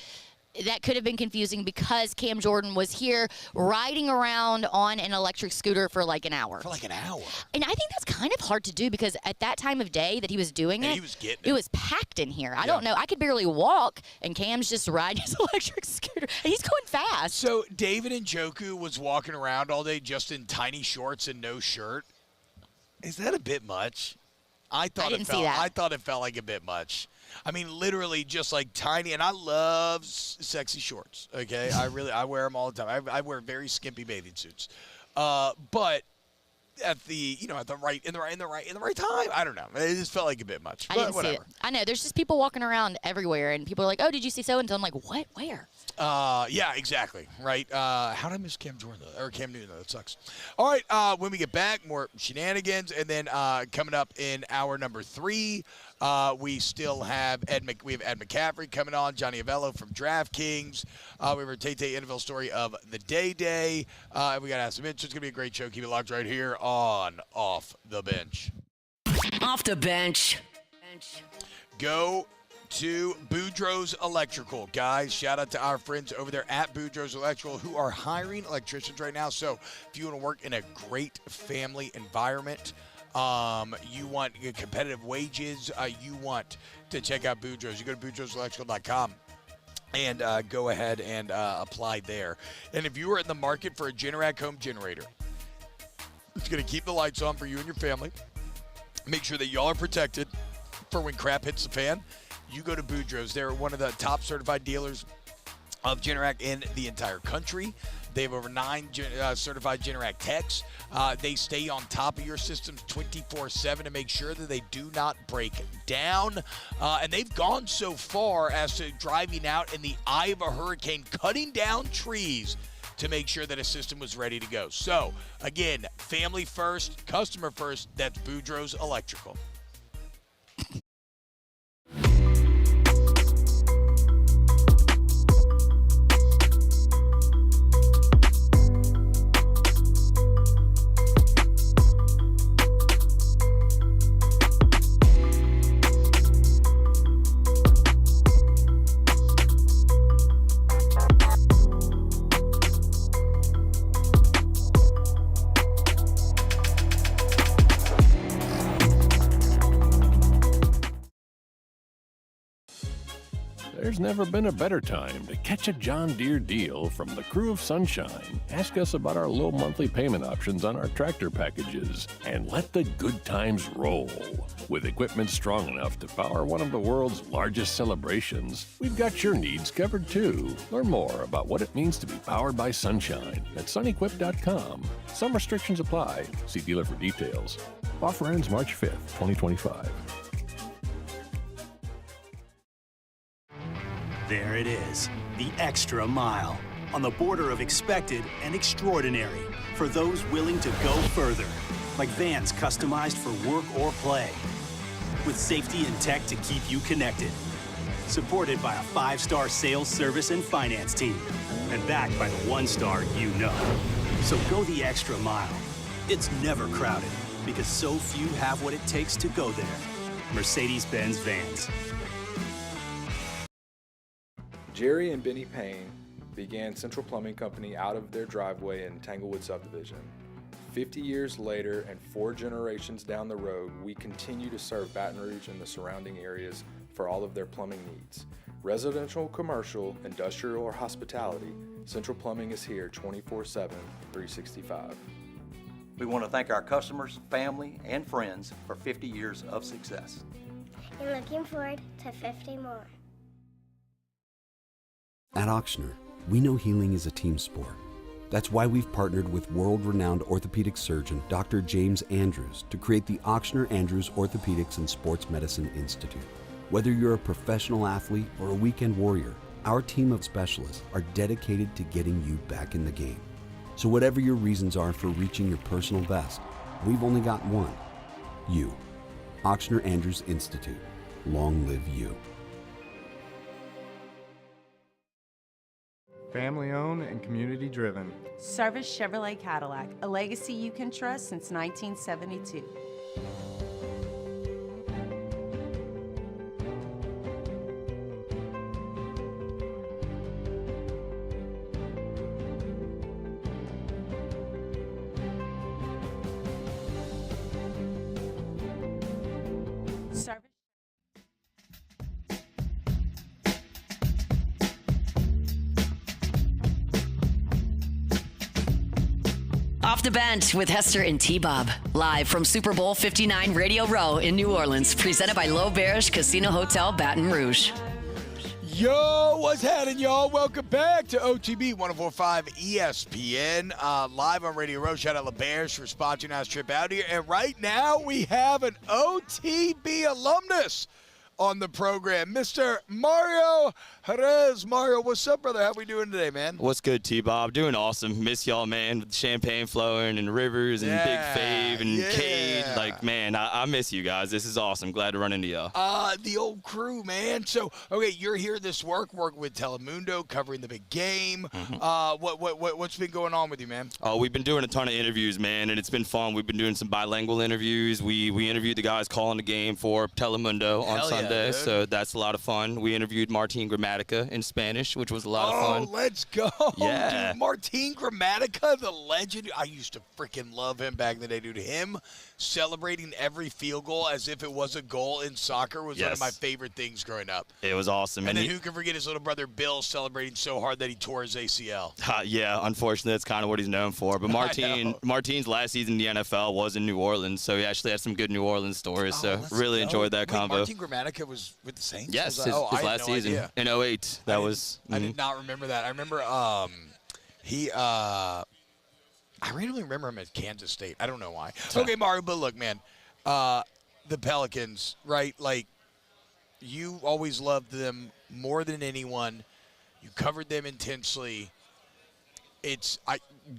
that could have been confusing because Cam Jordan was here riding around on an electric scooter for like an hour. For like an hour. And I think that's kind of hard to do because at that time of day that he was doing He was getting it was packed in here. I don't know. I could barely walk, and Cam's just riding his electric scooter, and he's going fast. So David Njoku was walking around all day just in tiny shorts and no shirt. Is that a bit much? I thought it felt like a bit much. I mean, literally just like tiny, and I love sexy shorts. Okay, I wear them all the time. I wear very skimpy bathing suits, but at the right time. I don't know. It just felt like a bit much. I didn't see it. I know. There's just people walking around everywhere, and people are like, "Oh, did you see so and so?" I'm like, "What? Where?" Yeah, exactly. Right. How did I miss Cam Jordan or Cam Newton? That sucks. All right. When we get back, more shenanigans, and then coming up in hour number 3, we still have Ed McCaffrey coming on. Johnny Avello from DraftKings. We have our Tay NFL story of the day. And we got to have some bench. It's gonna be a great show. Keep it locked right here on Off the Bench. Off the bench. Go to Boudreaux's Electrical. Guys, shout out to our friends over there at Boudreaux's Electrical who are hiring electricians right now. So if you want to work in a great family environment, you want competitive wages, you want to check out Boudreaux's, you go to boudreauxelectrical.com and go ahead and apply there. And if you are in the market for a Generac home generator, it's going to keep the lights on for you and your family. Make sure that y'all are protected for when crap hits the fan. You go to Boudreaux's. They're one of the top certified dealers of Generac in the entire country. They have over 9 certified Generac techs. They stay on top of your systems 24/7 to make sure that they do not break down. And they've gone so far as to driving out in the eye of a hurricane, cutting down trees to make sure that a system was ready to go. So, again, family first, customer first, that's Boudreaux's Electrical. There's never been a better time to catch a John Deere deal from the crew of Sunshine. Ask us about our low monthly payment options on our tractor packages and let the good times roll. With equipment strong enough to power one of the world's largest celebrations, we've got your needs covered too. Learn more about what it means to be powered by Sunshine at sunequip.com. Some restrictions apply. See dealer for details. Offer ends March 5th, 2025. There it is, the extra mile, on the border of expected and extraordinary, for those willing to go further, like vans customized for work or play, with safety and tech to keep you connected, supported by a 5-star sales, service, and finance team, and backed by the 1-star you know. So go the extra mile. It's never crowded, because so few have what it takes to go there. Mercedes-Benz Vans. Jerry and Benny Payne began Central Plumbing Company out of their driveway in Tanglewood subdivision. 50 years later and 4 generations down the road, we continue to serve Baton Rouge and the surrounding areas for all of their plumbing needs. Residential, commercial, industrial, or hospitality, Central Plumbing is here 24/7, 365. We want to thank our customers, family, and friends for 50 years of success. And looking forward to 50 more. At Auctioner, we know healing is a team sport. That's why we've partnered with world-renowned orthopedic surgeon Dr. James Andrews to create the Auctioner Andrews Orthopedics and Sports Medicine Institute. Whether you're a professional athlete or a weekend warrior, our team of specialists are dedicated to getting you back in the game. So whatever your reasons are for reaching your personal best, we've only got one: you. Auctioner Andrews Institute. Long live you. Family owned and community driven. Service Chevrolet Cadillac, a legacy you can trust since 1972. Off the Bench with Hester and T-Bob. Live from Super Bowl 59 Radio Row in New Orleans. Presented by L'Auberge Casino Hotel, Baton Rouge. Yo, what's happening, y'all? Welcome back to OTB 104.5 ESPN. Live on Radio Row. Shout out L'Auberge for sponsoring our trip out here. And right now we have an OTB alumnus on the program, Mr. Mario Jerez. Mario, what's up, brother? How we doing today, man? What's good, T-Bob? Doing awesome. Miss y'all, man, with champagne flowing and Rivers and Big Fave and Cade. Like, man, I miss you guys. This is awesome. Glad to run into y'all. The old crew, man. So, okay, you're here this working with Telemundo, covering the big game. What's been going on with you, man? Oh, we've been doing a ton of interviews, man, and it's been fun. We've been doing some bilingual interviews. We interviewed the guys calling the game for Telemundo on Sunday, so that's a lot of fun. We interviewed Martin Gramatica in Spanish, which was a lot of fun. Oh, let's go. Yeah. Dude, Martin Gramatica, the legend. I used to freaking love him back in the day, dude. Him celebrating every field goal as if it was a goal in soccer was one of my favorite things growing up. It was awesome. And then who can forget his little brother Bill celebrating so hard that he tore his ACL? Yeah, unfortunately, that's kind of what he's known for. But Martin's last season in the NFL was in New Orleans, so he actually had some good New Orleans stories. So really enjoyed that combo. Martin Gramatica was with the Saints? Yes, his last season in 08. That was. I did not remember that. I remember I randomly remember him at Kansas State. I don't know why. Okay, Mario, but look, man, the Pelicans, right? Like, you always loved them more than anyone. You covered them intensely.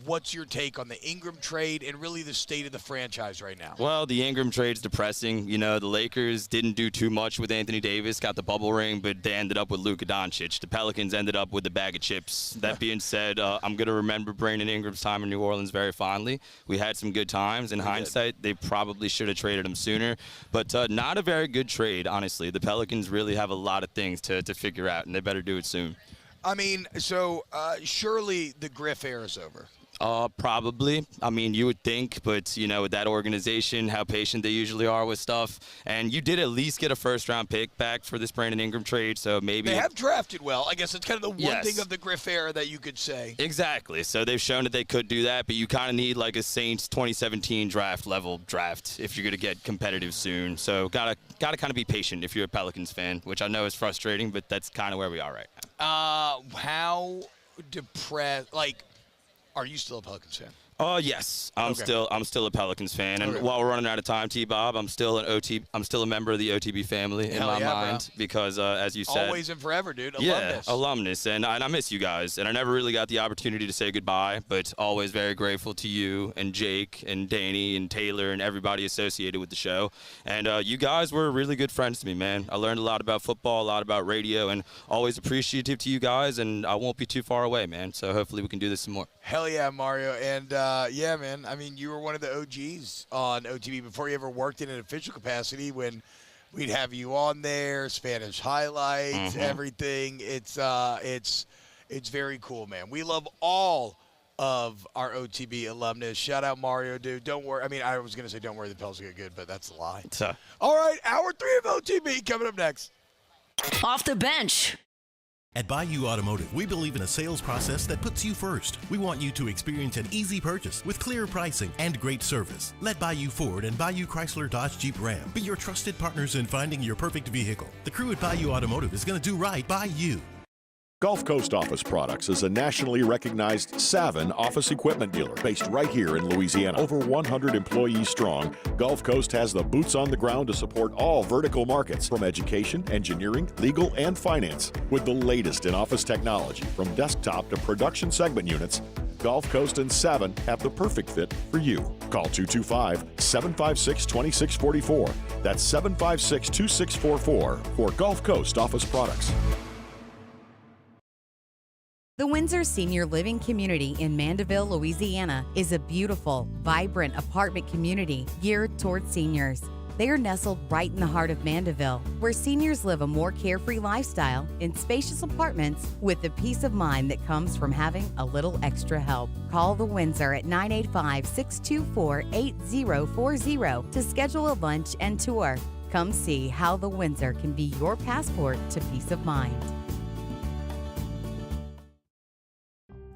What's your take on the Ingram trade and really the state of the franchise right now? Well, the Ingram trade's depressing. You know, the Lakers didn't do too much with Anthony Davis, got the bubble ring, but they ended up with Luka Doncic. The Pelicans ended up with the bag of chips. That being said, I'm going to remember Brandon Ingram's time in New Orleans very fondly. We had some good times. In hindsight, they probably should have traded him sooner, but not a very good trade, honestly. The Pelicans really have a lot of things to figure out, and they better do it soon. I mean, so surely the Griff era is over. Probably. I mean, you would think, but, you know, with that organization, how patient they usually are with stuff. And you did at least get a first-round pick back for this Brandon Ingram trade, so maybe. They have drafted well. I guess it's kind of the one thing of the Griff era that you could say. Exactly. So they've shown that they could do that, but you kind of need like a Saints 2017 level draft if you're going to get competitive soon. So gotta kind of be patient if you're a Pelicans fan, which I know is frustrating, but that's kind of where we are right now. How depressed, like, are you still a Pelicans fan? Oh yes, I'm still a Pelicans fan, and while we're running out of time, T-Bob, I'm still a member of the OTB family in my mind because, as you said, always and forever, dude. Alumnus, and I miss you guys, and I never really got the opportunity to say goodbye, but always very grateful to you and Jake and Danny and Taylor and everybody associated with the show, and you guys were really good friends to me, man. I learned a lot about football, a lot about radio, and always appreciative to you guys, and I won't be too far away, man. So hopefully we can do this some more. Hell yeah, Mario, and yeah, man. I mean, you were one of the OGs on OTB before you ever worked in an official capacity when we'd have you on there, Spanish highlights, everything. It's very cool, man. We love all of our OTB alumnus. Shout out Mario, dude. Don't worry. I mean, I was going to say don't worry, the Pels get good, but that's a lie. All right, hour 3 of OTB coming up next. Off the Bench. At Bayou Automotive, we believe in a sales process that puts you first. We want you to experience an easy purchase with clear pricing and great service. Let Bayou Ford and Bayou Chrysler Dodge Jeep Ram be your trusted partners in finding your perfect vehicle. The crew at Bayou Automotive is going to do right by you. Gulf Coast Office Products is a nationally recognized Savin office equipment dealer based right here in Louisiana. Over 100 employees strong, Gulf Coast has the boots on the ground to support all vertical markets from education, engineering, legal, and finance. With the latest in office technology from desktop to production segment units, Gulf Coast and Savin have the perfect fit for you. Call 225-756-2644. That's 756-2644 for Gulf Coast Office Products. The Windsor Senior Living Community in Mandeville, Louisiana is a beautiful, vibrant apartment community geared toward seniors. They are nestled right in the heart of Mandeville, where seniors live a more carefree lifestyle in spacious apartments with the peace of mind that comes from having a little extra help. Call the Windsor at 985-624-8040 to schedule a lunch and tour. Come see how the Windsor can be your passport to peace of mind.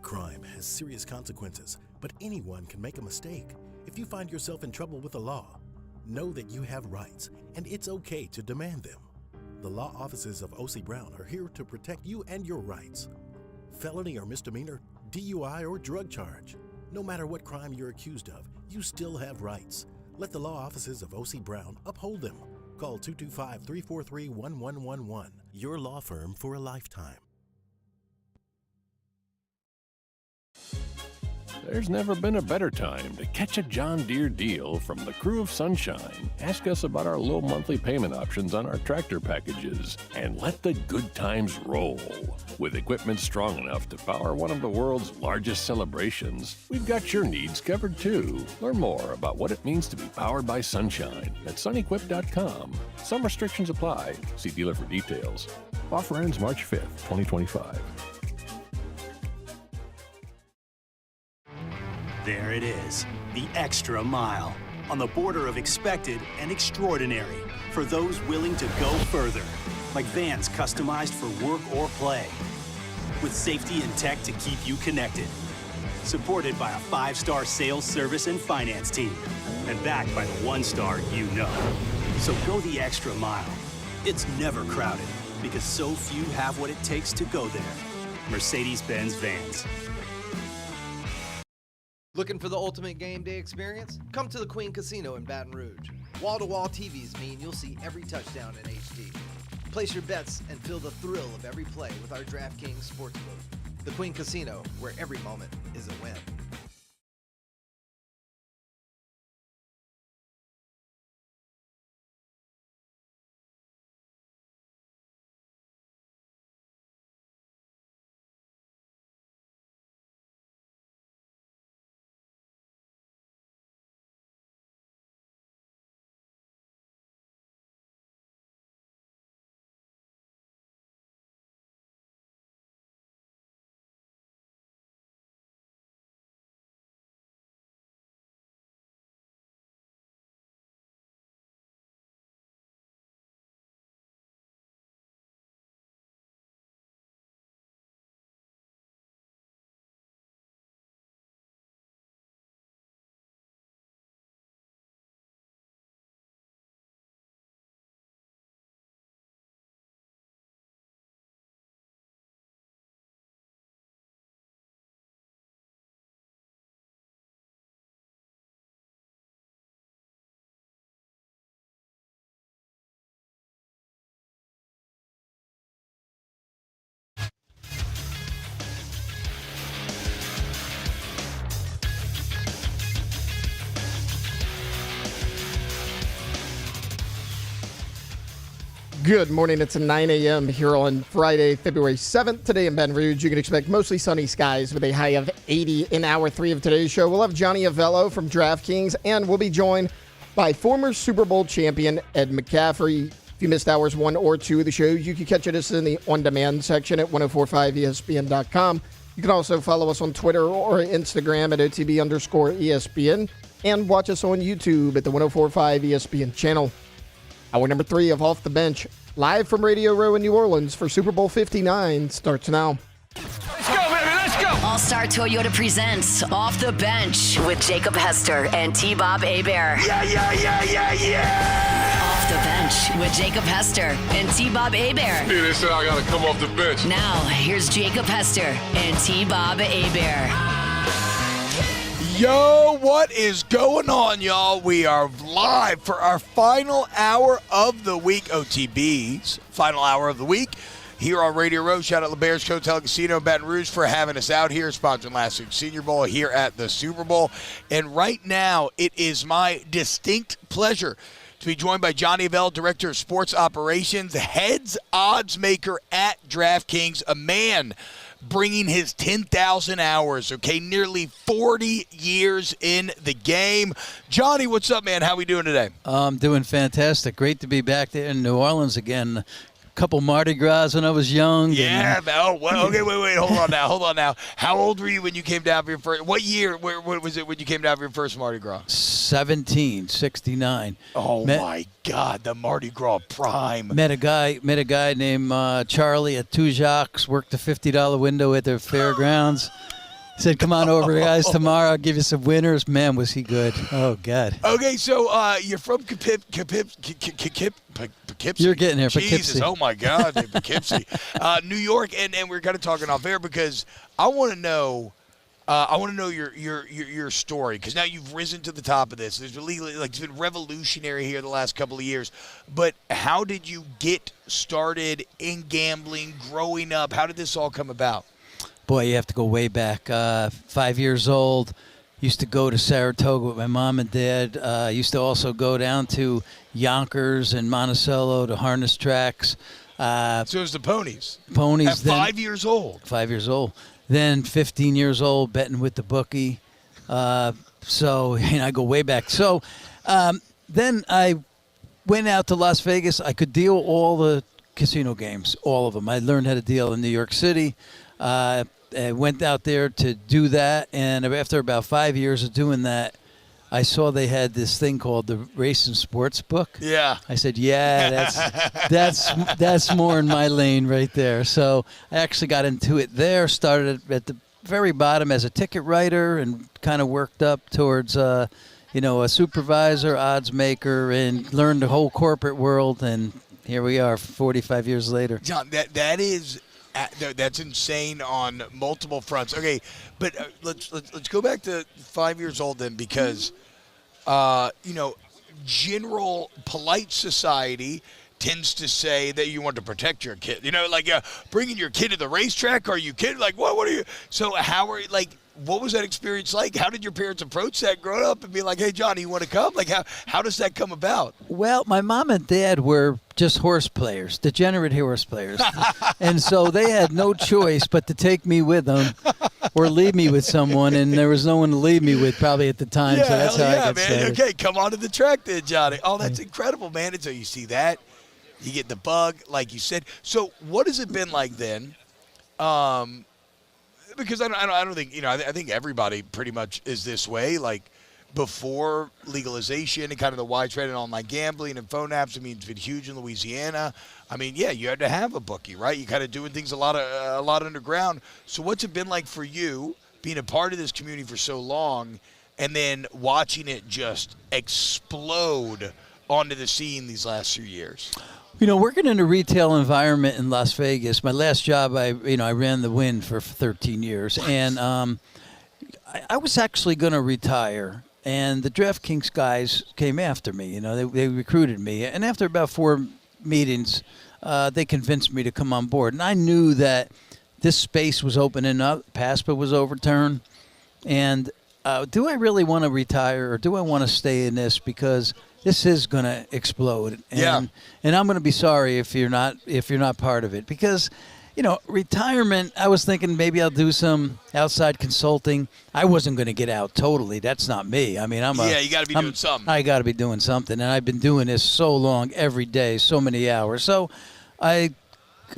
Crime has serious consequences, but anyone can make a mistake. If you find yourself in trouble with the law, know that you have rights, and it's okay to demand them. The law offices of O.C. Brown are here to protect you and your rights. Felony or misdemeanor, DUI or drug charge. No matter what crime you're accused of, you still have rights. Let the law offices of O.C. Brown uphold them. Call 225-343-1111. Your law firm for a lifetime. There's never been a better time to catch a John Deere deal from the crew of Sunshine. Ask us about our low monthly payment options on our tractor packages and let the good times roll. With equipment strong enough to power one of the world's largest celebrations, we've got your needs covered too. Learn more about what it means to be powered by Sunshine at sunequip.com. Some restrictions apply. See dealer for details. Offer ends March 5th, 2025. There it is, the extra mile, on the border of expected and extraordinary, for those willing to go further, like vans customized for work or play, with safety and tech to keep you connected, supported by a 5-star sales, service, and finance team, and backed by the 1-star you know. So go the extra mile. It's never crowded, because so few have what it takes to go there. Mercedes-Benz Vans. Looking for the ultimate game day experience? Come to the Queen Casino in Baton Rouge. Wall-to-wall TVs mean you'll see every touchdown in HD. Place your bets and feel the thrill of every play with our DraftKings Sportsbook. The Queen Casino, where every moment is a win. Good morning. It's 9 a.m. here on Friday, February 7th. Today in Baton Rouge, you can expect mostly sunny skies with a high of 80 in hour 3 of today's show. We'll have Johnny Avello from DraftKings, and we'll be joined by former Super Bowl champion Ed McCaffrey. If you missed hours 1 or 2 of the show, you can catch us in the on-demand section at 1045ESPN.com. You can also follow us on Twitter or Instagram at OTB_ESPN and watch us on YouTube at the 1045 ESPN channel. Hour number 3 of Off the Bench, live from Radio Row in New Orleans for Super Bowl 59, starts now. Let's go, baby, let's go! All-Star Toyota presents Off the Bench with Jacob Hester and T-Bob Hebert. Yeah! Off the Bench with Jacob Hester and T-Bob Hebert. Yeah, they said I gotta come off the bench. Now, here's Jacob Hester and T-Bob Hebert. Yo, what is going on, y'all? We are live for our final hour of the week, OTB's final hour of the week, here on Radio Row. Shout out LeBear's Hotel Casino Baton Rouge for having us out here, sponsoring last week's Senior Bowl here at the Super Bowl. And right now, it is my distinct pleasure to be joined by Johnny Avello, Director of Sports Operations, heads odds maker at DraftKings, a man bringing his 10,000 hours, okay, nearly 40 years in the game. Johnny, what's up, man? How we doing today? I'm doing fantastic. Great to be back there in New Orleans again. Couple Mardi Gras when I was young. Yeah. Oh, well, okay. Wait. Hold on now. How old were you when you came down for your first? What year? Where was it when you came down for your first Mardi Gras? 1769. Oh my God, the Mardi Gras prime. Met a guy named Charlie at Two Jacques. Worked a $50 window at the fairgrounds. Said, come on over, guys, tomorrow. I'll give you some winners. Man, was he good. Oh, God. Okay, so you're from Poughkeepsie. You're getting there, Jesus, Poughkeepsie. oh, my God, dude, Poughkeepsie. New York, and we're kind of talking off air because I want to know your story, because now you've risen to the top of this. There's really, it's been revolutionary here the last couple of years. But how did you get started in gambling, growing up? How did this all come about? Boy, you have to go way back. 5 years old. Used to go to Saratoga with my mom and dad. Used to also go down to Yonkers and Monticello to harness tracks. So it was the ponies. Ponies. At 5 years old. 5 years old. Then 15 years old, betting with the bookie. So I go way back. So then I went out to Las Vegas. I could deal all the casino games, all of them. I learned how to deal in New York City. I went out there to do that, and after about 5 years of doing that, I saw they had this thing called the Race and Sports Book. Yeah. I said, yeah, that's more in my lane right there. So I actually got into it there, started at the very bottom as a ticket writer and kind of worked up towards, a supervisor, odds maker, and learned the whole corporate world, and here we are 45 years later. John, that's insane on multiple fronts. Okay, but let's go back to 5 years old then, because general polite society tends to say that you want to protect your kid. Bringing your kid to the racetrack. Are you kidding? Like, what are you? So what was that experience like? How did your parents approach that growing up and be like, hey, Johnny, you want to come? Like, how does that come about? Well, my mom and dad were just horse players, degenerate horse players. And so they had no choice but to take me with them or leave me with someone, and there was no one to leave me with probably at the time. Yeah, so that's how I got man. started. Okay, come on to the track then, Johnny. Oh, that's incredible, man. And so you see that. You get the bug, like you said. So what has it been like then? Because I don't think, I think everybody pretty much is this way. Like, before legalization and kind of the widespread and online gambling and phone apps, I mean, it's been huge in Louisiana. I mean, yeah, you had to have a bookie, right? You kind of doing things a lot underground. So what's it been like for you being a part of this community for so long and then watching it just explode onto the scene these last few years? Working in a retail environment in Las Vegas, my last job, I ran the Wynn for 13 years, and I was actually going to retire, and the DraftKings guys came after me. They recruited me, and after about 4 meetings, they convinced me to come on board, and I knew that this space was opening up. PASPA was overturned, and do I really want to retire, or do I want to stay in this, because this is going to explode, and I'm going to be sorry if you're not part of it, because retirement, I was thinking maybe I'll do some outside consulting. I wasn't going to get out totally. That's not me. I mean, you got to be doing something. I got to be doing something, and I've been doing this so long, every day, so many hours. So I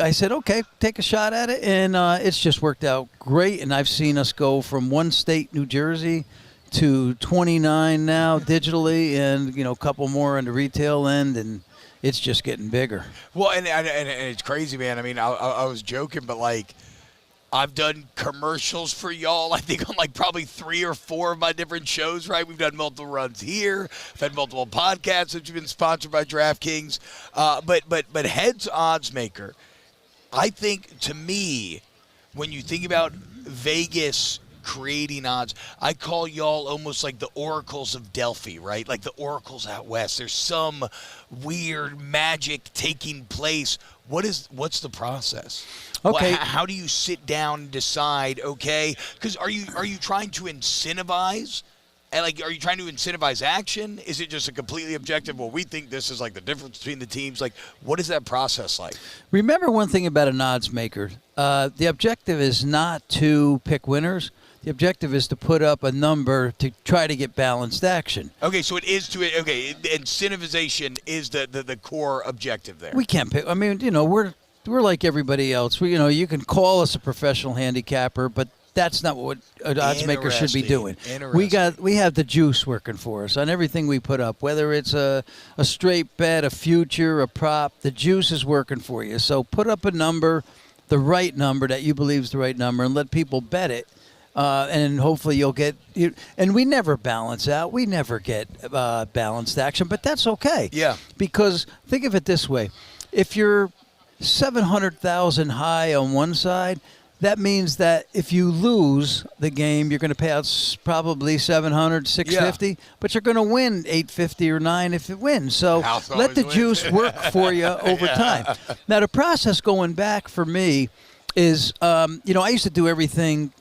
said, okay, take a shot at it, and it's just worked out great, and I've seen us go from one state, New Jersey, to 29 now digitally, and a couple more on the retail end, and it's just getting bigger. Well, and it's crazy, man. I mean, I was joking, but like, I've done commercials for y'all, I think, on like probably 3 or 4 of my different shows, right? We've done multiple runs here. I've had multiple podcasts which have been sponsored by DraftKings. But Head's Odds Maker, I think, to me, when you think about Vegas creating odds, I call y'all almost like the oracles of Delphi, right? Like the oracles out west. There's some weird magic taking place. What's the process? Okay. How do you sit down and decide, okay? Because are you trying to incentivize? And are you trying to incentivize action? Is it just a completely objective, well, we think this is like the difference between the teams? Like, what is that process like? Remember one thing about an odds maker. The objective is not to pick winners. The objective is to put up a number to try to get balanced action. Okay, so incentivization is the core objective there. We can't pick. I mean, we're like everybody else. You can call us a professional handicapper, but that's not what an odds maker should be doing. We have the juice working for us on everything we put up, whether it's a straight bet, a future, a prop. The juice is working for you. So put up a number, the right number that you believe is the right number, and let people bet it. and hopefully you'll get. And we never balance out. We never get balanced action, but that's okay. Yeah. Because think of it this way: if you're 700,000 high on one side, that means that if you lose the game, you're going to pay out probably 700, 650, but you're going to win 850 or 9 if it wins. So let the juice work for you over time. Now, the process going back for me is, I used to do everything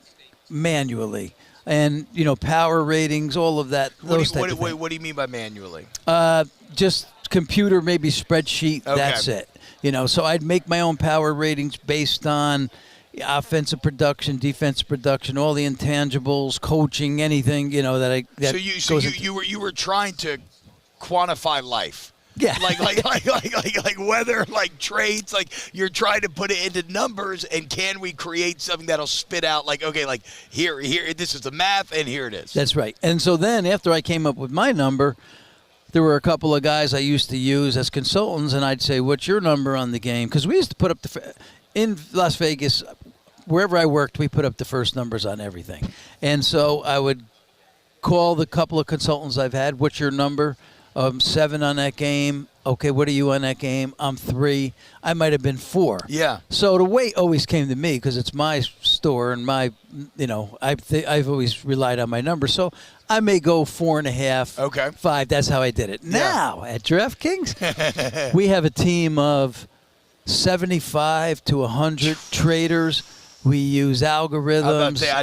manually. And, power ratings, all of that. What do you mean by manually? Just computer, maybe spreadsheet, that's it. So I'd make my own power ratings based on offensive production, defensive production, all the intangibles, coaching, anything, So you were trying to quantify life. Yeah. Like weather, like traits, like you're trying to put it into numbers, and can we create something that'll spit out here, this is the math, and here it is. That's right. And so then after I came up with my number, there were a couple of guys I used to use as consultants, and I'd say, what's your number on the game? Because we used to put up in Las Vegas, wherever I worked, we put up the first numbers on everything. And so I would call the couple of consultants I've had, what's your number? 7 on that game. Okay, what are you on that game? I'm 3. I might have been 4. Yeah. So the weight always came to me because it's my store and my, I've always relied on my number. So I may go 4.5. Okay. 5. That's how I did it. Yeah. Now at DraftKings, we have a team of 75 to 100 traders. We use algorithms. I'm about to say, I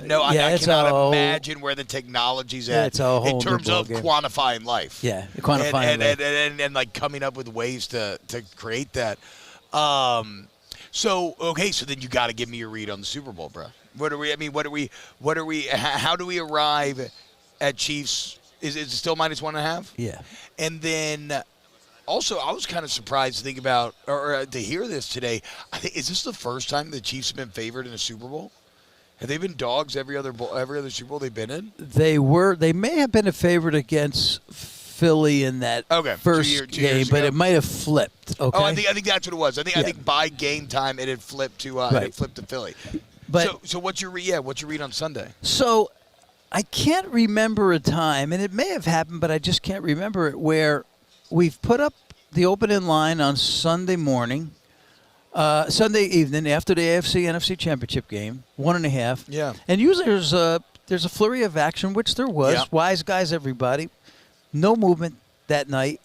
cannot imagine where the technology's at it's a whole in terms new of ballgame. quantifying life. Yeah, quantifying life. And like coming up with ways to create that. So then you got to give me your read on the Super Bowl, bro. How do we arrive at Chiefs? Is it still -1.5? Yeah. And then also, I was kind of surprised to think about or to hear this today. I think, is this the first time the Chiefs have been favored in a Super Bowl? Have they been dogs every other Super Bowl they've been in? They were. They may have been a favorite against Philly in that first game, but it might have flipped. Okay. Oh, I think that's what it was. I think by game time it had flipped to Philly. But so what's your read on Sunday? So I can't remember a time, and it may have happened, but I just can't remember it, where we've put up the opening line on Sunday morning, Sunday evening after the AFC-NFC Championship game, 1.5. Yeah. And usually there's a flurry of action, which there was. Yeah. Wise guys, everybody. No movement that night,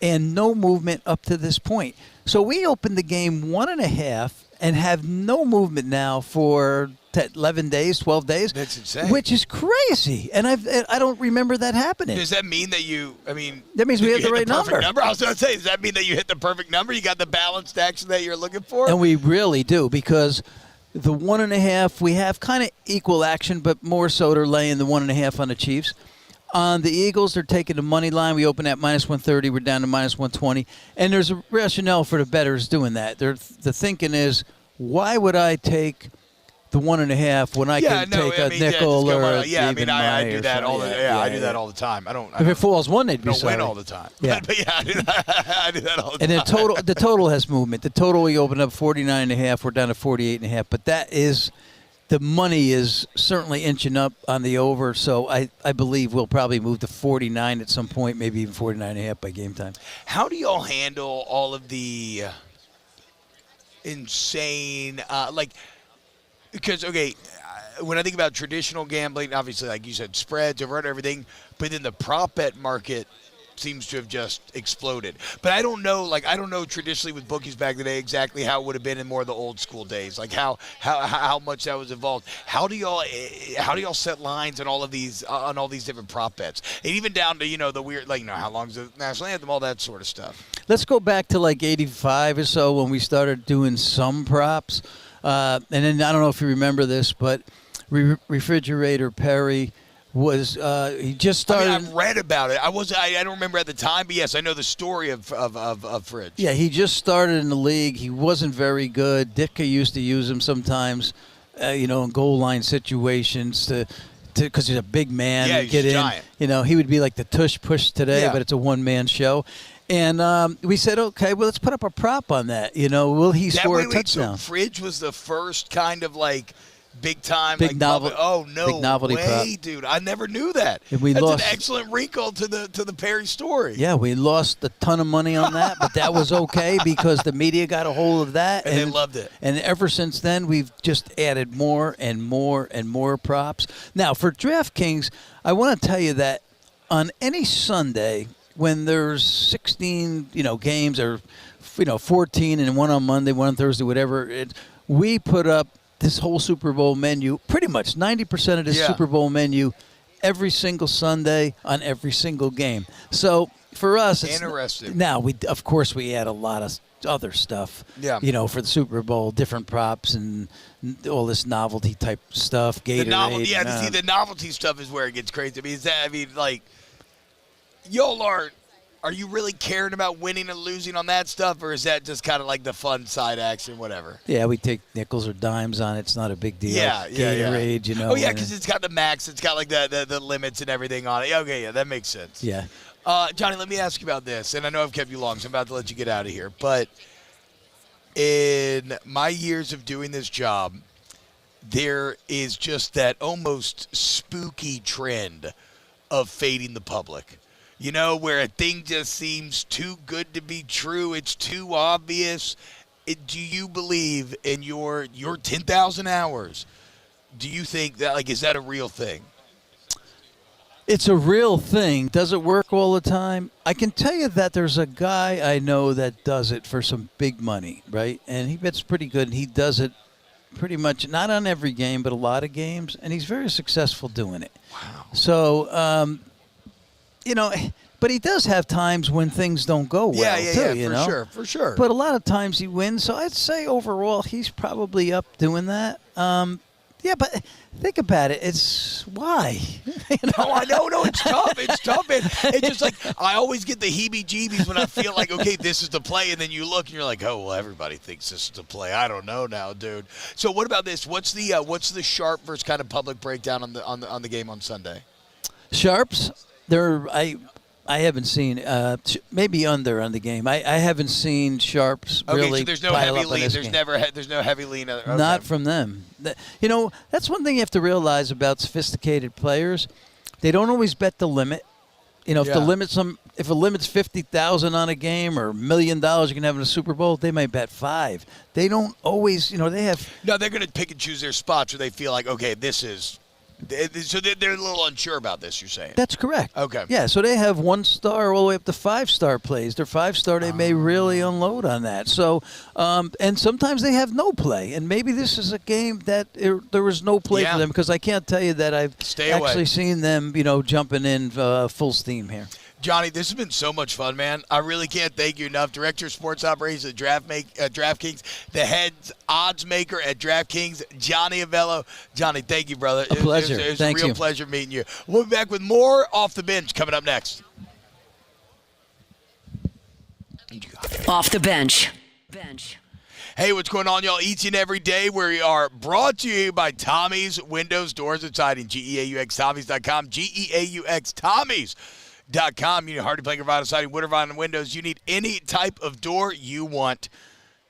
and no movement up to this point. So we opened the game 1.5 and have no movement now for 11 days, 12 days. That's insane. Which is crazy. And I don't remember that happening. Does that mean that that means we have the right number? I was going to say, does that mean that you hit the perfect number? You got the balanced action that you're looking for? And we really do, because the 1.5, we have kind of equal action, but more so they're laying the 1.5 on the Chiefs. On the Eagles, they're taking the money line. We open at -130. We're down to -120. And there's a rationale for the bettors doing that. The thinking is, why would I take the 1.5 when I can take a nickel or I do that all I do that all the time. If it falls one, they'd be sorry. Win all the time. Yeah. But I do that all the time. And the total has movement. The total, we opened up 49.5. We're down to 48.5. But the money is certainly inching up on the over. So I believe we'll probably move to 49 at some point, maybe even 49.5 by game time. How do y'all handle all of the insane because, when I think about traditional gambling, obviously, like you said, spreads, over and everything, but then the prop bet market seems to have just exploded. But I don't know traditionally with bookies back in the day exactly how it would have been in more of the old school days, like how much that was involved. How do y'all set lines on all these different prop bets, and even down to the weird how long's the national anthem, all that sort of stuff. Let's go back to 85 or so when we started doing some props. And then I don't know if you remember this, but Refrigerator Perry was he just started. I've read about it. I don't remember at the time, but yes, I know the story of Fridge. Yeah, he just started in the league. He wasn't very good. Ditka used to use him sometimes, in goal line situations because he's a big man. Yeah, to get he's in. giant. He would be like the tush push today, Yeah. but it's a one-man show. And we said, okay, well, let's put up a prop on that. Will he score a touchdown? So Fridge was the first kind of Big time. Big like novelty. Oh no big novelty way, prop. dude! I never knew that. And we That's lost. an excellent wrinkle to the Perry story. Yeah, we lost a ton of money on that, but that was okay because the media got a hold of that. And they loved it. And ever since then, we've just added more and more and more props. Now, for DraftKings, I want to tell you that on any Sunday when there's 16, games or, 14 and one on Monday, one on Thursday, whatever, we put up this whole Super Bowl menu, pretty much 90% of this Super Bowl menu every single Sunday on every single game. So for us, it's interesting. Now, we add a lot of other stuff, for the Super Bowl, different props and all this novelty type stuff, Gatorade. The novelty stuff is where it gets crazy. Y'all are you really caring about winning and losing on that stuff, or is that just kind of like the fun side action, whatever? Yeah, we take nickels or dimes on it. It's not a big deal. Gatorade, Oh, yeah, because it's got the max. It's got, like, the limits and everything on it. Okay, yeah, that makes sense. Yeah. Johnny, let me ask you about this, and I know I've kept you long, so I'm about to let you get out of here. But in my years of doing this job, there is just that almost spooky trend of fading the public. Where a thing just seems too good to be true. It's too obvious. Do you believe in your 10,000 hours? Do you think that, is that a real thing? It's a real thing. Does it work all the time? I can tell you that there's a guy I know that does it for some big money, right? And he bets pretty good, and he does it pretty much, not on every game, but a lot of games, and he's very successful doing it. Wow. So, but he does have times when things don't go well, too, for sure. But a lot of times he wins, so I'd say overall he's probably up doing that. Yeah, but think about it. It's why. No, I know. No, it's tough. It's tough, man. It's just like I always get the heebie-jeebies when I feel like, okay, this is the play, and then you look and you're like, oh, well, everybody thinks this is the play. I don't know now, dude. So what about this? What's the sharp versus kind of public breakdown on the game on Sunday? Sharps, I haven't seen maybe under on the game. I haven't seen sharps really. Okay, so there's no heavy lean. There's no heavy lean. Okay. Not from them. That's one thing you have to realize about sophisticated players. They don't always bet the limit. If a limit's 50,000 on a game or $1 million you can have in a Super Bowl, they might bet 5. They don't always. They have. No, they're going to pick and choose their spots where they feel like, okay, this is. So they're a little unsure about this, you're saying? That's correct. Okay. Yeah, so they have 1-star all the way up to 5-star plays. Their 5-star, they may really unload on that. So, and sometimes they have no play. And maybe this is a game that there was no play for them because I can't tell you that I've actually seen them, jumping in full steam here. Johnny, this has been so much fun, man. I really can't thank you enough. Director of Sports Operations at DraftKings, the head odds maker at DraftKings, Johnny Avello. Johnny, thank you, brother. A pleasure. It was a real pleasure meeting you. We'll be back with more Off the Bench coming up next. Off the bench. Hey, what's going on, y'all? Each and every day we are brought to you by Tommy's Windows, Doors, and Siding. GEAUXTommies.com. GEAUXTommies.com. You need hard to plank or vinyl siding, wood or vinyl windows. You need any type of door you want.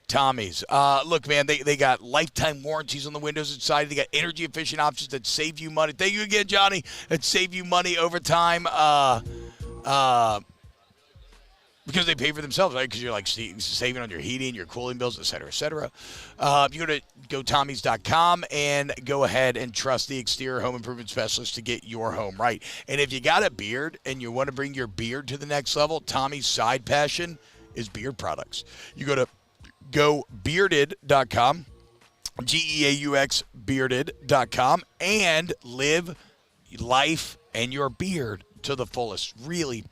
Tommy's. Look, man, they got lifetime warranties on the windows and siding. They got energy efficient options that save you money. Thank you again, Johnny. That save you money over time. Because they pay for themselves, right? Because you're like saving on your heating, your cooling bills, et cetera, et cetera. You go to Tommys.com and go ahead and trust the exterior home improvement specialist to get your home right. And if you got a beard and you want to bring your beard to the next level, Tommy's side passion is beard products. You go to GoBearded.com, GEAUXbearded.com, and live life and your beard to the fullest. Really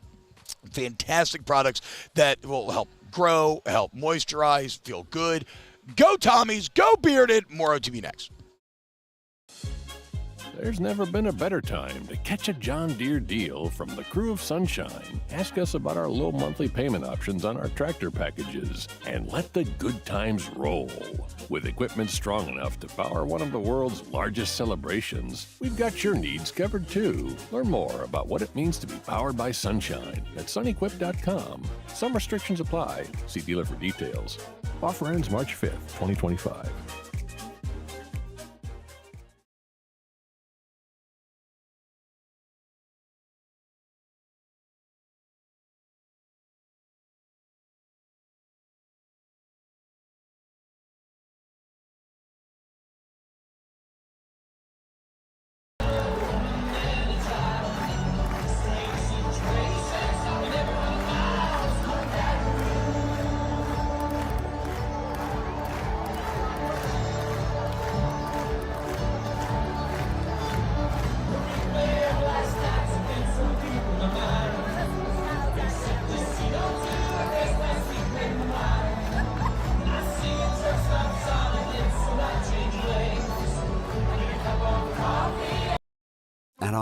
fantastic products that will help grow, help moisturize, feel good. Go Tommy's, go Bearded. More OTB next. There's never been a better time to catch a John Deere deal from the crew of Sunshine. Ask us about our low monthly payment options on our tractor packages and let the good times roll. With equipment strong enough to power one of the world's largest celebrations, we've got your needs covered too. Learn more about what it means to be powered by Sunshine at sunequip.com. Some restrictions apply. See dealer for details. Offer ends March 5th, 2025.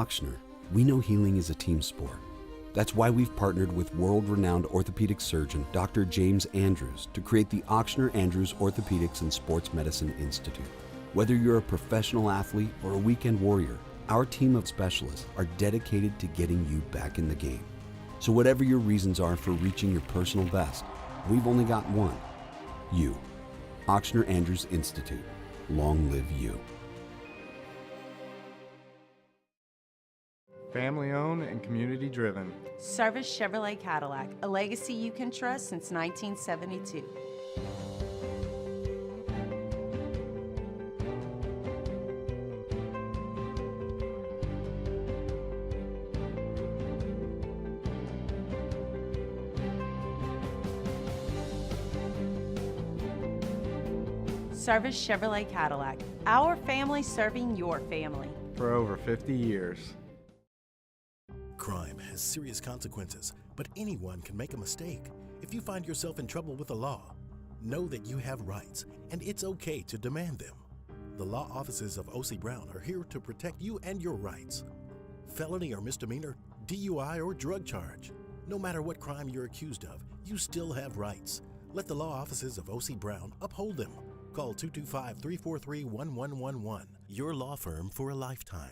auctioneer, we know healing is a team sport. That's why we've partnered with world-renowned orthopedic surgeon Dr. James Andrews to create the Auctioneer Andrews Orthopedics and Sports Medicine Institute. Whether you're a professional athlete or a weekend warrior, our team of specialists are dedicated to getting you back in the game. So whatever your reasons are for reaching your personal best, we've only got one. You. Auctioneer Andrews Institute. Long live you. Family owned and community driven. Service Chevrolet Cadillac, a legacy you can trust since 1972. Service Chevrolet Cadillac, our family serving your family. For over 50 years. Crime has serious consequences, but anyone can make a mistake. If you find yourself in trouble with the law, know that you have rights, and it's okay to demand them. The law offices of O.C. Brown are here to protect you and your rights. Felony or misdemeanor, DUI or drug charge. No matter what crime you're accused of, you still have rights. Let the law offices of O.C. Brown uphold them. Call 225-343-1111. Your law firm for a lifetime.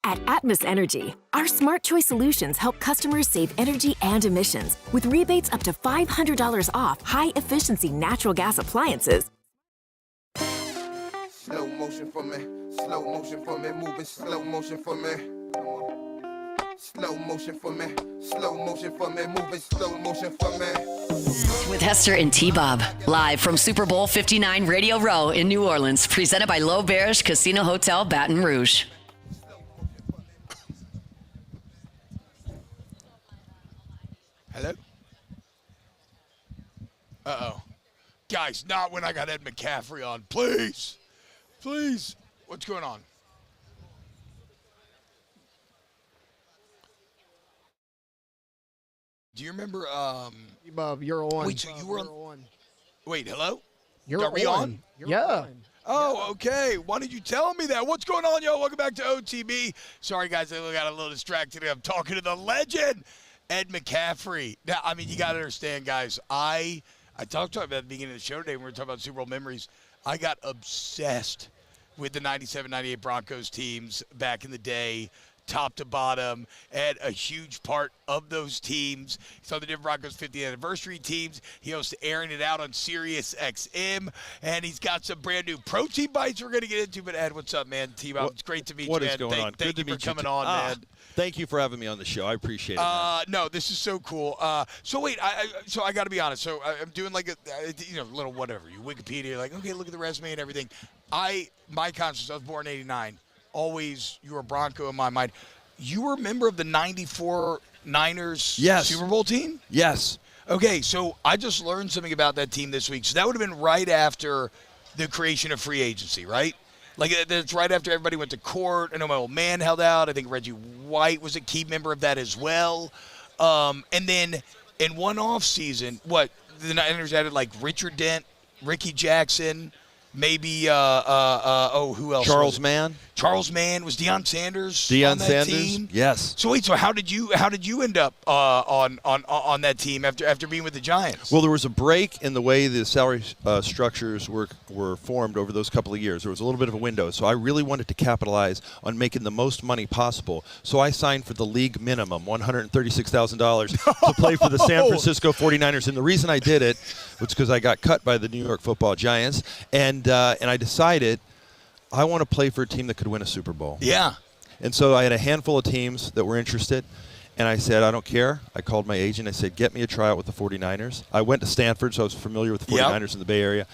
At Atmos Energy, our Smart Choice solutions help customers save energy and emissions with rebates up to $500 off high-efficiency natural gas appliances. Slow motion for me, moving slow motion for me. Slow motion for me, moving slow motion for me. With Hester and T-Bob, live from Super Bowl 59 Radio Row in New Orleans, presented by L'Auberge Casino Hotel, Baton Rouge. Hello? Uh-oh. Guys, not when I got Ed McCaffrey on. Please. Please. What's going on? Do you remember, Bob, you're on. Wait, so you were on? Wait, hello? Are we on? Yeah. Oh, okay. Why did you tell me that? What's going on, yo? Welcome back to OTB. Sorry, guys, I got a little distracted. I'm talking to the legend, Ed McCaffrey. Now, I mean, you got to understand, guys, I talked about at the beginning of the show today when we were talking about Super Bowl memories. I got obsessed with the 97-98 Broncos teams back in the day, top to bottom, and a huge part of those teams. He saw the Denver Broncos 50th anniversary teams. He hosts airing it out on Sirius XM, and he's got some brand new protein bites we're going to get into. But Ed, what's up, man? T-Bob, it's great to meet you, man. What is going on? Thank Good you to for meet you. coming on, man. Thank you for having me on the show. I appreciate it. Man. No, this is so cool. So wait, I got to be honest. So I'm doing like a little whatever. You Wikipedia, like, okay, look at the resume and everything. My conscience, I was born in '89. Always, you were a Bronco in my mind. You were a member of the '94 Niners Super Bowl team? Yes. Okay, so I just learned something about that team this week. So that would have been right after the creation of free agency, right? Like, that's right after everybody went to court. I know my old man held out. I think Reggie White was a key member of that as well. And then in one offseason, the Niners added, like, Richard Dent, Ricky Jackson, maybe, who else? Charles Mann. Charles Mann. Was Deion Sanders Deion on that Sanders, team? yes. So wait, so how did you end up on that team after being with the Giants? Well, there was a break in the way the salary structures were formed over those couple of years. There was a little bit of a window, so I really wanted to capitalize on making the most money possible. So I signed for the league minimum, $136,000, to play for the San Francisco 49ers. And the reason I did it was because I got cut by the New York Football Giants, and I decided I want to play for a team that could win a Super Bowl. Yeah. And so I had a handful of teams that were interested, and I said, I don't care. I called my agent. I said, get me a tryout with the 49ers. I went to Stanford, so I was familiar with the 49ers in the Bay Area,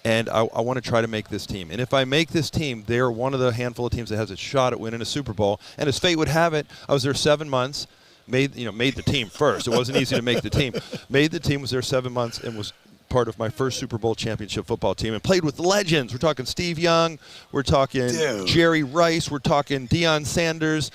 and I want to try to make this team. And if I make this team, they are one of the handful of teams that has a shot at winning a Super Bowl. And as fate would have it, I was there 7 months, made the team first. It wasn't easy to make the team. Made the team, was there 7 months, and was part of my first Super Bowl championship football team and played with legends. We're talking Steve Young. We're talking Jerry Rice. We're talking Deion Sanders.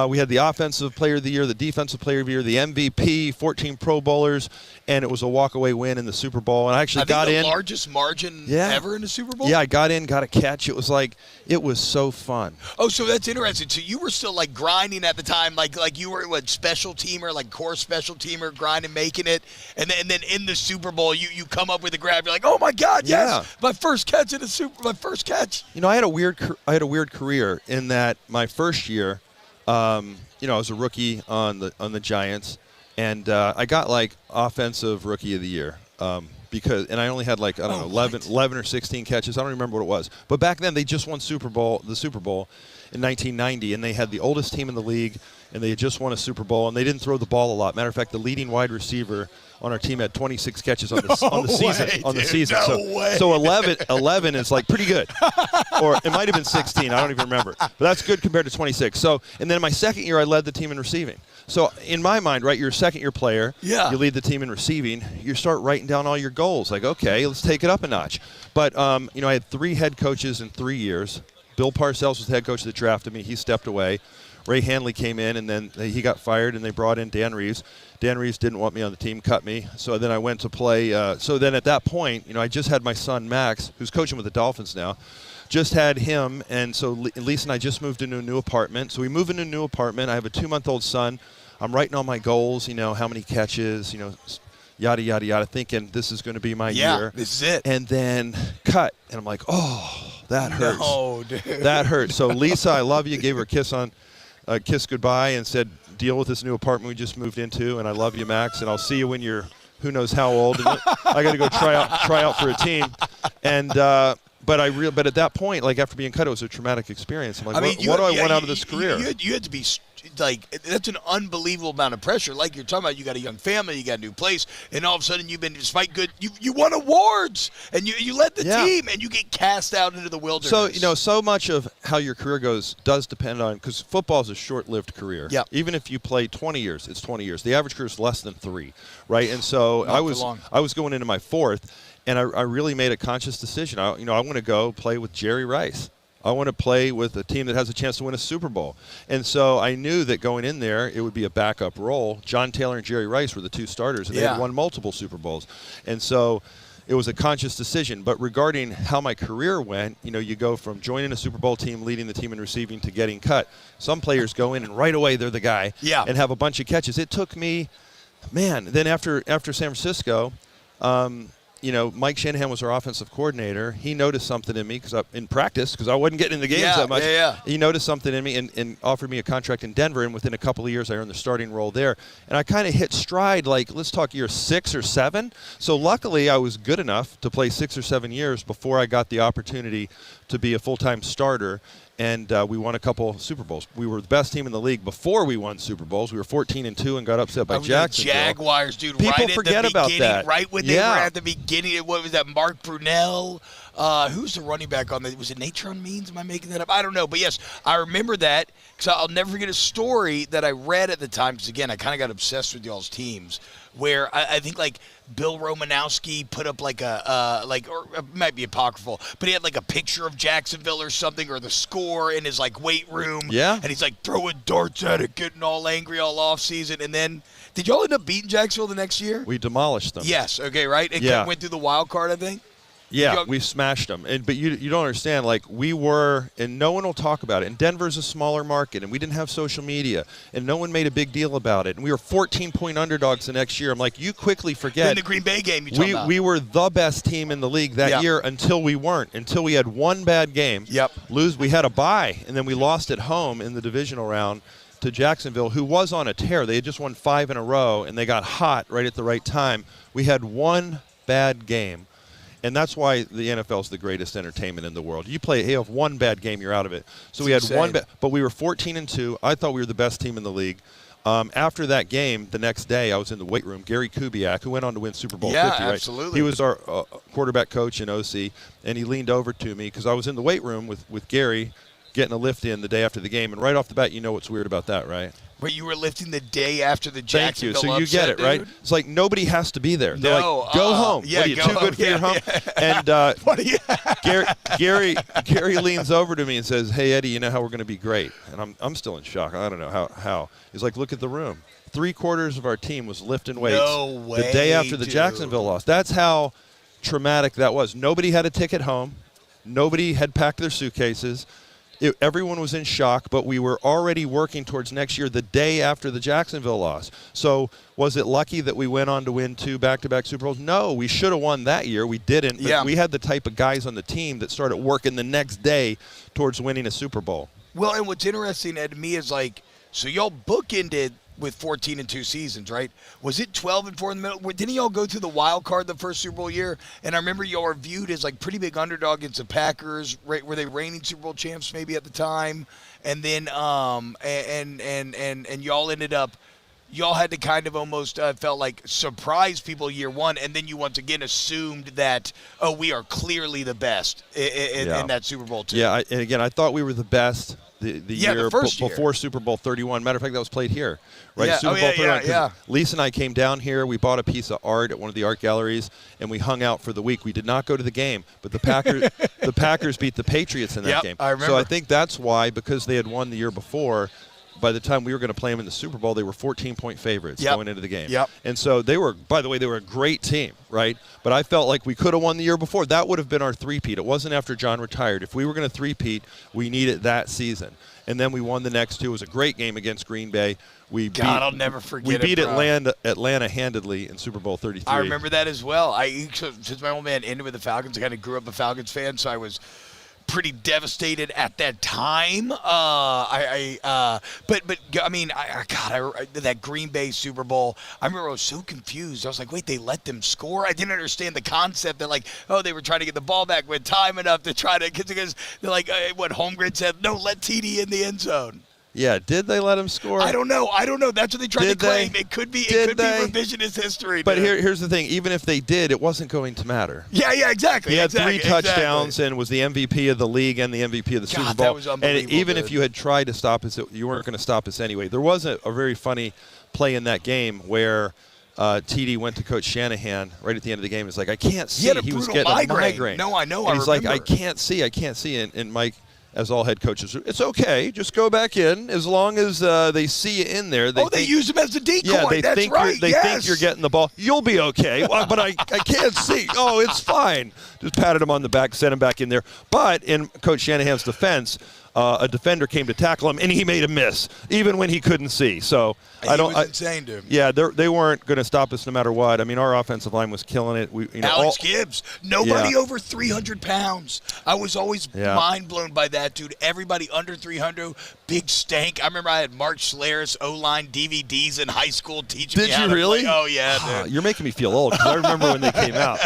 We had the Offensive Player of the Year, the Defensive Player of the Year, the MVP, 14 Pro Bowlers, and it was a walk-away win in the Super Bowl. And I actually got in. The largest margin ever in the Super Bowl? Yeah, I got in, got a catch. It was so fun. Oh, so that's interesting. So you were still like grinding at the time, like you were special teamer, like core special teamer, grinding, making it, and then in the Super Bowl, you come up with a grab. You're like, oh my God, yes, my first catch in the my first catch. I had a weird career in that my first year, I was a rookie on the Giants, and I got like offensive rookie of the year. And I only had 11 or 16 catches. I don't remember what it was. But back then they just won the Super Bowl in 1990, and they had the oldest team in the league, and they had just won a Super Bowl, and they didn't throw the ball a lot. Matter of fact, the leading wide receiver on our team had 26 catches on the season. So 11 is like pretty good. Or it might have been 16. I don't even remember. But that's good compared to 26. So, and then my second year I led the team in receiving. So in my mind, right, you're a second-year player. Yeah. You lead the team in receiving. You start writing down all your goals. Like, okay, let's take it up a notch. But, I had 3 head coaches in 3 years. Bill Parcells was the head coach that drafted me. He stepped away. Ray Hanley came in, and then he got fired, and they brought in Dan Reeves. Dan Reeves didn't want me on the team, cut me. So then I went to play. So then at that point, I just had my son, Max, who's coaching with the Dolphins now. Just had him, and so Lisa and I just moved into a new apartment. So we move into a new apartment. I have a 2-month-old son. I'm writing all my goals, how many catches, yada, yada, yada, thinking this is going to be my year. This is it. And then cut. And I'm like, oh, that hurts. No, dude. That hurts. So Lisa, I love you, gave her a kiss goodbye and said, deal with this new apartment we just moved into, and I love you, Max, and I'll see you when you're who knows how old. And I got to go try out for a team. And but at that point, like after being cut, it was a traumatic experience. I'm like, what do I want out of this career? You had to be that's an unbelievable amount of pressure. Like you're talking about, you got a young family, you got a new place, and all of a sudden you've been despite good. You won awards, and you led the team, and you get cast out into the wilderness. So so much of how your career goes does depend on, because football is a short-lived career. Yeah. Even if you play 20 years, it's 20 years. The average career is less than 3, right? And so I was going into my 4th. And I really made a conscious decision. I want to go play with Jerry Rice. I want to play with a team that has a chance to win a Super Bowl. And so I knew that going in there, it would be a backup role. John Taylor and Jerry Rice were the 2 starters, and they had won multiple Super Bowls. And so it was a conscious decision. But regarding how my career went, you go from joining a Super Bowl team, leading the team in receiving, to getting cut. Some players go in and right away they're the guy and have a bunch of catches. It took me, then after San Francisco, Mike Shanahan was our offensive coordinator. He noticed something in me in practice, because I wasn't getting in the games that much. He noticed something in me and offered me a contract in Denver, and within a couple of years I earned the starting role there. And I kind of hit stride, let's talk year 6 or 7. So luckily I was good enough to play 6 or 7 years before I got the opportunity to be a full-time starter. And we won a couple Super Bowls. We were the best team in the league before we won Super Bowls. We were 14-2 and got upset by Jacksonville. Jaguars, dude. People right forget at the about that. Right when they were at the beginning. What was that? Mark Brunell. Who's the running back on that? Was it Natron Means? Am I making that up? I don't know. But yes, I remember that, because I'll never forget a story that I read at the time. Because again, I kind of got obsessed with y'all's teams, where I think Bill Romanowski put up or it might be apocryphal, but he had a picture of Jacksonville or something, or the score in his weight room. Yeah. And he's throwing darts at it, getting all angry all off season. And then, did y'all end up beating Jacksonville the next year? We demolished them. Yes. Okay. Right. It went through the wild card, I think. Yeah, we smashed them. But you don't understand, we were, and no one will talk about it. And Denver's a smaller market, and we didn't have social media, and no one made a big deal about it. And we were 14-point underdogs the next year. I'm like, you quickly forget. In the Green Bay game, we were the best team in the league that year until we weren't. Until we had one bad game. Yep. We had a bye, and then we lost at home in the divisional round to Jacksonville, who was on a tear. They had just won 5 in a row, and they got hot right at the right time. We had one bad game. And that's why the NFL is the greatest entertainment in the world. You have one bad game, you're out of it. So we had one bad, but we were 14-2. I thought we were the best team in the league. After that game, the next day, I was in the weight room. Gary Kubiak, who went on to win Super Bowl 50, right? Absolutely. He was our quarterback coach in OC, and he leaned over to me because I was in the weight room with Gary, getting a lift in the day after the game. And right off the bat, you know what's weird about that, right? But you were lifting the day after the Thank you. Jacksonville So you get upset, it, right? dude? It's like nobody has to be there. They're No, like, go home. yeah, What are you, go too home. good for your home? And Gary leans over to me and says, hey, Eddie, you know how we're going to be great? And I'm still in shock. I don't know how. He's like, look at the room. 3/4 of our team was lifting weights the day after the Jacksonville loss. That's how traumatic that was. Nobody had a ticket home. Nobody had packed their suitcases. Everyone was in shock, but we were already working towards next year the day after the Jacksonville loss. So was it lucky that we went on to win 2 back-to-back Super Bowls? No, we should have won that year. We didn't, but we had the type of guys on the team that started working the next day towards winning a Super Bowl. Well, and what's interesting, Ed, to me is like, so y'all bookended with 14-2 seasons, right? Was it 12-4 in the middle? Didn't y'all go through the wild card the first Super Bowl year? And I remember y'all were viewed as like pretty big underdog against the Packers. Right? Were they reigning Super Bowl champs maybe at the time? And then and y'all ended up. Y'all had to kind of almost felt like surprise people year one, and then you once again assumed that, we are clearly the best in that Super Bowl too. Yeah, and again, I thought we were the best the year first year. before Super Bowl 31. Matter of fact, that was played here, right? Yeah. Super Bowl 31. Yeah. Lisa and I came down here. We bought a piece of art at one of the art galleries, and we hung out for the week. We did not go to the game, but the Packers beat the Patriots in that game. I remember. So I think that's why, because they had won the year before, by the time we were going to play them in the Super Bowl, they were 14-point favorites going into the game. And so they were, by the way, they were a great team, right? But I felt like we could have won the year before. That would have been our three-peat. It wasn't after John retired. If we were going to three-peat, we needed that season. And then we won the next two. It was a great game against Green Bay. I'll never forget it. We beat Atlanta handedly in Super Bowl 33. I remember that as well. Since my old man ended with the Falcons, I kind of grew up a Falcons fan, so I was pretty devastated at that time. But I mean, that Green Bay Super Bowl, I remember I was so confused. I was like, wait, they let them score? I didn't understand the concept that, like, they were trying to get the ball back with time enough to try to, because they're like, what Holmgren said, no, let TD in the end zone. Yeah, did they let him score? I don't know. That's what they tried to claim. It could be revisionist history. But here's the thing. Even if they did, it wasn't going to matter. Yeah, exactly. He had 3 touchdowns and was the MVP of the league and the MVP of the Super Bowl. That was unbelievable, and even if you had tried to stop us, you weren't going to stop us anyway. There was a very funny play in that game where TD went to Coach Shanahan right at the end of the game. He's like, I can't see. He was getting a migraine. No, I know. And he's like, I can't see. And Mike, as all head coaches, it's okay. Just go back in as long as they see you in there. They use him as a decoy. Yeah, they That's think right. They think you're getting the ball. You'll be okay. But I can't see. Oh, it's fine. Just patted him on the back, sent him back in there. But in Coach Shanahan's defense, a defender came to tackle him, and he made a miss, even when he couldn't see. So he was insane, dude. Yeah, they weren't going to stop us no matter what. I mean, our offensive line was killing it. Alex Gibbs, nobody over 300 pounds. I was always mind blown by that, dude. Everybody under 300, big stank. I remember I had Mark Schler's O-line DVDs in high school teaching me how to really? play. Oh, yeah, dude. You're making me feel old, because I remember when they came out.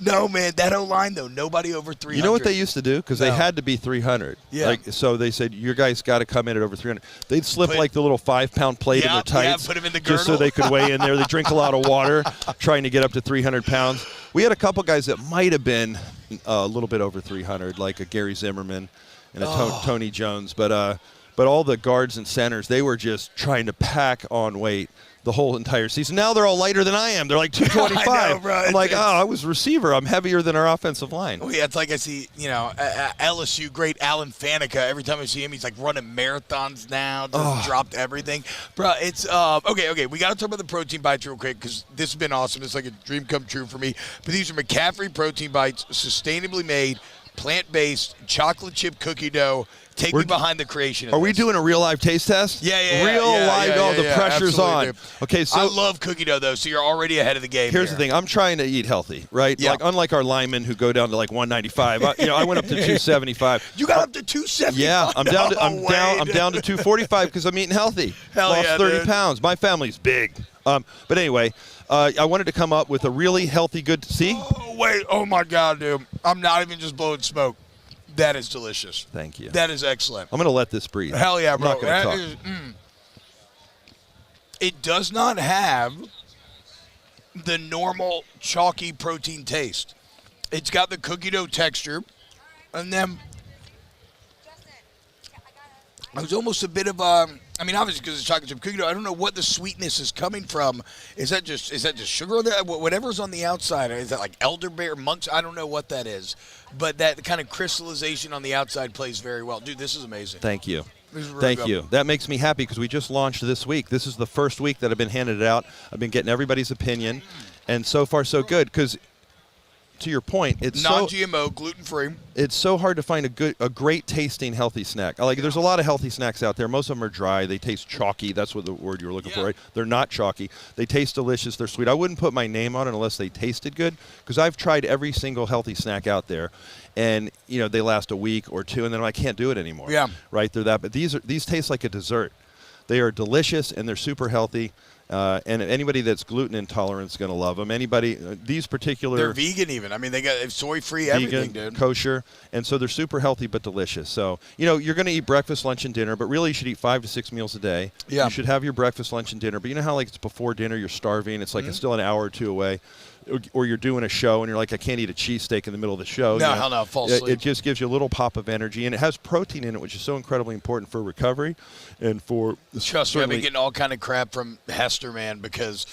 No, man, that O-line, though, nobody over 300. You know what they used to do? Because they had to be 300. Yeah. So they said, your guys got to come in at over 300. They'd slip like the little 5-pound plate in their tights. Put them in the girdle. Just so they could weigh in there. They drink a lot of water, trying to get up to 300 pounds. We had a couple guys that might have been a little bit over 300, like a Gary Zimmerman and a Tony Jones. But all the guards and centers, they were just trying to pack on weight the whole entire season. Now they're all lighter than I am. They're like 225. I know, bro. I'm like, I was receiver. I'm heavier than our offensive line. Oh, yeah, it's like I see, LSU great Alan Faneca. Every time I see him, he's like running marathons now. Just dropped everything. Bro, it's, okay. We got to talk about the protein bites real quick because this has been awesome. It's like a dream come true for me. But these are McCaffrey protein bites, sustainably made, plant-based, chocolate chip cookie dough. Take me behind the creation of Are we doing a real live taste test? Yeah. Real live, the pressure's on. Dude. Okay, so I love cookie dough, though, so you're already ahead of the game. Here's the thing. I'm trying to eat healthy, right? Yeah. Like, unlike our linemen who go down to like 195. I went up to 275. You got up to 275? Yeah, I'm down to 245 because I'm eating healthy. Lost 30 pounds. My family's big. But anyway, I wanted to come up with a really healthy, good. See? Oh, wait. Oh, my God, dude. I'm not even just blowing smoke. That is delicious. Thank you. That is excellent. I'm going to let this breathe. Hell yeah, bro. I'm not going to talk. It does not have the normal chalky protein taste. It's got the cookie dough texture, and then It was almost a bit of obviously because it's chocolate chip cookie dough. I don't know what the sweetness is coming from. Is that just sugar on there? Whatever's on the outside, is that like elderberry, monks? I don't know what that is, but that kind of crystallization on the outside plays very well. Dude, this is amazing. Thank you. This is really Thank good. you. That makes me happy because we just launched this week. This is the first week that I've been handed it out. I've been getting everybody's opinion, and so far so good. Because to your point, it's non-GMO, gluten-free. It's so hard to find a great tasting healthy snack. There's a lot of healthy snacks out there. Most of them are dry. They taste chalky. That's what the word you were looking for, right? They're not chalky. They taste delicious. They're sweet. I wouldn't put my name on it unless they tasted good, because I've tried every single healthy snack out there, and they last a week or two, and then I can't do it anymore. Yeah. Right? They're that. But these taste like a dessert. They are delicious and they're super healthy. And anybody that's gluten intolerant is going to love them. Anybody, these particular... They're vegan even. I mean, they got soy-free everything, dude. Kosher. And so they're super healthy but delicious. So, you're going to eat breakfast, lunch, and dinner, but really you should eat 5 to 6 meals a day. Yeah. You should have your breakfast, lunch, and dinner. But you know how it's before dinner, you're starving. It's like it's still an hour or two away. Or you're doing a show and you're like, I can't eat a cheesesteak in the middle of the show. No, hell no, fall asleep. It just gives you a little pop of energy, and it has protein in it, which is so incredibly important for recovery and for... Trust me, I've been getting all kind of crap from Hester, man, because...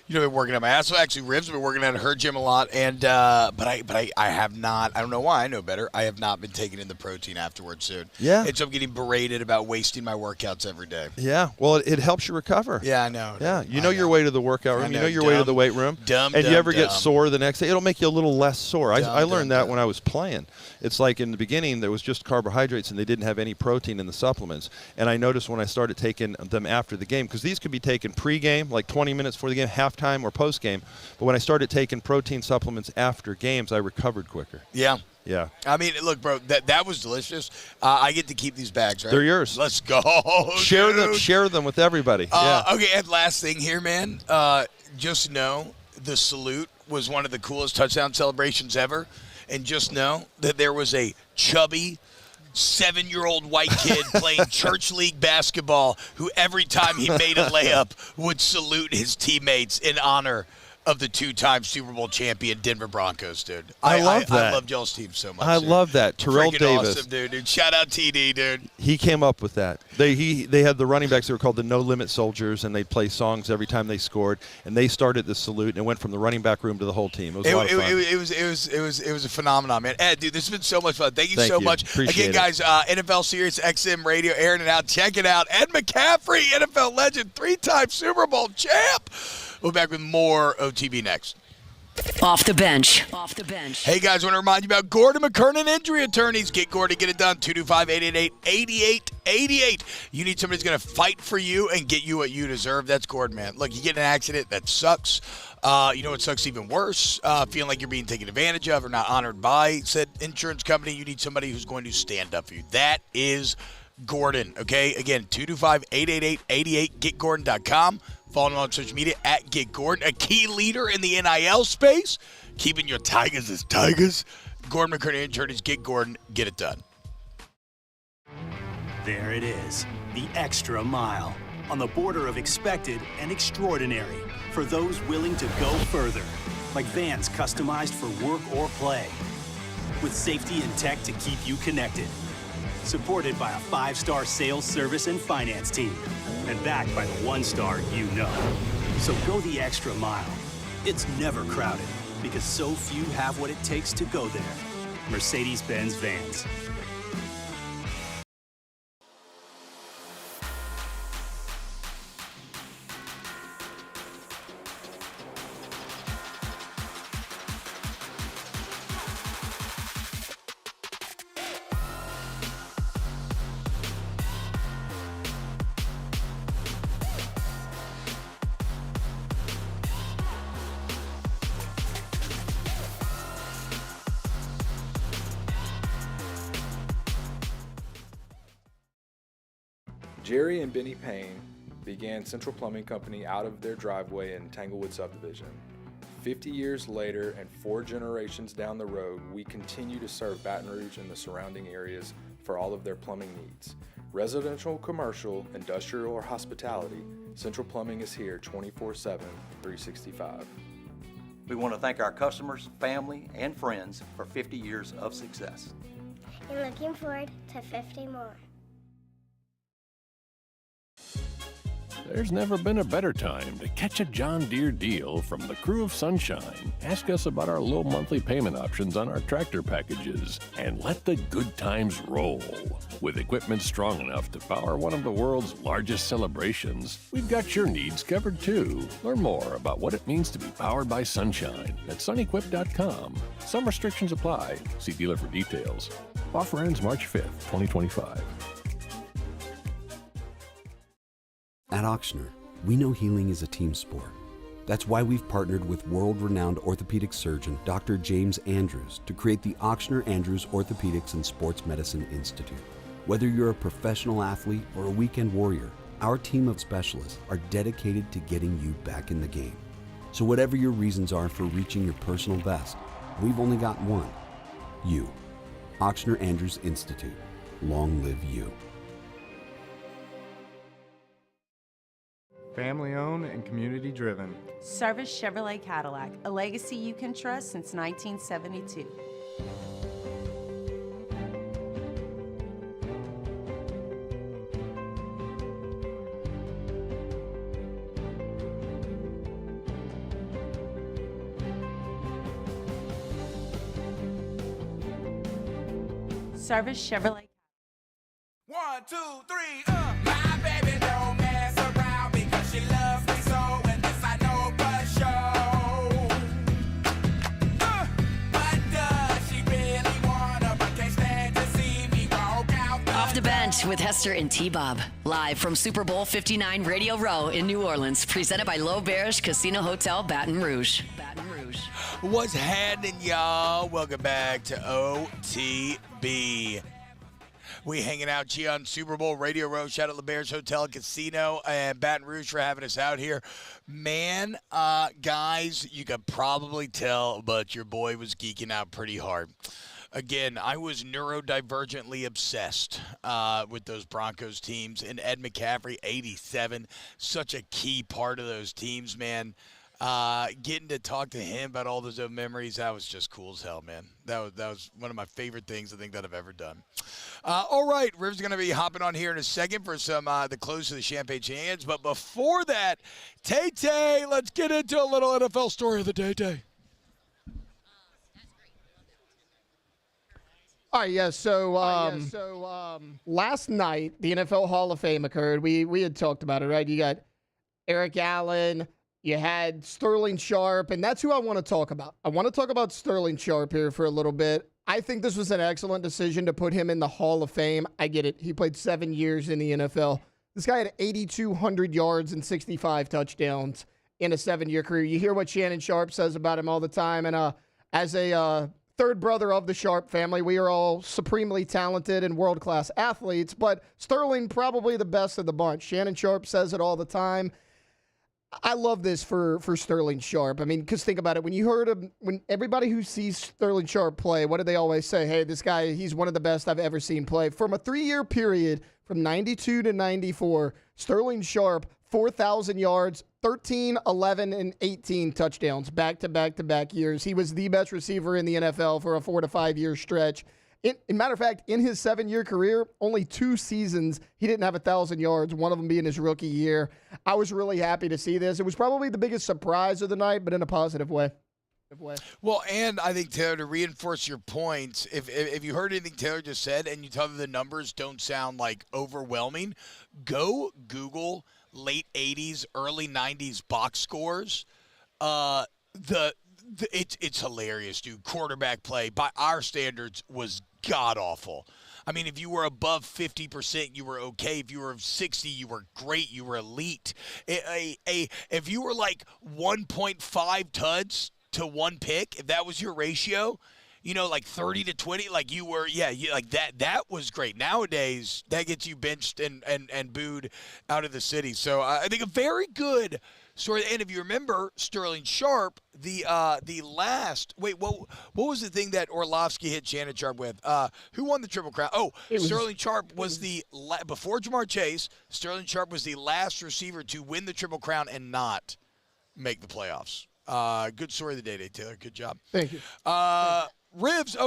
been working at my ass. So actually, Riv's been working at her gym a lot, and but I have not. I don't know why. I know better. I have not been taking in the protein afterwards, dude. Yeah. And so I'm getting berated about wasting my workouts every day. Yeah. Well, it helps you recover. Yeah, I know. Yeah. You know your way to the workout room. You know your way to the weight room. And you ever get sore the next day? It'll make you a little less sore. I learned that when I was playing. It's like in the beginning there was just carbohydrates and they didn't have any protein in the supplements. And I noticed when I started taking them after the game, because these could be taken pre-game, like 20 minutes before the game, halftime, or post-game. But when I started taking protein supplements after games, I recovered quicker. Yeah. Yeah. I mean, look, bro, that was delicious. I get to keep these bags, right? They're yours. Let's go. Share them with everybody. Okay, and last thing here, man. Just know the salute was one of the coolest touchdown celebrations ever. And just know that there was a chubby 7-year-old white kid playing church league basketball who every time he made a layup would salute his teammates in honor of the 2-time Super Bowl champion Denver Broncos, dude. I love that. I loved y'all's team so much. I love that. Terrell Freaking Davis. Awesome, dude. Shout out TD, dude. He came up with that. They had the running backs that were called the No Limit Soldiers, and they'd play songs every time they scored. And they started the salute, and it went from the running back room to the whole team. It was a lot of fun. It was a phenomenon, man. Ed, dude, this has been so much fun. Thank you so much. Appreciate Again, guys, NFL Sirius XM Radio airing it out. Check it out. Ed McCaffrey, NFL legend, 3-time Super Bowl champ. We'll be back with more OTB next. Off the bench. Hey, guys, I want to remind you about Gordon McKernan Injury Attorneys. Get Gordon, get it done. 225-888-8888. You need somebody who's going to fight for you and get you what you deserve. That's Gordon, man. Look, you get in an accident, that sucks. You know what sucks even worse? Feeling like you're being taken advantage of or not honored by said insurance company. You need somebody who's going to stand up for you. That is Gordon, okay? Again, 225-888-88. GetGordon.com. Follow him on social media at Get Gordon, a key leader in the NIL space, keeping your Tigers as Tigers. Gordon McKernan Attorneys, Get Gordon, get it done. There it is, the extra mile, on the border of expected and extraordinary, for those willing to go further, like vans customized for work or play, with safety and tech to keep you connected. Supported by a 5-star sales, service, and finance team. And backed by the 1-star you know. So go the extra mile. It's never crowded because so few have what it takes to go there. Mercedes-Benz Vans. Jerry and Benny Payne began Central Plumbing Company out of their driveway in Tanglewood Subdivision. 50 years later and 4 generations down the road, we continue to serve Baton Rouge and the surrounding areas for all of their plumbing needs. Residential, commercial, industrial, or hospitality, Central Plumbing is here 24/7, 365. We want to thank our customers, family, and friends for 50 years of success. And looking forward to 50 more. There's never been a better time to catch a John Deere deal from the crew of Sunshine. Ask us about our low monthly payment options on our tractor packages and let the good times roll. With equipment strong enough to power one of the world's largest celebrations, we've got your needs covered too. Learn more about what it means to be powered by Sunshine at sunequip.com. Some restrictions apply. See dealer for details. Offer ends March 5th, 2025. At Auctioner, we know healing is a team sport. That's why we've partnered with world-renowned orthopedic surgeon Dr. James Andrews to create the Auctioner Andrews Orthopedics and Sports Medicine Institute. Whether you're a professional athlete or a weekend warrior, our team of specialists are dedicated to getting you back in the game. So whatever your reasons are for reaching your personal best, we've only got one: you. Auctioner Andrews Institute. Long live you. Family owned and community driven. Service Chevrolet Cadillac, a legacy you can trust since 1972. Service Chevrolet. 1, 2, 3, My baby don't mess around because she loves me so, and this I know for sure. But does she really wanna, but can't stand to see me walk out the Off the Bench with Hester and T-Bob. Live from Super Bowl 59 Radio Row in New Orleans. Presented by L'Auberge Casino Hotel Baton Rouge. What's happening, y'all? Welcome back to OTB. We hanging out here on Super Bowl Radio Row. Shout out to L'Auberge Hotel Casino and Baton Rouge for having us out here. Man, guys, you could probably tell, but your boy was geeking out pretty hard. Again, I was neurodivergently obsessed with those Broncos teams. And Ed McCaffrey, 87, such a key part of those teams, man. Getting to talk to him about all those old memories, that was just cool as hell, man. That was one of my favorite things I think that I've ever done. All right, Riv's going to be hopping on here in a second for some the close of the Champagne Shenanigans. But before that, Tay-Tay, let's get into a little NFL story of the day, Tay. All right, yeah, so last night, the NFL Hall of Fame occurred. We had talked about it, right? You got Eric Allen, you had Sterling Sharp, and that's who I want to talk about. I want to talk about Sterling Sharp here for a little bit. I think this was an excellent decision to put him in the Hall of Fame. I get it. He played 7 years in the NFL. This guy had 8,200 yards and 65 touchdowns in a 7-year career. You hear what Shannon Sharp says about him all the time, and as a third brother of the Sharp family, we are all supremely talented and world-class athletes, but Sterling probably the best of the bunch. Shannon Sharp says it all the time. I love this for Sterling Sharp. I mean, because think about it. When you heard him, when everybody who sees Sterling Sharp play, what do they always say? Hey, this guy, he's one of the best I've ever seen play. From a 3-year period, from 92 to 94, Sterling Sharp, 4,000 yards, 13, 11, and 18 touchdowns back-to-back-to-back years. He was the best receiver in the NFL for a 4 to 5 year stretch. Matter of fact, in his 7-year career, only 2 seasons, he didn't have 1,000 yards, one of them being his rookie year. I was really happy to see this. It was probably the biggest surprise of the night, but in a positive way. Well, and I think, Taylor, to reinforce your points, if you heard anything Taylor just said and you tell them the numbers don't sound like overwhelming, go Google late 80s, early 90s box scores. It's hilarious, dude. Quarterback play, by our standards, was god-awful. I mean, if you were above 50%, you were okay. If you were 60, you were great. You were elite. If you were like 1.5 tuds to 1 pick, if that was your ratio, you know, like 30 to 20, like you were, like that was great. Nowadays, that gets you benched and booed out of the city. So I think a very good story. And if you remember Sterling Sharp, the last, what was the thing that Orlovsky hit Shannon Sharp with? Who won the Triple Crown? Sterling Sharp was before Jamar Chase, Sterling Sharp was the last receiver to win the Triple Crown and not make the playoffs. Good story of the day, Taylor. Good job. Thank you. Rivs,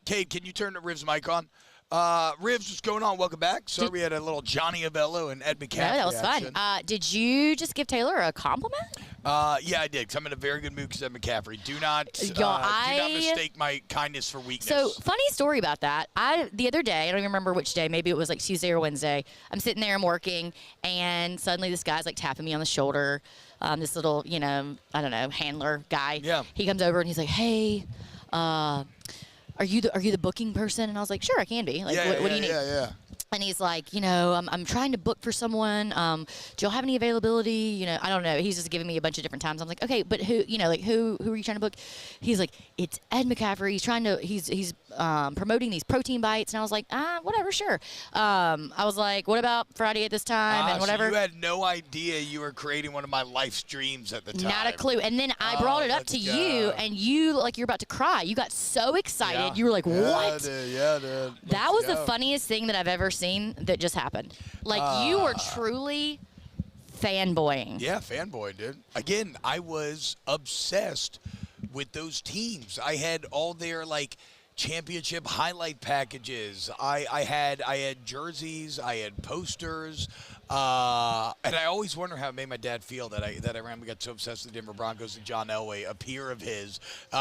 Cade, can you turn the Rivs mic on? Rivs, what's going on? Welcome back. Sorry we had a little Johnny Avello and Ed McCaffrey. No, that was action. fun. Did you just give Taylor a compliment? Yeah, I did. Because I'm in a very good mood because Ed McCaffrey. Do not mistake my kindness for weakness. So, funny story about that. The other day, I don't even remember which day. Maybe it was like Tuesday or Wednesday. I'm sitting there, I'm working, and suddenly this guy's like tapping me on the shoulder. This little, I don't know, handler guy. Yeah. He comes over and he's like, "Hey, are you the booking person?" And I was like, "Sure, I can be. Like, what do you need?" Yeah. And he's like, I'm trying to book for someone. Do y'all have any availability? I don't know. He's just giving me a bunch of different times. I'm like, okay, but who are you trying to book? He's like, it's Ed McCaffrey. He's promoting these protein bites. And I was like, whatever, sure. I was like, what about Friday at this time and whatever. So you had no idea you were creating one of my life's dreams at the time. Not a clue. And then I brought it up to you, and you, like, you're about to cry. You got so excited. Yeah. You were like, what? Yeah, dude. That was the funniest thing that I've ever seen that just happened. Like, you were truly fanboying. Yeah, fanboy, dude. Again, I was obsessed with those teams. I had all their, like, championship highlight packages. I had jerseys. I had posters. And I always wonder how it made my dad feel that I randomly got so obsessed with the Denver Broncos and John Elway, a peer of his,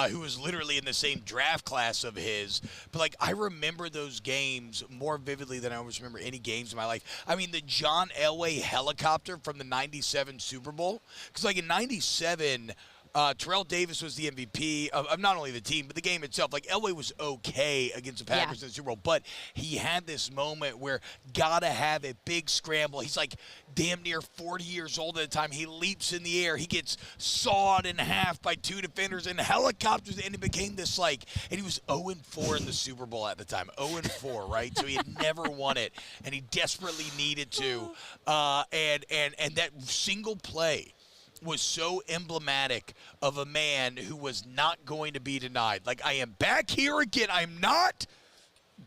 who was literally in the same draft class of his. But, like, I remember those games more vividly than I always remember any games in my life. I mean, the John Elway helicopter from the 97 Super Bowl. Because, like, in 97, Terrell Davis was the MVP of not only the team, but the game itself. Like, Elway was okay against the Packers in the Super Bowl, but he had this moment where gotta have a big scramble. He's like damn near 40 years old at the time. He leaps in the air. He gets sawed in half by two defenders and helicopters, and it became this, like, and he was 0-4 in the Super Bowl at the time. 0-4, right? So he had never won it, and he desperately needed to. And that single play was so emblematic of a man who was not going to be denied. Like, I am back here again. I'm not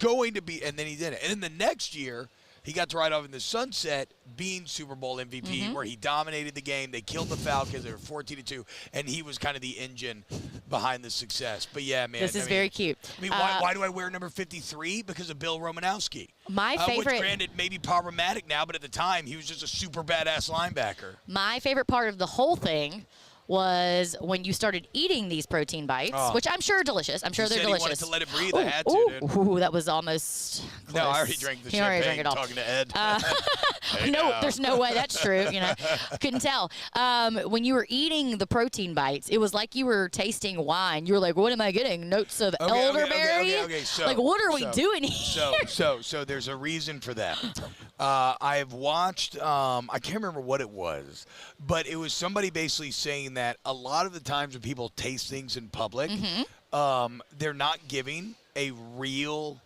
going to be. And then he did it. And then the next year, he got to ride off in the sunset being Super Bowl MVP, where he dominated the game. They killed the Falcons. They were 14-2, and he was kind of the engine behind the success. But, yeah, man. This is very cute. I mean, why do I wear number 53? Because of Bill Romanowski. My favorite. Which, granted, maybe problematic now, but at the time, he was just a super badass linebacker. My favorite part of the whole thing was when you started eating these protein bites, which I'm sure are delicious. I'm sure they're delicious. He wanted to let it breathe. I had to, dude. Ooh, that was almost close. No, I already drank the champagne drank it all. talking to Ed. There's no way that's true. Couldn't tell. When you were eating the protein bites, it was like you were tasting wine. You were like, what am I getting? Notes of elderberry? Okay. So, like, what are we doing here? So there's a reason for that. I've watched, I can't remember what it was, but it was somebody basically saying that a lot of the times when people taste things in public, they're not giving a real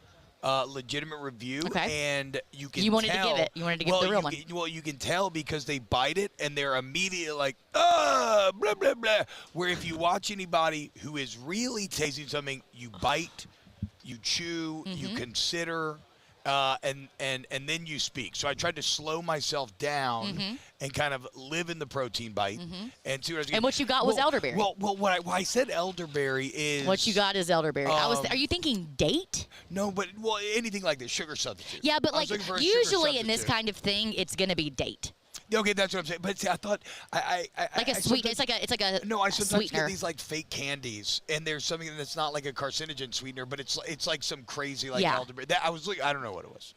legitimate review, and you can wanted to give it. You wanted to give the real one. Well, you can tell because they bite it and they're immediately like, blah, blah, blah. Where if you watch anybody who is really tasting something, you bite, you chew, you consider, and then you speak. So I tried to slow myself down and kind of live in the protein bite and see what I was getting. And what you got was elderberry. Well, why I said elderberry is what you got is elderberry. Are you thinking date? No, but anything like this, sugar substitute. Yeah, but like usually in this kind of thing, it's going to be date. Okay, that's what I'm saying. But see, I thought I like a sweet. It's like a no. I sometimes sweetener. get these like fake candies, and there's something that's not like a carcinogen sweetener, but it's like some crazy like elderberry. That I don't know what it was.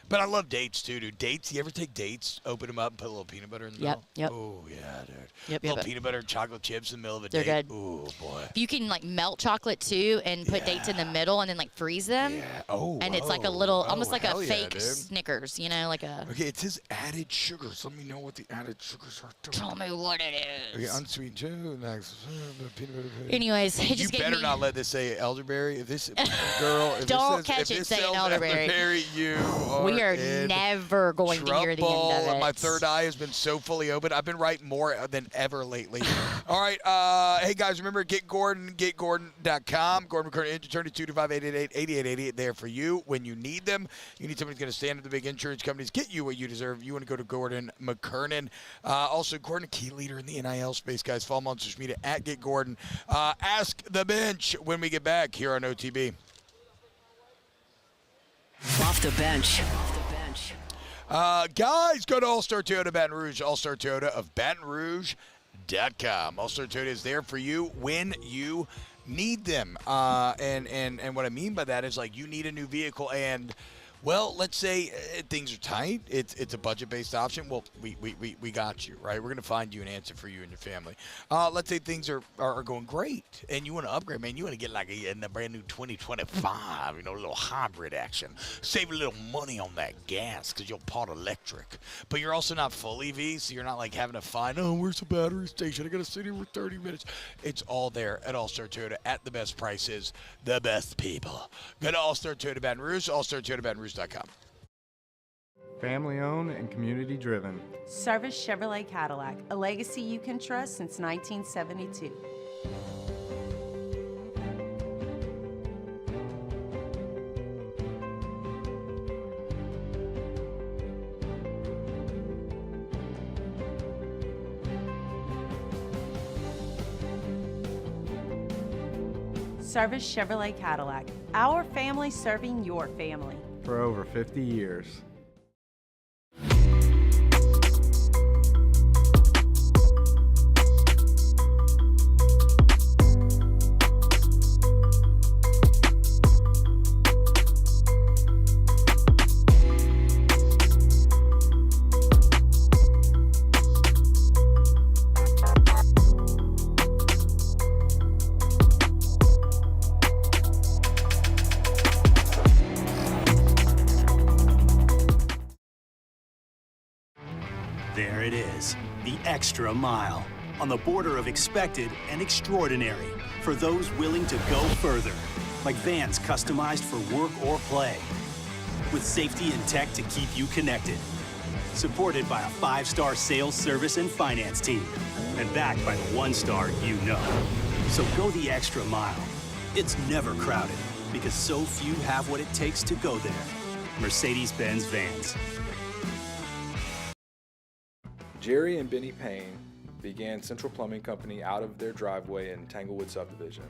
But I love dates too, dude. Dates. You ever take dates, open them up, and put a little peanut butter in the middle? Yep. Oh yeah, dude. Yep. Little peanut butter and chocolate chips in the middle of a They're date. good. Ooh boy. You can like melt chocolate too, and put dates in the middle, and then like freeze them. Yeah. Oh. And it's like a little, almost like a fake Snickers, like a. Okay, it says added sugars. Let me know what the added sugars are. Tell me what it is. Okay, unsweetened too. Anyways, it just you better not let this say elderberry. If this girl, if don't this catch says, it saying elderberry. You are we are in never going trouble. to hear the end of it. My third eye has been so fully open. I've been writing more than ever lately. All right, hey guys, remember Get Gordon, GetGordon.com. Gordon McCurdy, attorney 225-888-8888. There for you when you need them. You need somebody who's going to stand up the big insurance companies, get you what you deserve. You want to go to Gordon McKernan. Also, Gordon, a key leader in the NIL space, guys. Follow him on social media at Get Gordon. Ask the bench when we get back here on OTB. Off the bench. Guys, go to All-Star Toyota Baton Rouge, All-Star Toyota of Baton Rouge.com. All-Star Toyota is there for you when you need them. And what I mean by that is, like, you need a new vehicle and, well, let's say things are tight. It's a budget-based option. Well, we got you, right? We're going to find you an answer for you and your family. Let's say things are going great, and you want to upgrade, man. You want to get like a brand new 2025, a little hybrid action. Save a little money on that gas because you'll part electric. But you're also not full EV, so you're not like having to find, where's the battery station? I got to sit here for 30 minutes. It's all there at All-Star Toyota at the best prices, the best people. Go to All-Star Toyota Baton Rouge, All-Star Toyota Baton Rouge.com. Family owned and community driven. Service Chevrolet Cadillac, a legacy you can trust since 1972. Service Chevrolet Cadillac, our family serving your family. For over 50 years. There it is, the extra mile, on the border of expected and extraordinary, for those willing to go further, like vans customized for work or play, with safety and tech to keep you connected, supported by a 5-star sales, service, and finance team, and backed by the 1-star you know. So go the extra mile. It's never crowded, because so few have what it takes to go there. Mercedes-Benz Vans. Jerry and Benny Payne began Central Plumbing Company out of their driveway in Tanglewood subdivision.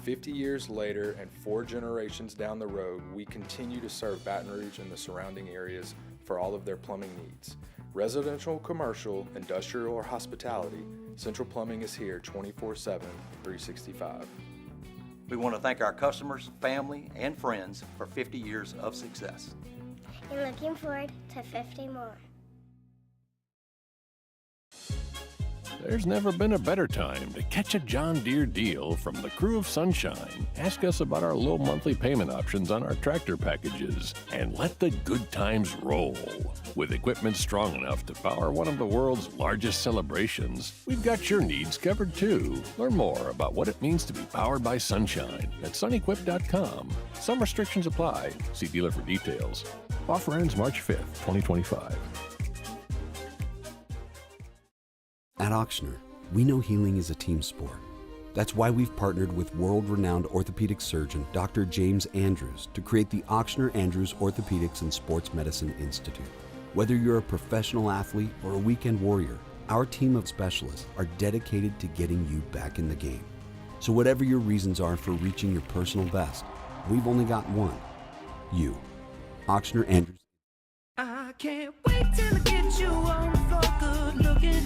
50 years later and 4 generations down the road, we continue to serve Baton Rouge and the surrounding areas for all of their plumbing needs. Residential, commercial, industrial, or hospitality, Central Plumbing is here 24/7, 365. We want to thank our customers, family, and friends for 50 years of success. And looking forward to 50 more. There's never been a better time to catch a John Deere deal from the crew of Sunshine. Ask us about our low monthly payment options on our tractor packages and let the good times roll. With equipment strong enough to power one of the world's largest celebrations, we've got your needs covered too. Learn more about what it means to be powered by Sunshine at sunequip.com. Some restrictions apply. See dealer for details. Offer ends March 5th, 2025. At Auctioner, we know healing is a team sport. That's why we've partnered with world-renowned orthopedic surgeon Dr. James Andrews to create the Auctioner Andrews Orthopedics and Sports Medicine Institute. Whether you're a professional athlete or a weekend warrior, our team of specialists are dedicated to getting you back in the game. So whatever your reasons are for reaching your personal best, we've only got one. You. Auctioner Andrews. I can't wait till I get you on the floor, good looking.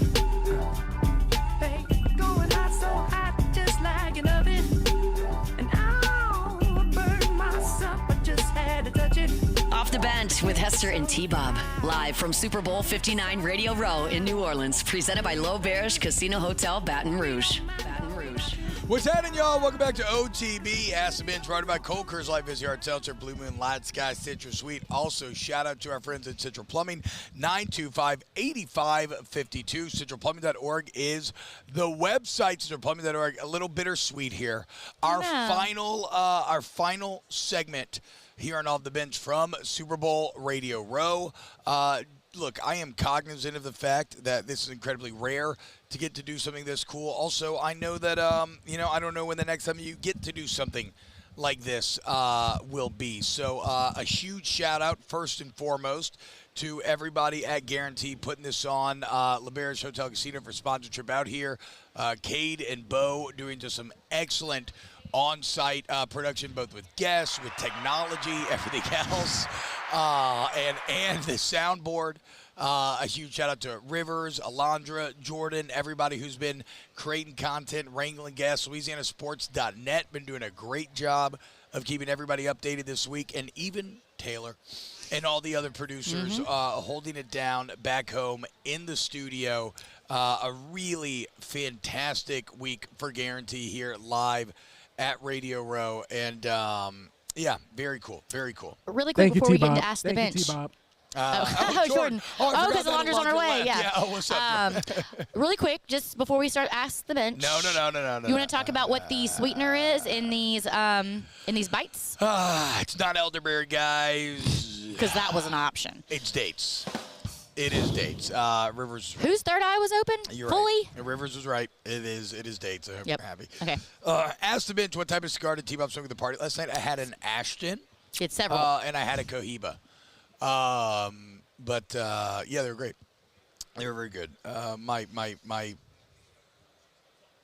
Hey, going hot, so hot, just like an oven. And I'll burn myself, I just had to touch it. Off the bench with Hester and T-Bob. Live from Super Bowl 59 Radio Row in New Orleans. Presented by L'Auberge Casino Hotel, Baton Rouge. What's happening, y'all? Welcome back to OTB. Ask the Bench, brought by Cold Curse Life is Yard Seltzer, Blue Moon, Light Sky, Citrus Sweet. Also, shout out to our friends at Central Plumbing, 925-8552. CentralPlumbing.org is the website. CentralPlumbing.org. A little bittersweet here. Our final segment here on Off the Bench from Super Bowl Radio Row. Look, I am cognizant of the fact that this is incredibly rare to get to do something this cool. Also, I know that, I don't know when the next time you get to do something like this will be. So a huge shout out, first and foremost, to everybody at Guarantee putting this on. L'Auberge Hotel Casino for sponsorship out here. Cade and Bo doing just some excellent on-site production, both with guests, with technology, everything else, and the soundboard. A huge shout out to Rivers, Alondra, Jordan, everybody who's been creating content, wrangling guests. LouisianaSports.net been doing a great job of keeping everybody updated this week, and even Taylor and all the other producers holding it down back home in the studio. A really fantastic week for Guarantee here live at Radio Row. And, yeah, very cool. Very cool. Really quick before we get into Ask the Thank Bench. you, T-Bob. Jordan. Oh, because Alondra's on her way. Yeah. Oh, what's up? Really quick, just before we start Ask the Bench. No. You want to talk about what the sweetener is in these bites? It's not elderberry, guys. Because that was an option. It's dates. It is dates. Rivers. Whose third eye was open? You're fully? Right. Rivers was right. It is dates. I hope you're happy. Okay. Ask the Bench, what type of cigar did T-Bob smoke at the party? Last night I had an Ashton. It's several. And I had a Cohiba. But yeah, they were great. They were very good.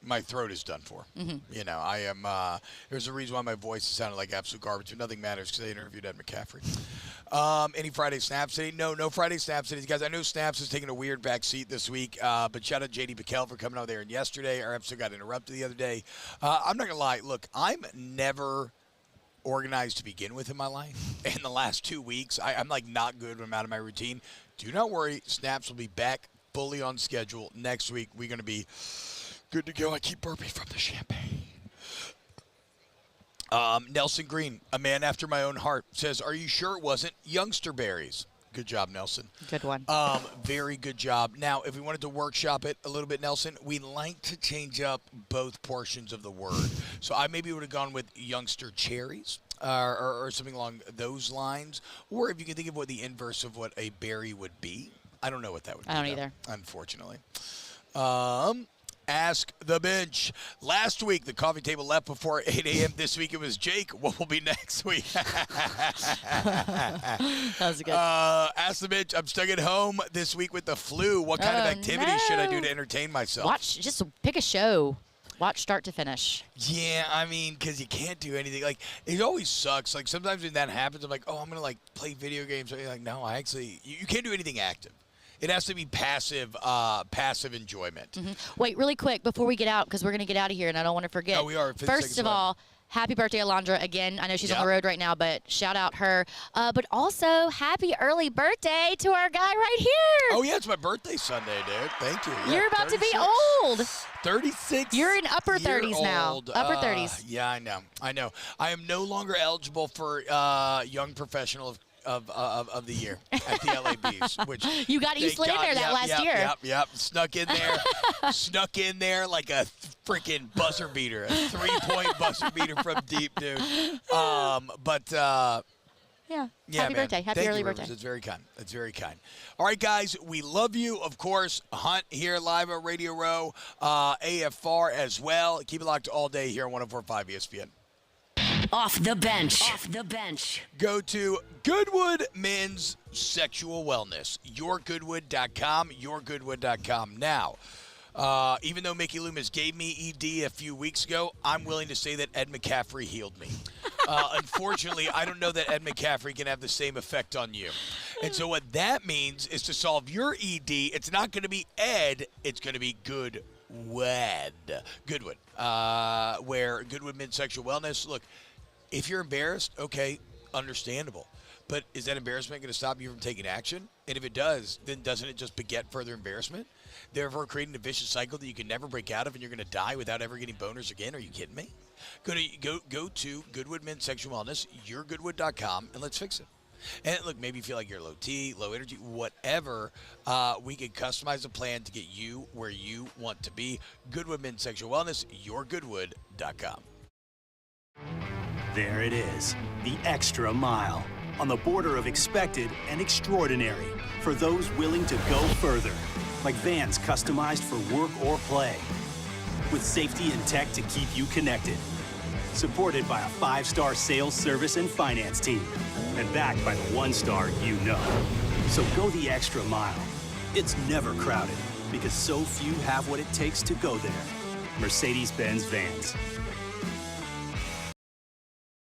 My throat is done for. You know, I am. There's a reason why my voice sounded like absolute garbage, but nothing matters because I interviewed Ed McCaffrey. Any Friday Snaps today? No Friday Snaps today, guys. I know Snaps is taking a weird back seat this week, but shout out JD Bickel for coming out there and yesterday. Our episode got interrupted the other day. I'm not gonna lie. Look, I'm never organized to begin with in my life. In the last 2 weeks, I'm like not good when I'm out of my routine. Do not worry, Snaps will be back fully on schedule next week. We're going to be good to go. I keep burping from the champagne. Nelson Green, a man after my own heart, says, are you sure it wasn't youngster berries? Good job, Nelson. Good one. Very good job. Now, if we wanted to workshop it a little bit, Nelson, we like to change up both portions of the word. So I maybe would have gone with youngster cherries or something along those lines. Or if you can think of what the inverse of what a berry would be. I don't know what that would be. I don't either. Unfortunately. Ask the Bench. Last week, the coffee table left before 8 a.m. This week, it was Jake. What will be next week? That was good. Ask the Bench. I'm stuck at home this week with the flu. What kind of activities should I do to entertain myself? Just pick a show. Watch start to finish. Yeah, I mean, because you can't do anything. Like, it always sucks. Like, sometimes when that happens, I'm like, oh, I'm going to, like, play video games. You're like, no, you can't do anything active. It has to be passive enjoyment. Wait, really quick before we get out, because we're going to get out of here, and I don't want to forget. Oh, we are. First of all, happy birthday, Alondra. Again, I know she's on the road right now, but shout out her. But also, happy early birthday to our guy right here. Oh, yeah, it's my birthday Sunday, dude. Thank you. Yeah, You're about 36. to be old. 36. You're in upper 30s now. Upper 30s. Yeah, I know. I am no longer eligible for Young Professional of the year at the LABs, which you slid in there that last year. Yep. Snuck in there like a freaking buzzer beater, a 3-point buzzer beater from deep, dude. Yeah. Man. Happy birthday. Happy early Rivers. birthday. It's very kind. It's very kind. All right, guys, we love you. Of course, Hunt here live at Radio Row, AFR as well. Keep it locked all day here on 104.5 ESPN. Off the bench. Off the bench. Go to Goodwood Men's Sexual Wellness. YourGoodwood.com. YourGoodwood.com. Now, even though Mickey Loomis gave me ED a few weeks ago, I'm willing to say that Ed McCaffrey healed me. Unfortunately, I don't know that Ed McCaffrey can have the same effect on you. And so what that means is to solve your ED, it's not going to be Ed, it's going to be Goodwood, where Goodwood Men's Sexual Wellness, look, if you're embarrassed, okay, understandable. But is that embarrassment going to stop you from taking action? And if it does, then doesn't it just beget further embarrassment? Therefore, creating a vicious cycle that you can never break out of and you're going to die without ever getting boners again? Are you kidding me? Go to Goodwood Men's Sexual Wellness, YourGoodwood.com, and let's fix it. And look, maybe you feel like you're low T, low energy, whatever. We can customize a plan to get you where you want to be. Goodwood Men's Sexual Wellness, YourGoodwood.com. There it is, the extra mile, on the border of expected and extraordinary, for those willing to go further, like vans customized for work or play, with safety and tech to keep you connected, supported by a 5-star sales, service, and finance team, and backed by the 1-star you know. So go the extra mile. It's never crowded, because so few have what it takes to go there. Mercedes-Benz Vans.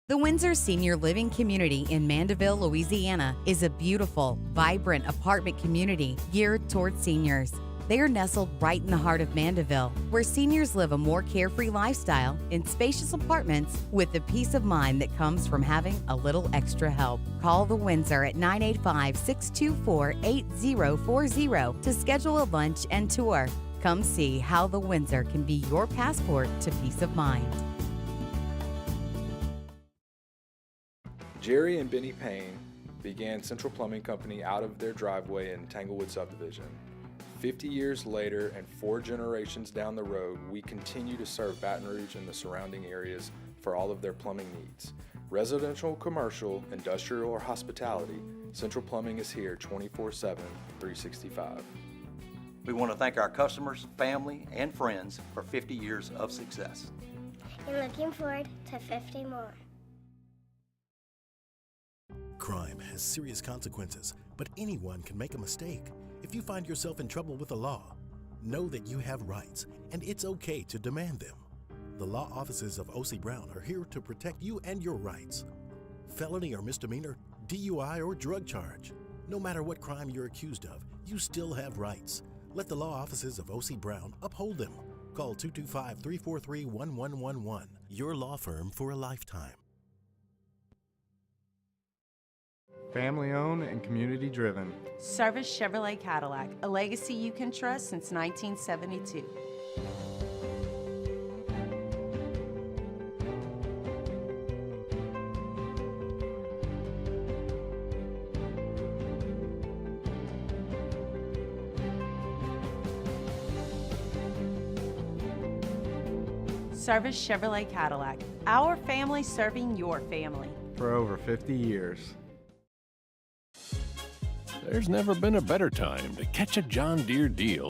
The Windsor Senior Living Community in Mandeville, Louisiana is a beautiful, vibrant apartment community geared towards seniors. They are nestled right in the heart of Mandeville, where seniors live a more carefree lifestyle in spacious apartments with the peace of mind that comes from having a little extra help. Call the Windsor at 985-624-8040 to schedule a lunch and tour. Come see how the Windsor can be your passport to peace of mind. Jerry and Benny Payne began Central Plumbing Company out of their driveway in Tanglewood subdivision. 50 years later and 4 generations down the road, we continue to serve Baton Rouge and the surrounding areas for all of their plumbing needs. Residential, commercial, industrial, or hospitality, Central Plumbing is here 24/7, 365. We want to thank our customers, family, and friends for 50 years of success. And looking forward to 50 more. Crime has serious consequences, but anyone can make a mistake. If you find yourself in trouble with the law, know that you have rights, and it's okay to demand them. The law offices of O.C. Brown are here to protect you and your rights. Felony or misdemeanor, DUI or drug charge. No matter what crime you're accused of, you still have rights. Let the law offices of O.C. Brown uphold them. Call 225-343-1111. Your law firm for a lifetime. Family owned and community driven. Service Chevrolet Cadillac, a legacy you can trust since 1972. Service Chevrolet Cadillac, our family serving your family. For over 50 years. There's never been a better time to catch a John Deere deal